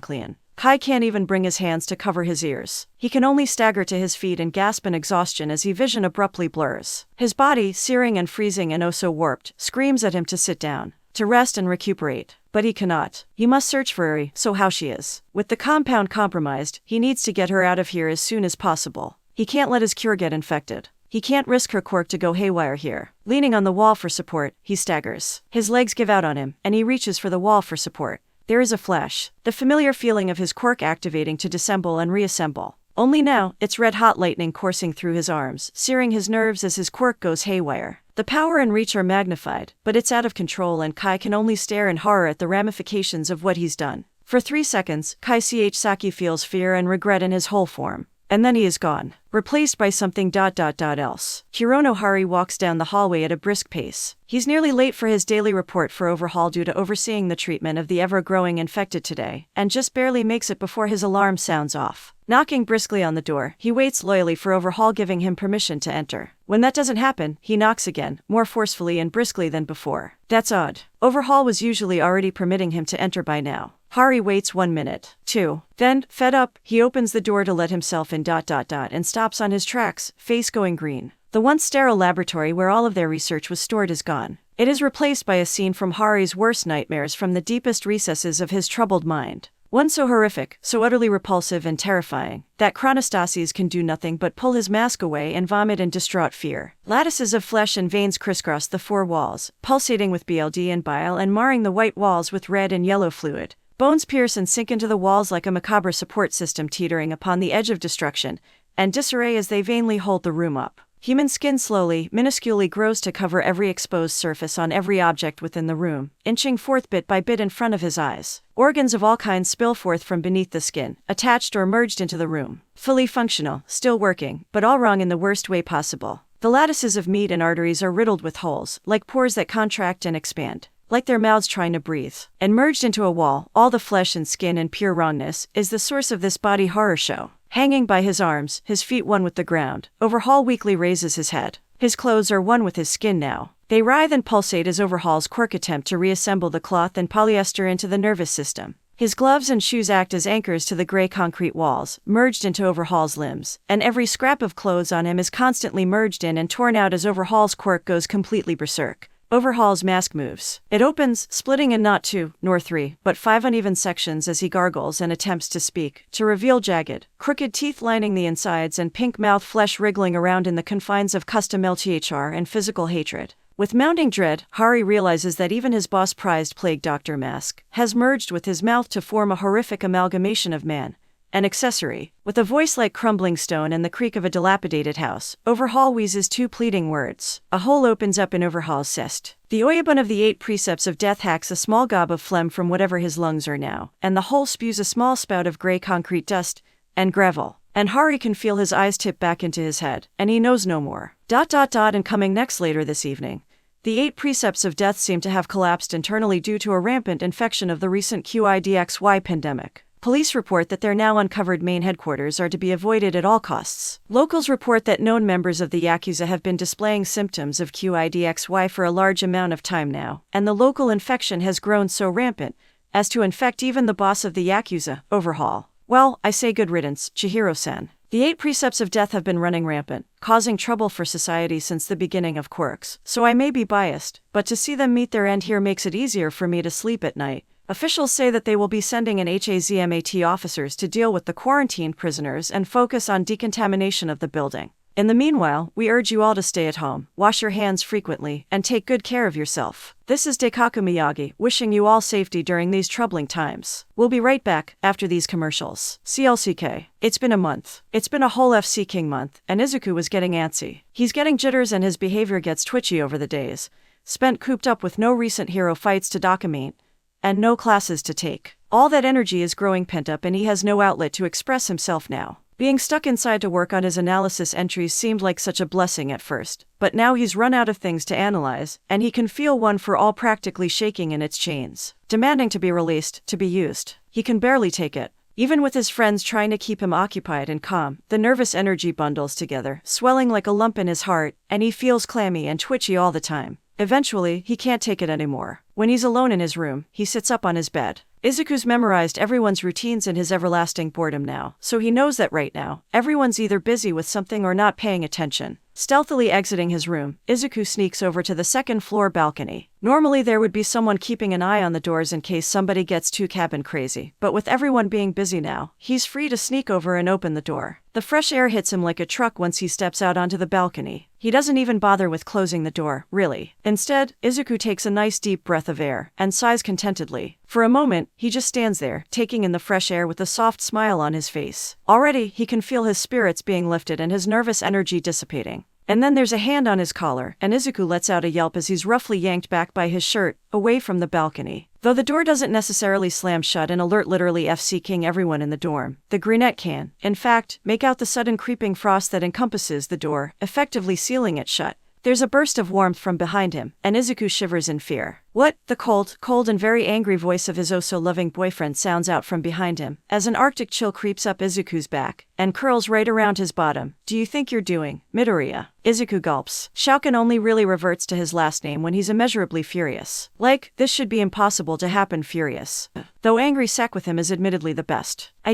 Speaker 1: clean. Kai can't even bring his hands to cover his ears. He can only stagger to his feet and gasp in exhaustion as his vision abruptly blurs. His body, searing and freezing and oh so warped, screams at him to sit down, to rest and recuperate. But he cannot. He must search for Uri, so how she is. With the compound compromised, he needs to get her out of here as soon as possible. He can't let his cure get infected. He can't risk her quirk to go haywire here. Leaning on the wall for support, he staggers. His legs give out on him, and he reaches for the wall for support. There is a flash, the familiar feeling of his quirk activating to disassemble and reassemble. Only now, it's red-hot lightning coursing through his arms, searing his nerves as his quirk goes haywire. The power and reach are magnified, but it's out of control and Kai can only stare in horror at the ramifications of what he's done. For 3 seconds, Kai Saki feels fear and regret in his whole form. And then he is gone, replaced by something else. Hirono Hari walks down the hallway at a brisk pace. He's nearly late for his daily report for overhaul due to overseeing the treatment of the ever-growing infected today, and just barely makes it before his alarm sounds off. Knocking briskly on the door, he waits loyally for overhaul giving him permission to enter. When that doesn't happen, he knocks again, more forcefully and briskly than before. That's odd. Overhaul was usually already permitting him to enter by now. Hari waits 1 minute, 2. Then, fed up, he opens the door to let himself in and stops on his tracks, face going green. The once sterile laboratory where all of their research was stored is gone. It is replaced by a scene from Hari's worst nightmares from the deepest recesses of his troubled mind. One so horrific, so utterly repulsive and terrifying, that Chronostasis can do nothing but pull his mask away and vomit in distraught fear. Lattices of flesh and veins crisscross the 4 walls, pulsating with BLD and bile and marring the white walls with red and yellow fluid. Bones pierce and sink into the walls like a macabre support system teetering upon the edge of destruction, and disarray as they vainly hold the room up. Human skin slowly, minusculely grows to cover every exposed surface on every object within the room, inching forth bit by bit in front of his eyes. Organs of all kinds spill forth from beneath the skin, attached or merged into the room. Fully functional, still working, but all wrong in the worst way possible. The lattices of meat and arteries are riddled with holes, like pores that contract and expand. Like their mouths trying to breathe. And merged into a wall, all the flesh and skin and pure wrongness, is the source of this body horror show. Hanging by his arms, his feet one with the ground, Overhaul weakly raises his head. His clothes are one with his skin now. They writhe and pulsate as Overhaul's quirk attempt to reassemble the cloth and polyester into the nervous system. His gloves and shoes act as anchors to the gray concrete walls, merged into Overhaul's limbs, and every scrap of clothes on him is constantly merged in and torn out as Overhaul's quirk goes completely berserk. Overhaul's mask moves. It opens, splitting in not 2, nor 3, but 5 uneven sections as he gargles and attempts to speak, to reveal jagged, crooked teeth lining the insides and pink mouth flesh wriggling around in the confines of custom LTHR and physical hatred. With mounting dread, Hari realizes that even his boss-prized plague doctor mask has merged with his mouth to form a horrific amalgamation of man. An accessory. With a voice like crumbling stone and the creak of a dilapidated house, Overhaul wheezes 2 pleading words. A hole opens up in Overhaul's chest. The Oyabun of the 8 precepts of death hacks a small gob of phlegm from whatever his lungs are now, and the hole spews a small spout of gray concrete dust and gravel. And Hari can feel his eyes tip back into his head, and he knows no more. And coming next later this evening. The 8 precepts of death seem to have collapsed internally due to a rampant infection of the recent QIDXY pandemic. Police report that their now uncovered main headquarters are to be avoided at all costs. Locals report that known members of the Yakuza have been displaying symptoms of QIDXY for a large amount of time now, and the local infection has grown so rampant as to infect even the boss of the Yakuza, Overhaul. Well, I say good riddance, Chihiro-san. The 8 precepts of death have been running rampant, causing trouble for society since the beginning of Quirks, so I may be biased, but to see them meet their end here makes it easier for me to sleep at night. Officials say that they will be sending an HAZMAT officers to deal with the quarantined prisoners and focus on decontamination of the building. In the meanwhile, we urge you all to stay at home, wash your hands frequently, and take good care of yourself. This is Daikaku Miyagi, wishing you all safety during these troubling times. We'll be right back, after these commercials. CLCK. It's been a month. It's been a whole FC King month, and Izuku was getting antsy. He's getting jitters and his behavior gets twitchy over the days. Spent cooped up with no recent hero fights to document, and no classes to take. All that energy is growing pent up and he has no outlet to express himself now. Being stuck inside to work on his analysis entries seemed like such a blessing at first, but now he's run out of things to analyze, and he can feel one for all practically shaking in its chains, demanding to be released, to be used. He can barely take it. Even with his friends trying to keep him occupied and calm, the nervous energy bundles together, swelling like a lump in his heart, and he feels clammy and twitchy all the time. Eventually, he can't take it anymore. When he's alone in his room, he sits up on his bed. Izuku's memorized everyone's routines in his everlasting boredom now, so he knows that right now, everyone's either busy with something or not paying attention. Stealthily exiting his room, Izuku sneaks over to the second-floor balcony. Normally there would be someone keeping an eye on the doors in case somebody gets too cabin crazy, but with everyone being busy now, he's free to sneak over and open the door. The fresh air hits him like a truck once he steps out onto the balcony. He doesn't even bother with closing the door, really. Instead, Izuku takes a nice deep breath of air and sighs contentedly. For a moment, he just stands there, taking in the fresh air with a soft smile on his face. Already, he can feel his spirits being lifted and his nervous energy dissipating. And then there's a hand on his collar, and Izuku lets out a yelp as he's roughly yanked back by his shirt, away from the balcony. Though the door doesn't necessarily slam shut and alert literally FC-king everyone in the dorm, the greenette can, in fact, make out the sudden creeping frost that encompasses the door, effectively sealing it shut. There's a burst of warmth from behind him, and Izuku shivers in fear. What? The cold and very angry voice of his oh-so-loving boyfriend sounds out from behind him, as an arctic chill creeps up Izuku's back, and curls right around his bottom. Do you think you're doing, Midoriya? Izuku gulps. Shouken only really reverts to his last name when he's immeasurably furious. Like, this should be impossible to happen furious. Though angry sack with him is admittedly the best. I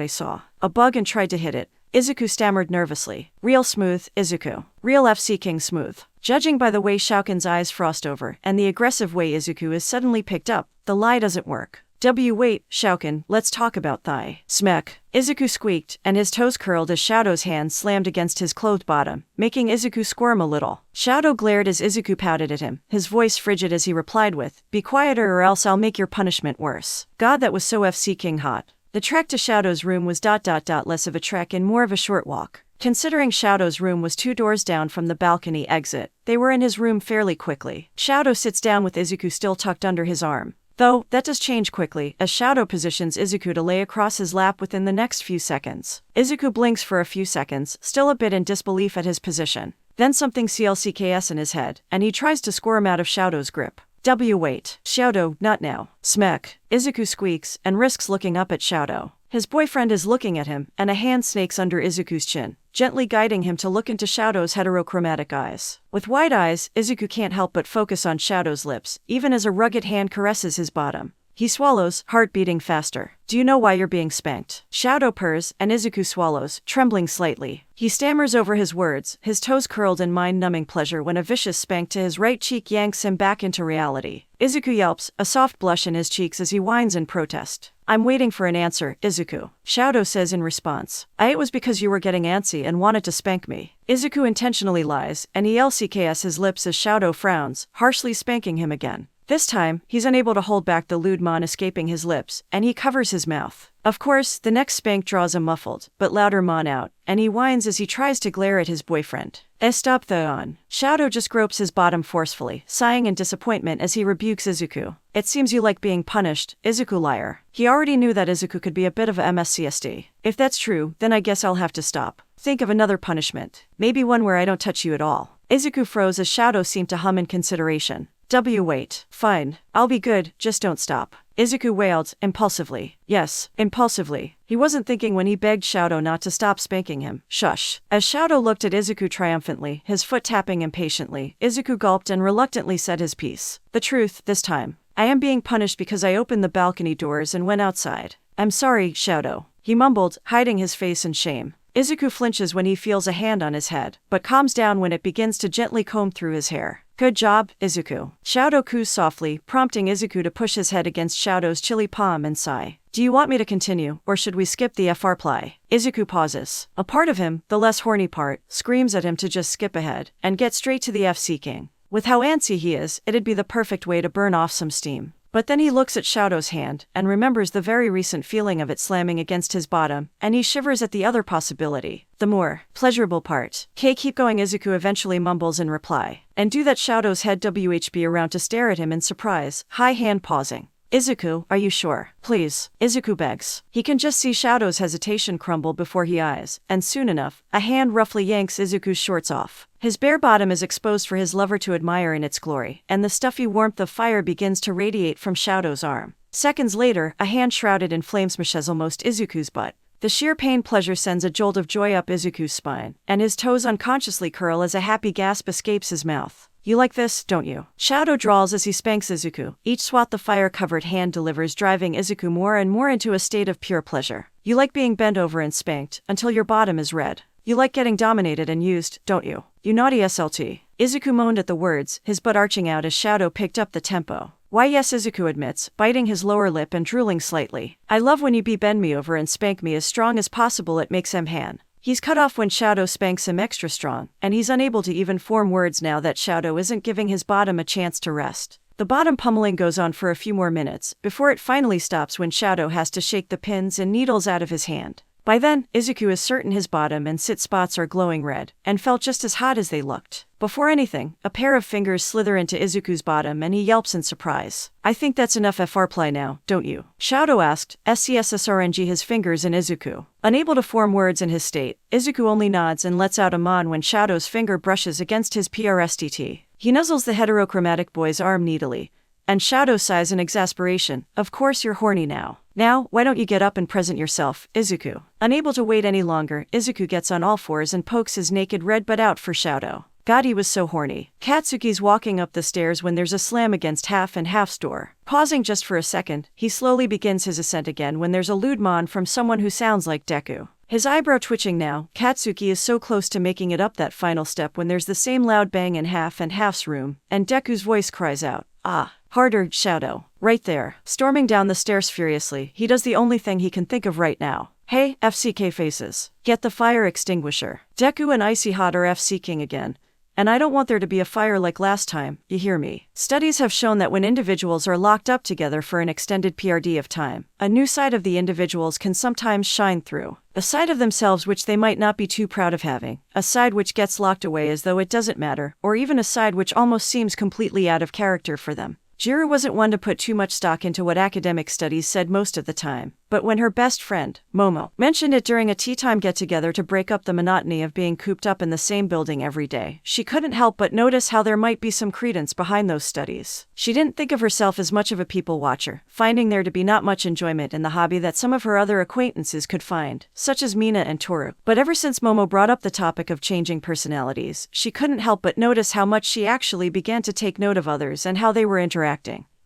Speaker 1: saw a bug and tried to hit it. Izuku stammered nervously. Real smooth, Izuku. Real FC-king smooth. Judging by the way Shouken's eyes frost over, and the aggressive way Izuku is suddenly picked up, the lie doesn't work. Wait, Shouken, let's talk about thigh. Smack. Izuku squeaked, and his toes curled as Shadow's hand slammed against his clothed bottom, making Izuku squirm a little. Shadow glared as Izuku pouted at him, his voice frigid as he replied with, "Be quieter or else I'll make your punishment worse." God, that was so FC-king hot. The trek to Shadow's room was less of a trek and more of a short walk. Considering Shadow's room was 2 doors down from the balcony exit, they were in his room fairly quickly. Shadow sits down with Izuku still tucked under his arm. Though, that does change quickly, as Shadow positions Izuku to lay across his lap within the next few seconds. Izuku blinks for a few seconds, still a bit in disbelief at his position. Then something clicks in his head, and he tries to squirm out of Shadow's grip. Wait. Shadow, not now. Smack. Izuku squeaks, and risks looking up at Shadow. His boyfriend is looking at him, and a hand snakes under Izuku's chin, gently guiding him to look into Shadow's heterochromatic eyes. With wide eyes, Izuku can't help but focus on Shadow's lips, even as a rugged hand caresses his bottom. He swallows, heart beating faster. Do you know why you're being spanked? Shadow purrs, and Izuku swallows, trembling slightly. He stammers over his words, his toes curled in mind-numbing pleasure when a vicious spank to his right cheek yanks him back into reality. Izuku yelps, a soft blush in his cheeks as he whines in protest. I'm waiting for an answer, Izuku. Shadow says in response. It was because you were getting antsy and wanted to spank me. Izuku intentionally lies, and he LCKs his lips as Shadow frowns, harshly spanking him again. This time, he's unable to hold back the lewd mon escaping his lips, and he covers his mouth. Of course, the next spank draws a muffled, but louder mon out, and he whines as he tries to glare at his boyfriend. Stop the on. Shadow just gropes his bottom forcefully, sighing in disappointment as he rebukes Izuku. It seems you like being punished, Izuku liar. He already knew that Izuku could be a bit of a MSCSD. If that's true, then I guess I'll have to stop. Think of another punishment. Maybe one where I don't touch you at all. Izuku froze as Shadow seemed to hum in consideration. Wait. Fine. I'll be good, just don't stop. Izuku wailed, impulsively. Yes, impulsively. He wasn't thinking when he begged Shadow not to stop spanking him. Shush. As Shadow looked at Izuku triumphantly, his foot tapping impatiently, Izuku gulped and reluctantly said his piece. The truth, this time. I am being punished because I opened the balcony doors and went outside. I'm sorry, Shadow. He mumbled, hiding his face in shame. Izuku flinches when he feels a hand on his head, but calms down when it begins to gently comb through his hair. Good job, Izuku. Shadow coos softly, prompting Izuku to push his head against Shadow's chilly palm and sigh. Do you want me to continue, or should we skip the FR ply? Izuku pauses. A part of him, the less horny part, screams at him to just skip ahead, and get straight to the FC King. With how antsy he is, it'd be the perfect way to burn off some steam. But then he looks at Shadow's hand, and remembers the very recent feeling of it slamming against his bottom, and he shivers at the other possibility. The more pleasurable part. Keep going, Izuku eventually mumbles in reply. And do that Shadow's head WHB around to stare at him in surprise, high hand pausing. Izuku, are you sure? Please. Izuku begs. He can just see Shadow's hesitation crumble before he eyes, and soon enough, a hand roughly yanks Izuku's shorts off. His bare bottom is exposed for his lover to admire in its glory, and the stuffy warmth of fire begins to radiate from Shadow's arm. Seconds later, a hand shrouded in flames smashes almost Izuku's butt. The sheer pain pleasure sends a jolt of joy up Izuku's spine, and his toes unconsciously curl as a happy gasp escapes his mouth. You like this, don't you? Shadow drawls as he spanks Izuku. Each swat the fire-covered hand delivers, driving Izuku more and more into a state of pure pleasure. You like being bent over and spanked, until your bottom is red. You like getting dominated and used, don't you? You naughty SLT. Izuku moaned at the words, his butt arching out as Shadow picked up the tempo. Why yes, Izuku admits, biting his lower lip and drooling slightly. I love when you bend me over and spank me as strong as possible, it makes him han. He's cut off when Shadow spanks him extra strong, and he's unable to even form words now that Shadow isn't giving his bottom a chance to rest. The bottom pummeling goes on for a few more minutes, before it finally stops when Shadow has to shake the pins and needles out of his hand. By then, Izuku is certain his bottom and sit spots are glowing red, and felt just as hot as they looked. Before anything, a pair of fingers slither into Izuku's bottom and he yelps in surprise. "I think that's enough FR-play now, don't you?" Shadow asked, SCSSRNG his fingers in Izuku. Unable to form words in his state, Izuku only nods and lets out a mon when Shadow's finger brushes against his PRSTT. He nuzzles the heterochromatic boy's arm needily, and Shadow sighs in exasperation. "Of course you're horny now. Now, why don't you get up and present yourself, Izuku?" Unable to wait any longer, Izuku gets on all fours and pokes his naked red butt out for Shadow. God, he was so horny. Katsuki's walking up the stairs when there's a slam against Half and Half's door. Pausing just for a second, he slowly begins his ascent again when there's a lewd mon from someone who sounds like Deku. His eyebrow twitching now, Katsuki is so close to making it up that final step when there's the same loud bang in Half and Half's room, and Deku's voice cries out, "Ah!" Harder, Shadow. Right there. Storming down the stairs furiously, he does the only thing he can think of right now. "Hey, FCK faces. Get the fire extinguisher. Deku and Icy Hot are FCking again. And I don't want there to be a fire like last time, you hear me?" Studies have shown that when individuals are locked up together for an extended PRD of time, a new side of the individuals can sometimes shine through. A side of themselves which they might not be too proud of having, a side which gets locked away as though it doesn't matter, or even a side which almost seems completely out of character for them. Jiro wasn't one to put too much stock into what academic studies said most of the time, but when her best friend, Momo, mentioned it during a tea-time get-together to break up the monotony of being cooped up in the same building every day, she couldn't help but notice how there might be some credence behind those studies. She didn't think of herself as much of a people watcher, finding there to be not much enjoyment in the hobby that some of her other acquaintances could find, such as Mina and Toru. But ever since Momo brought up the topic of changing personalities, she couldn't help but notice how much she actually began to take note of others and how they were interacting.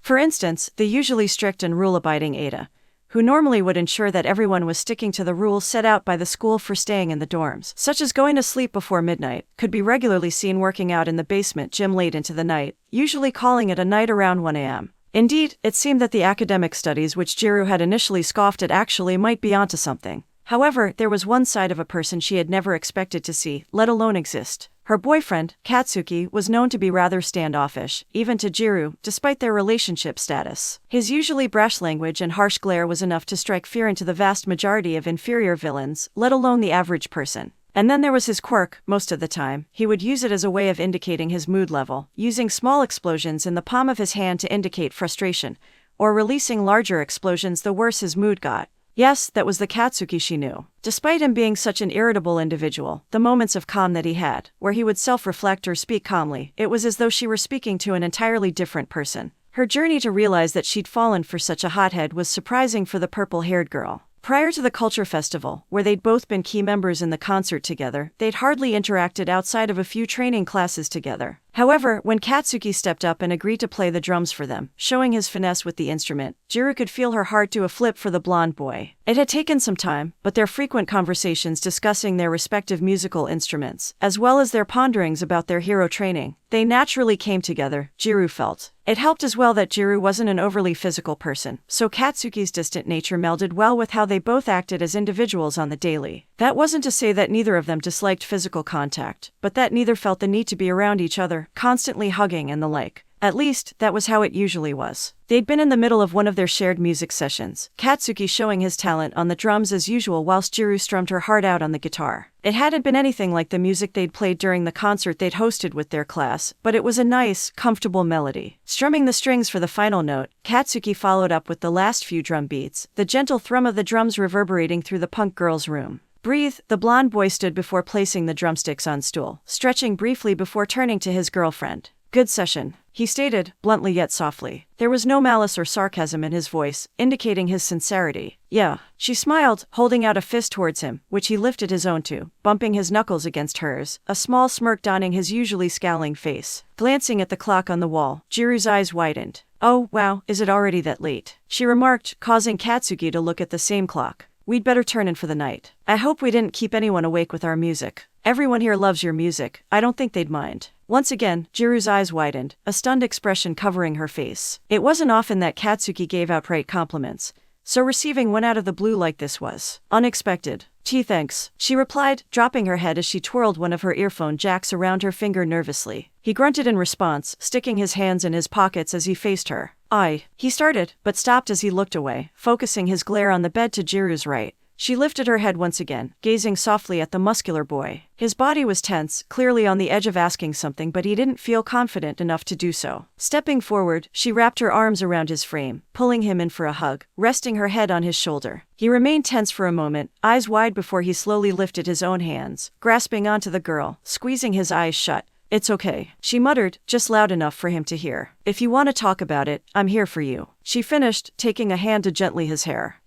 Speaker 1: For instance, the usually strict and rule-abiding Ada, who normally would ensure that everyone was sticking to the rules set out by the school for staying in the dorms, such as going to sleep before midnight, could be regularly seen working out in the basement gym late into the night, usually calling it a night around 1 a.m. Indeed, it seemed that the academic studies which Jiro had initially scoffed at actually might be onto something. However, there was one side of a person she had never expected to see, let alone exist. Her boyfriend, Katsuki, was known to be rather standoffish, even to Jiro, despite their relationship status. His usually brash language and harsh glare was enough to strike fear into the vast majority of inferior villains, let alone the average person. And then there was his quirk. Most of the time, he would use it as a way of indicating his mood level, using small explosions in the palm of his hand to indicate frustration, or releasing larger explosions the worse his mood got. Yes, that was the Katsuki she knew. Despite him being such an irritable individual, the moments of calm that he had, where he would self-reflect or speak calmly, it was as though she were speaking to an entirely different person. Her journey to realize that she'd fallen for such a hothead was surprising for the purple-haired girl. Prior to the Culture Festival, where they'd both been key members in the concert together, they'd hardly interacted outside of a few training classes together. However, when Katsuki stepped up and agreed to play the drums for them, showing his finesse with the instrument, Jiro could feel her heart do a flip for the blonde boy. It had taken some time, but their frequent conversations discussing their respective musical instruments, as well as their ponderings about their hero training, they naturally came together, Jiro felt. It helped as well that Jiro wasn't an overly physical person, so Katsuki's distant nature melded well with how they both acted as individuals on the daily. That wasn't to say that neither of them disliked physical contact, but that neither felt the need to be around each other, constantly hugging and the like. At least, that was how it usually was. They'd been in the middle of one of their shared music sessions, Katsuki showing his talent on the drums as usual whilst Jiro strummed her heart out on the guitar. It hadn't been anything like the music they'd played during the concert they'd hosted with their class, but it was a nice, comfortable melody. Strumming the strings for the final note, Katsuki followed up with the last few drum beats, the gentle thrum of the drums reverberating through the punk girl's room. "Breathe." The blonde boy stood before placing the drumsticks on stool, stretching briefly before turning to his girlfriend. "Good session," he stated, bluntly yet softly. There was no malice or sarcasm in his voice, indicating his sincerity. "Yeah." She smiled, holding out a fist towards him, which he lifted his own to, bumping his knuckles against hers, a small smirk donning his usually scowling face. Glancing at the clock on the wall, Jiro's eyes widened. "Oh, wow, is it already that late?" she remarked, causing Katsuki to look at the same clock. "We'd better turn in for the night. I hope we didn't keep anyone awake with our music. Everyone here loves your music. I don't think they'd mind." Once again, Jiro's eyes widened, a stunned expression covering her face. It wasn't often that Katsuki gave outright compliments, so receiving one out of the blue like this was unexpected. Thanks, she replied, dropping her head as she twirled one of her earphone jacks around her finger nervously. He grunted in response, sticking his hands in his pockets as he faced her. He started, but stopped as he looked away, focusing his glare on the bed to Jiro's right. She lifted her head once again, gazing softly at the muscular boy. His body was tense, clearly on the edge of asking something, but he didn't feel confident enough to do so. Stepping forward, she wrapped her arms around his frame, pulling him in for a hug, resting her head on his shoulder. He remained tense for a moment, eyes wide before he slowly lifted his own hands, grasping onto the girl, squeezing his eyes shut. It's okay, she muttered, just loud enough for him to hear. If you want to talk about it, I'm here for you. She finished, taking a hand to gently his hair.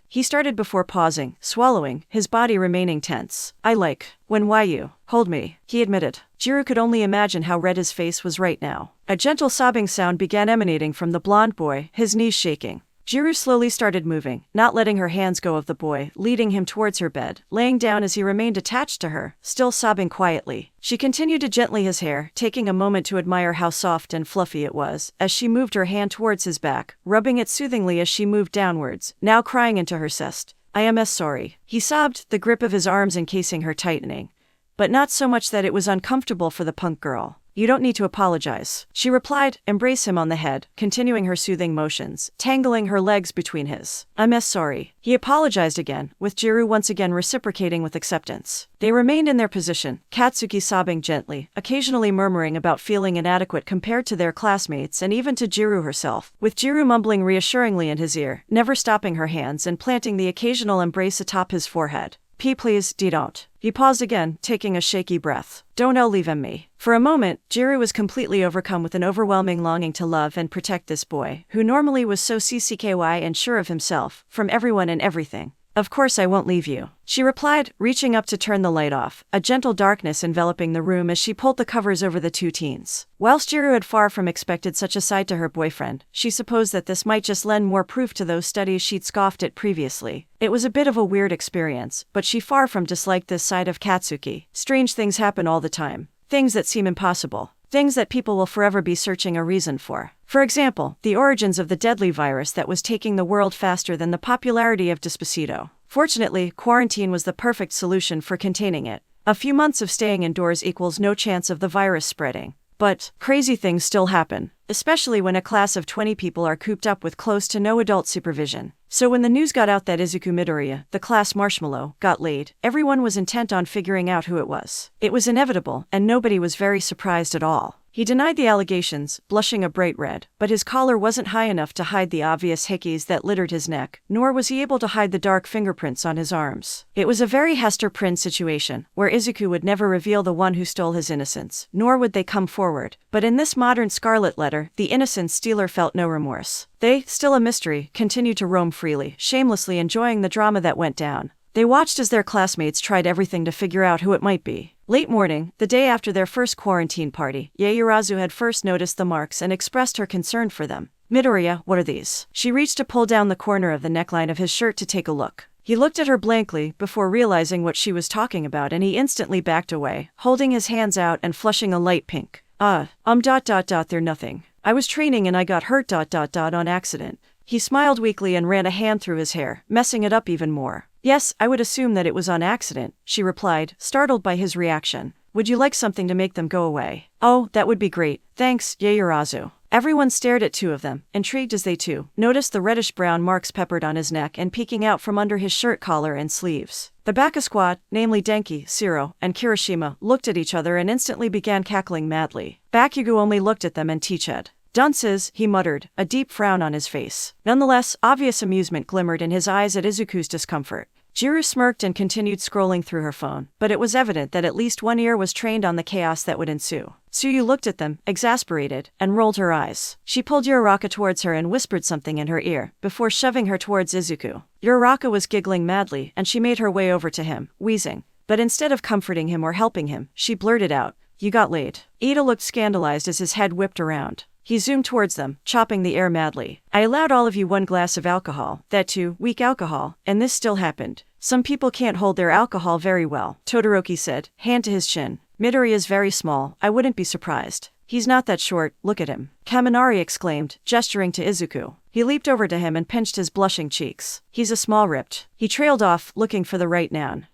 Speaker 1: He started before pausing, swallowing, his body remaining tense. Why you hold me, he admitted. Jiro could only imagine how red his face was right now. A gentle sobbing sound began emanating from the blonde boy, his knees shaking. Jiro slowly started moving, not letting her hands go of the boy, leading him towards her bed, laying down as he remained attached to her, still sobbing quietly. She continued to gently his hair, taking a moment to admire how soft and fluffy it was, as she moved her hand towards his back, rubbing it soothingly as she moved downwards, now crying into her chest. I am sorry, he sobbed, the grip of his arms encasing her tightening. But not so much that it was uncomfortable for the punk girl. You don't need to apologize, she replied, embrace him on the head, continuing her soothing motions, tangling her legs between his. I'm sorry. He apologized again, with Jiro once again reciprocating with acceptance. They remained in their position, Katsuki sobbing gently, occasionally murmuring about feeling inadequate compared to their classmates and even to Jiro herself, with Jiro mumbling reassuringly in his ear, never stopping her hands and planting the occasional embrace atop his forehead. Please, don't. He paused again, taking a shaky breath. Don't leave me. For a moment, Jiro was completely overcome with an overwhelming longing to love and protect this boy, who normally was so CCKY and sure of himself, from everyone and everything. Of course I won't leave you, she replied, reaching up to turn the light off, a gentle darkness enveloping the room as she pulled the covers over the two teens. Whilst Jiro had far from expected such a side to her boyfriend, she supposed that this might just lend more proof to those studies she'd scoffed at previously. It was a bit of a weird experience, but she far from disliked this side of Katsuki. Strange things happen all the time. Things that seem impossible. Things that people will forever be searching a reason for. For example, the origins of the deadly virus that was taking the world faster than the popularity of Despacito. Fortunately, quarantine was the perfect solution for containing it. A few months of staying indoors equals no chance of the virus spreading. But crazy things still happen, especially when a class of 20 people are cooped up with close to no adult supervision. So when the news got out that Izuku Midoriya, the class marshmallow, got laid, everyone was intent on figuring out who it was. It was inevitable, and nobody was very surprised at all. He denied the allegations, blushing a bright red, but his collar wasn't high enough to hide the obvious hickeys that littered his neck, nor was he able to hide the dark fingerprints on his arms. It was a very Hester Prynne situation, where Izuku would never reveal the one who stole his innocence, nor would they come forward. But in this modern Scarlet Letter, the innocent stealer felt no remorse. They, still a mystery, continued to roam freely, shamelessly enjoying the drama that went down. They watched as their classmates tried everything to figure out who it might be. Late morning, the day after their first quarantine party, Yaoyorozu had first noticed the marks and expressed her concern for them. Midoriya, what are these? She reached to pull down the corner of the neckline of his shirt to take a look. He looked at her blankly before realizing what she was talking about, and he instantly backed away, holding his hands out and flushing a light pink. They're nothing. I was training and I got hurt on accident. He smiled weakly and ran a hand through his hair, messing it up even more. Yes, I would assume that it was on accident, she replied, startled by his reaction. Would you like something to make them go away? Oh, that would be great. Thanks, Yaoyorozu. Everyone stared at two of them, intrigued as they too noticed the reddish-brown marks peppered on his neck and peeking out from under his shirt collar and sleeves. The Baka squad, namely Denki, Shiro, and Kirishima, looked at each other and instantly began cackling madly. Bakugo only looked at them and Teachhead. Dunces, he muttered, a deep frown on his face. Nonetheless, obvious amusement glimmered in his eyes at Izuku's discomfort. Jiro smirked and continued scrolling through her phone, but it was evident that at least one ear was trained on the chaos that would ensue. Tsuyu looked at them, exasperated, and rolled her eyes. She pulled Uraraka towards her and whispered something in her ear, before shoving her towards Izuku. Uraraka was giggling madly, and she made her way over to him, wheezing. But instead of comforting him or helping him, she blurted out, "You got laid." Ida looked scandalized as his head whipped around. He zoomed towards them, chopping the air madly. I allowed all of you one glass of alcohol, that too, weak alcohol, and this still happened. Some people can't hold their alcohol very well, Todoroki said, hand to his chin. Midori is very small, I wouldn't be surprised. He's not that short, look at him. Kaminari exclaimed, gesturing to Izuku. He leaped over to him and pinched his blushing cheeks. He's a small ripped. He trailed off, looking for the right noun.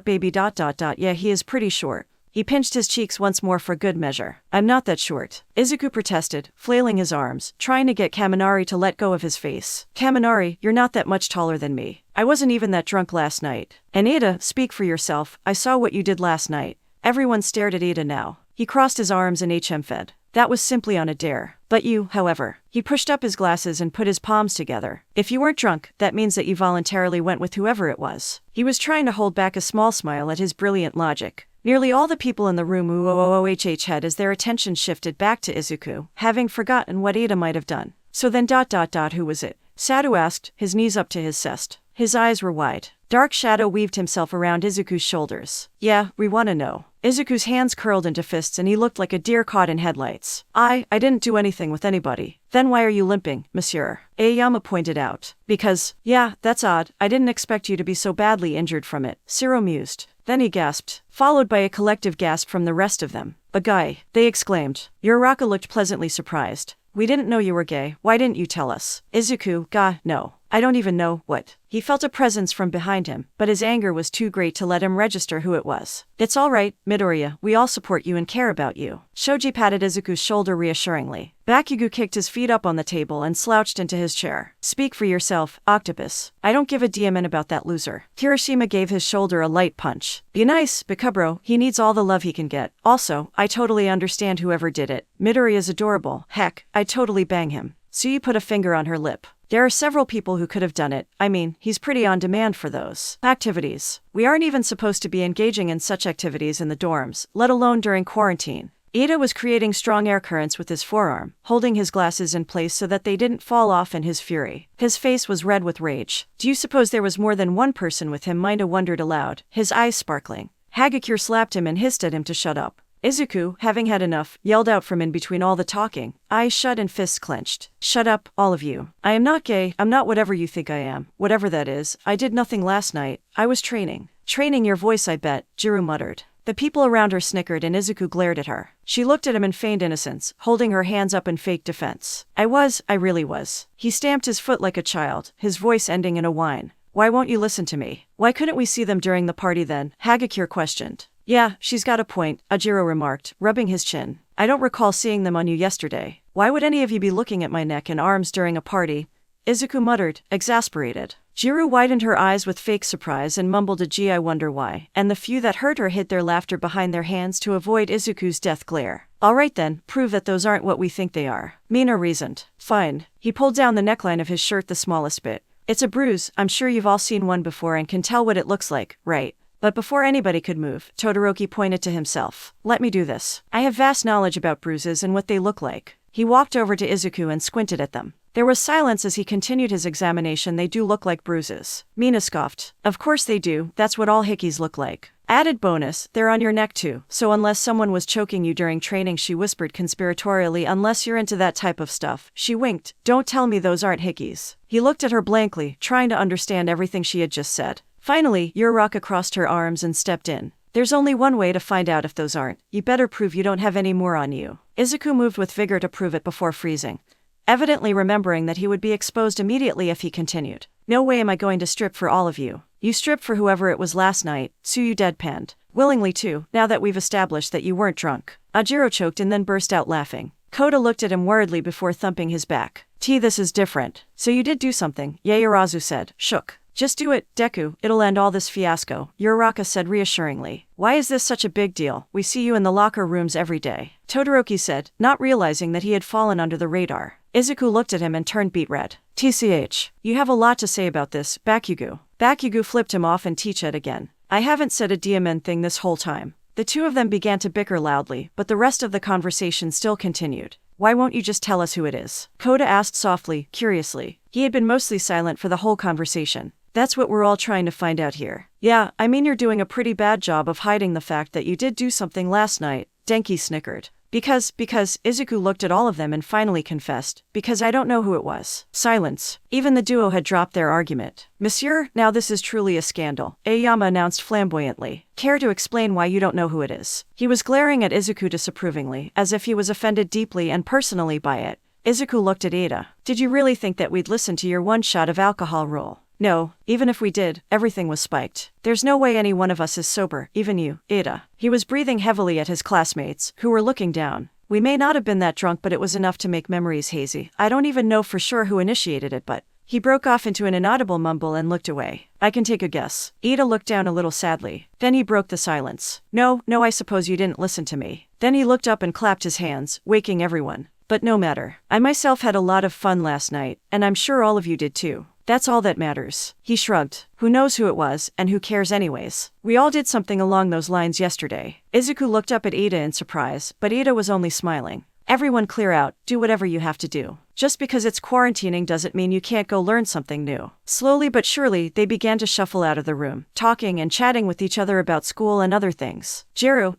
Speaker 1: Baby. Yeah, he is pretty short. He pinched his cheeks once more for good measure. I'm not that short. Izuku protested, flailing his arms, trying to get Kaminari to let go of his face. Kaminari, you're not that much taller than me. I wasn't even that drunk last night. And Ada, speak for yourself, I saw what you did last night. Everyone stared at Ada now. He crossed his arms and fed. That was simply on a dare. But you, however. He pushed up his glasses and put his palms together. If you weren't drunk, that means that you voluntarily went with whoever it was. He was trying to hold back a small smile at his brilliant logic. Nearly all the people in the room had as their attention shifted back to Izuku, having forgotten what Ada might have done. So then who was it? Sadu asked, his knees up to his chest. His eyes were wide. Dark shadow weaved himself around Izuku's shoulders. Yeah, we want to know. Izuku's hands curled into fists and he looked like a deer caught in headlights. I didn't do anything with anybody. Then why are you limping, monsieur? Aoyama pointed out. Because, yeah, that's odd. I didn't expect you to be so badly injured from it. Shiro mused. Then he gasped, followed by a collective gasp from the rest of them. A guy, they exclaimed. Uraraka looked pleasantly surprised. We didn't know you were gay. Why didn't you tell us? Izuku, no. I don't even know what. He felt a presence from behind him, but his anger was too great to let him register who it was. It's all right, Midoriya, we all support you and care about you. Shoji patted Izuku's shoulder reassuringly. Bakugo kicked his feet up on the table and slouched into his chair. Speak for yourself, Octopus. I don't give a damn about that loser. Kirishima gave his shoulder a light punch. Be nice, Bikubro, he needs all the love he can get. Also, I totally understand whoever did it. Midoriya's adorable. Heck, I'd totally bang him. Sui put a finger on her lip. There are several people who could have done it. I mean, he's pretty on demand for those activities. We aren't even supposed to be engaging in such activities in the dorms, let alone during quarantine. Ida was creating strong air currents with his forearm, holding his glasses in place so that they didn't fall off in his fury. His face was red with rage. Do you suppose there was more than one person with him? Minda wondered aloud, his eyes sparkling. Hagakure slapped him and hissed at him to shut up. Izuku, having had enough, yelled out from in between all the talking, eyes shut and fists clenched. Shut up, all of you. I am not gay, I'm not whatever you think I am, whatever that is. I did nothing last night, I was training. Training your voice, I bet, Jiro muttered. The people around her snickered and Izuku glared at her. She looked at him in feigned innocence, holding her hands up in fake defense. I really was. He stamped his foot like a child, his voice ending in a whine. Why won't you listen to me? Why couldn't we see them during the party then? Hagakure questioned. Yeah, she's got a point, Jiro remarked, rubbing his chin. I don't recall seeing them on you yesterday. Why would any of you be looking at my neck and arms during a party? Izuku muttered, exasperated. Jiro widened her eyes with fake surprise and mumbled a gee I wonder why, and the few that heard her hid their laughter behind their hands to avoid Izuku's death glare. Alright then, prove that those aren't what we think they are. Mina reasoned. Fine. He pulled down the neckline of his shirt the smallest bit. It's a bruise, I'm sure you've all seen one before and can tell what it looks like, right? But before anybody could move, Todoroki pointed to himself. Let me do this. I have vast knowledge about bruises and what they look like. He walked over to Izuku and squinted at them. There was silence as he continued his examination. They do look like bruises. Mina scoffed. Of course they do, that's what all hickeys look like. Added bonus, they're on your neck too, so unless someone was choking you during training, she whispered conspiratorially, unless you're into that type of stuff. She winked. Don't tell me those aren't hickeys. He looked at her blankly, trying to understand everything she had just said. Finally, Uraraka crossed her arms and stepped in. There's only one way to find out if those aren't. You better prove you don't have any more on you. Izuku moved with vigor to prove it before freezing, evidently remembering that he would be exposed immediately if he continued. No way am I going to strip for all of you. You stripped for whoever it was last night, Tsuyu deadpanned. Willingly too, now that we've established that you weren't drunk. Jiro choked and then burst out laughing. Koda looked at him worriedly before thumping his back. This is different. So you did do something, Yaoyorozu said, shook. Just do it, Deku, it'll end all this fiasco, Uraraka said reassuringly. Why is this such a big deal? We see you in the locker rooms every day. Todoroki said, not realizing that he had fallen under the radar. Izuku looked at him and turned beet red. TCH. You have a lot to say about this, Bakugo. Bakugo flipped him off and teached again. I haven't said a DMN thing this whole time. The two of them began to bicker loudly, but the rest of the conversation still continued. Why won't you just tell us who it is? Koda asked softly, curiously. He had been mostly silent for the whole conversation. That's what we're all trying to find out here. Yeah, I mean you're doing a pretty bad job of hiding the fact that you did do something last night, Denki snickered. Because Izuku looked at all of them and finally confessed, because I don't know who it was. Silence. Even the duo had dropped their argument. Monsieur, now this is truly a scandal, Aoyama announced flamboyantly. Care to explain why you don't know who it is? He was glaring at Izuku disapprovingly, as if he was offended deeply and personally by it. Izuku looked at Ada. Did you really think that we'd listen to your one shot of alcohol rule? No, even if we did, everything was spiked. There's no way any one of us is sober, even you, Ada. He was breathing heavily at his classmates, who were looking down. We may not have been that drunk, but it was enough to make memories hazy. I don't even know for sure who initiated it, but... He broke off into an inaudible mumble and looked away. I can take a guess. Ada looked down a little sadly. Then he broke the silence. No, I suppose you didn't listen to me. Then he looked up and clapped his hands, waking everyone. But no matter. I myself had a lot of fun last night, and I'm sure all of you did too. That's all that matters. He shrugged. Who knows who it was, and who cares anyways? We all did something along those lines yesterday. Izuku looked up at Ada in surprise, but Ada was only smiling. Everyone clear out, do whatever you have to do. Just because it's quarantining doesn't mean you can't go learn something new. Slowly but surely, they began to shuffle out of the room, talking and chatting with each other about school and other things. Jiro,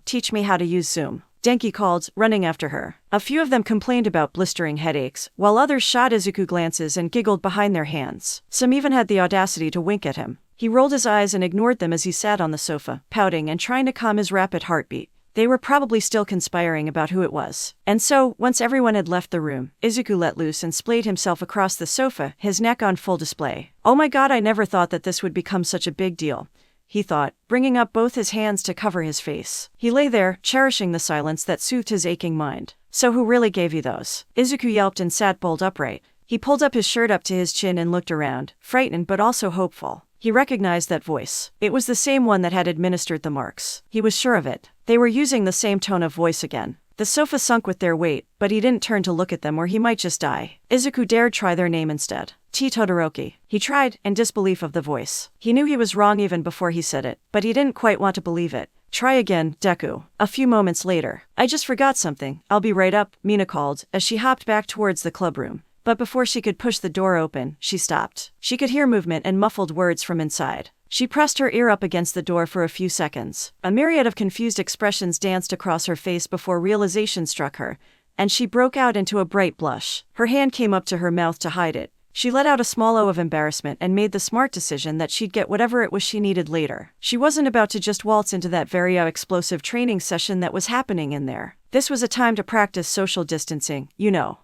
Speaker 1: teach me how to use Zoom. Denki called, running after her. A few of them complained about blistering headaches, while others shot Izuku glances and giggled behind their hands. Some even had the audacity to wink at him. He rolled his eyes and ignored them as he sat on the sofa, pouting and trying to calm his rapid heartbeat. They were probably still conspiring about who it was. And so, once everyone had left the room, Izuku let loose and splayed himself across the sofa, his neck on full display. Oh my god, I never thought that this would become such a big deal, he thought, bringing up both his hands to cover his face. He lay there, cherishing the silence that soothed his aching mind. So who really gave you those? Izuku yelped and sat bolt upright. He pulled up his shirt up to his chin and looked around, frightened but also hopeful. He recognized that voice. It was the same one that had administered the marks. He was sure of it. They were using the same tone of voice again. The sofa sunk with their weight, but he didn't turn to look at them or he might just die. Izuku dared try their name instead. T. Todoroki. He tried, in disbelief of the voice. He knew he was wrong even before he said it, but he didn't quite want to believe it. Try again, Deku. A few moments later. I just forgot something. I'll be right up, Mina called, as she hopped back towards the clubroom. But before she could push the door open, she stopped. She could hear movement and muffled words from inside. She pressed her ear up against the door for a few seconds. A myriad of confused expressions danced across her face before realization struck her, and she broke out into a bright blush. Her hand came up to her mouth to hide it. She let out a small ow of embarrassment and made the smart decision that she'd get whatever it was she needed later. She wasn't about to just waltz into that very explosive training session that was happening in there. This was a time to practice social distancing, you know.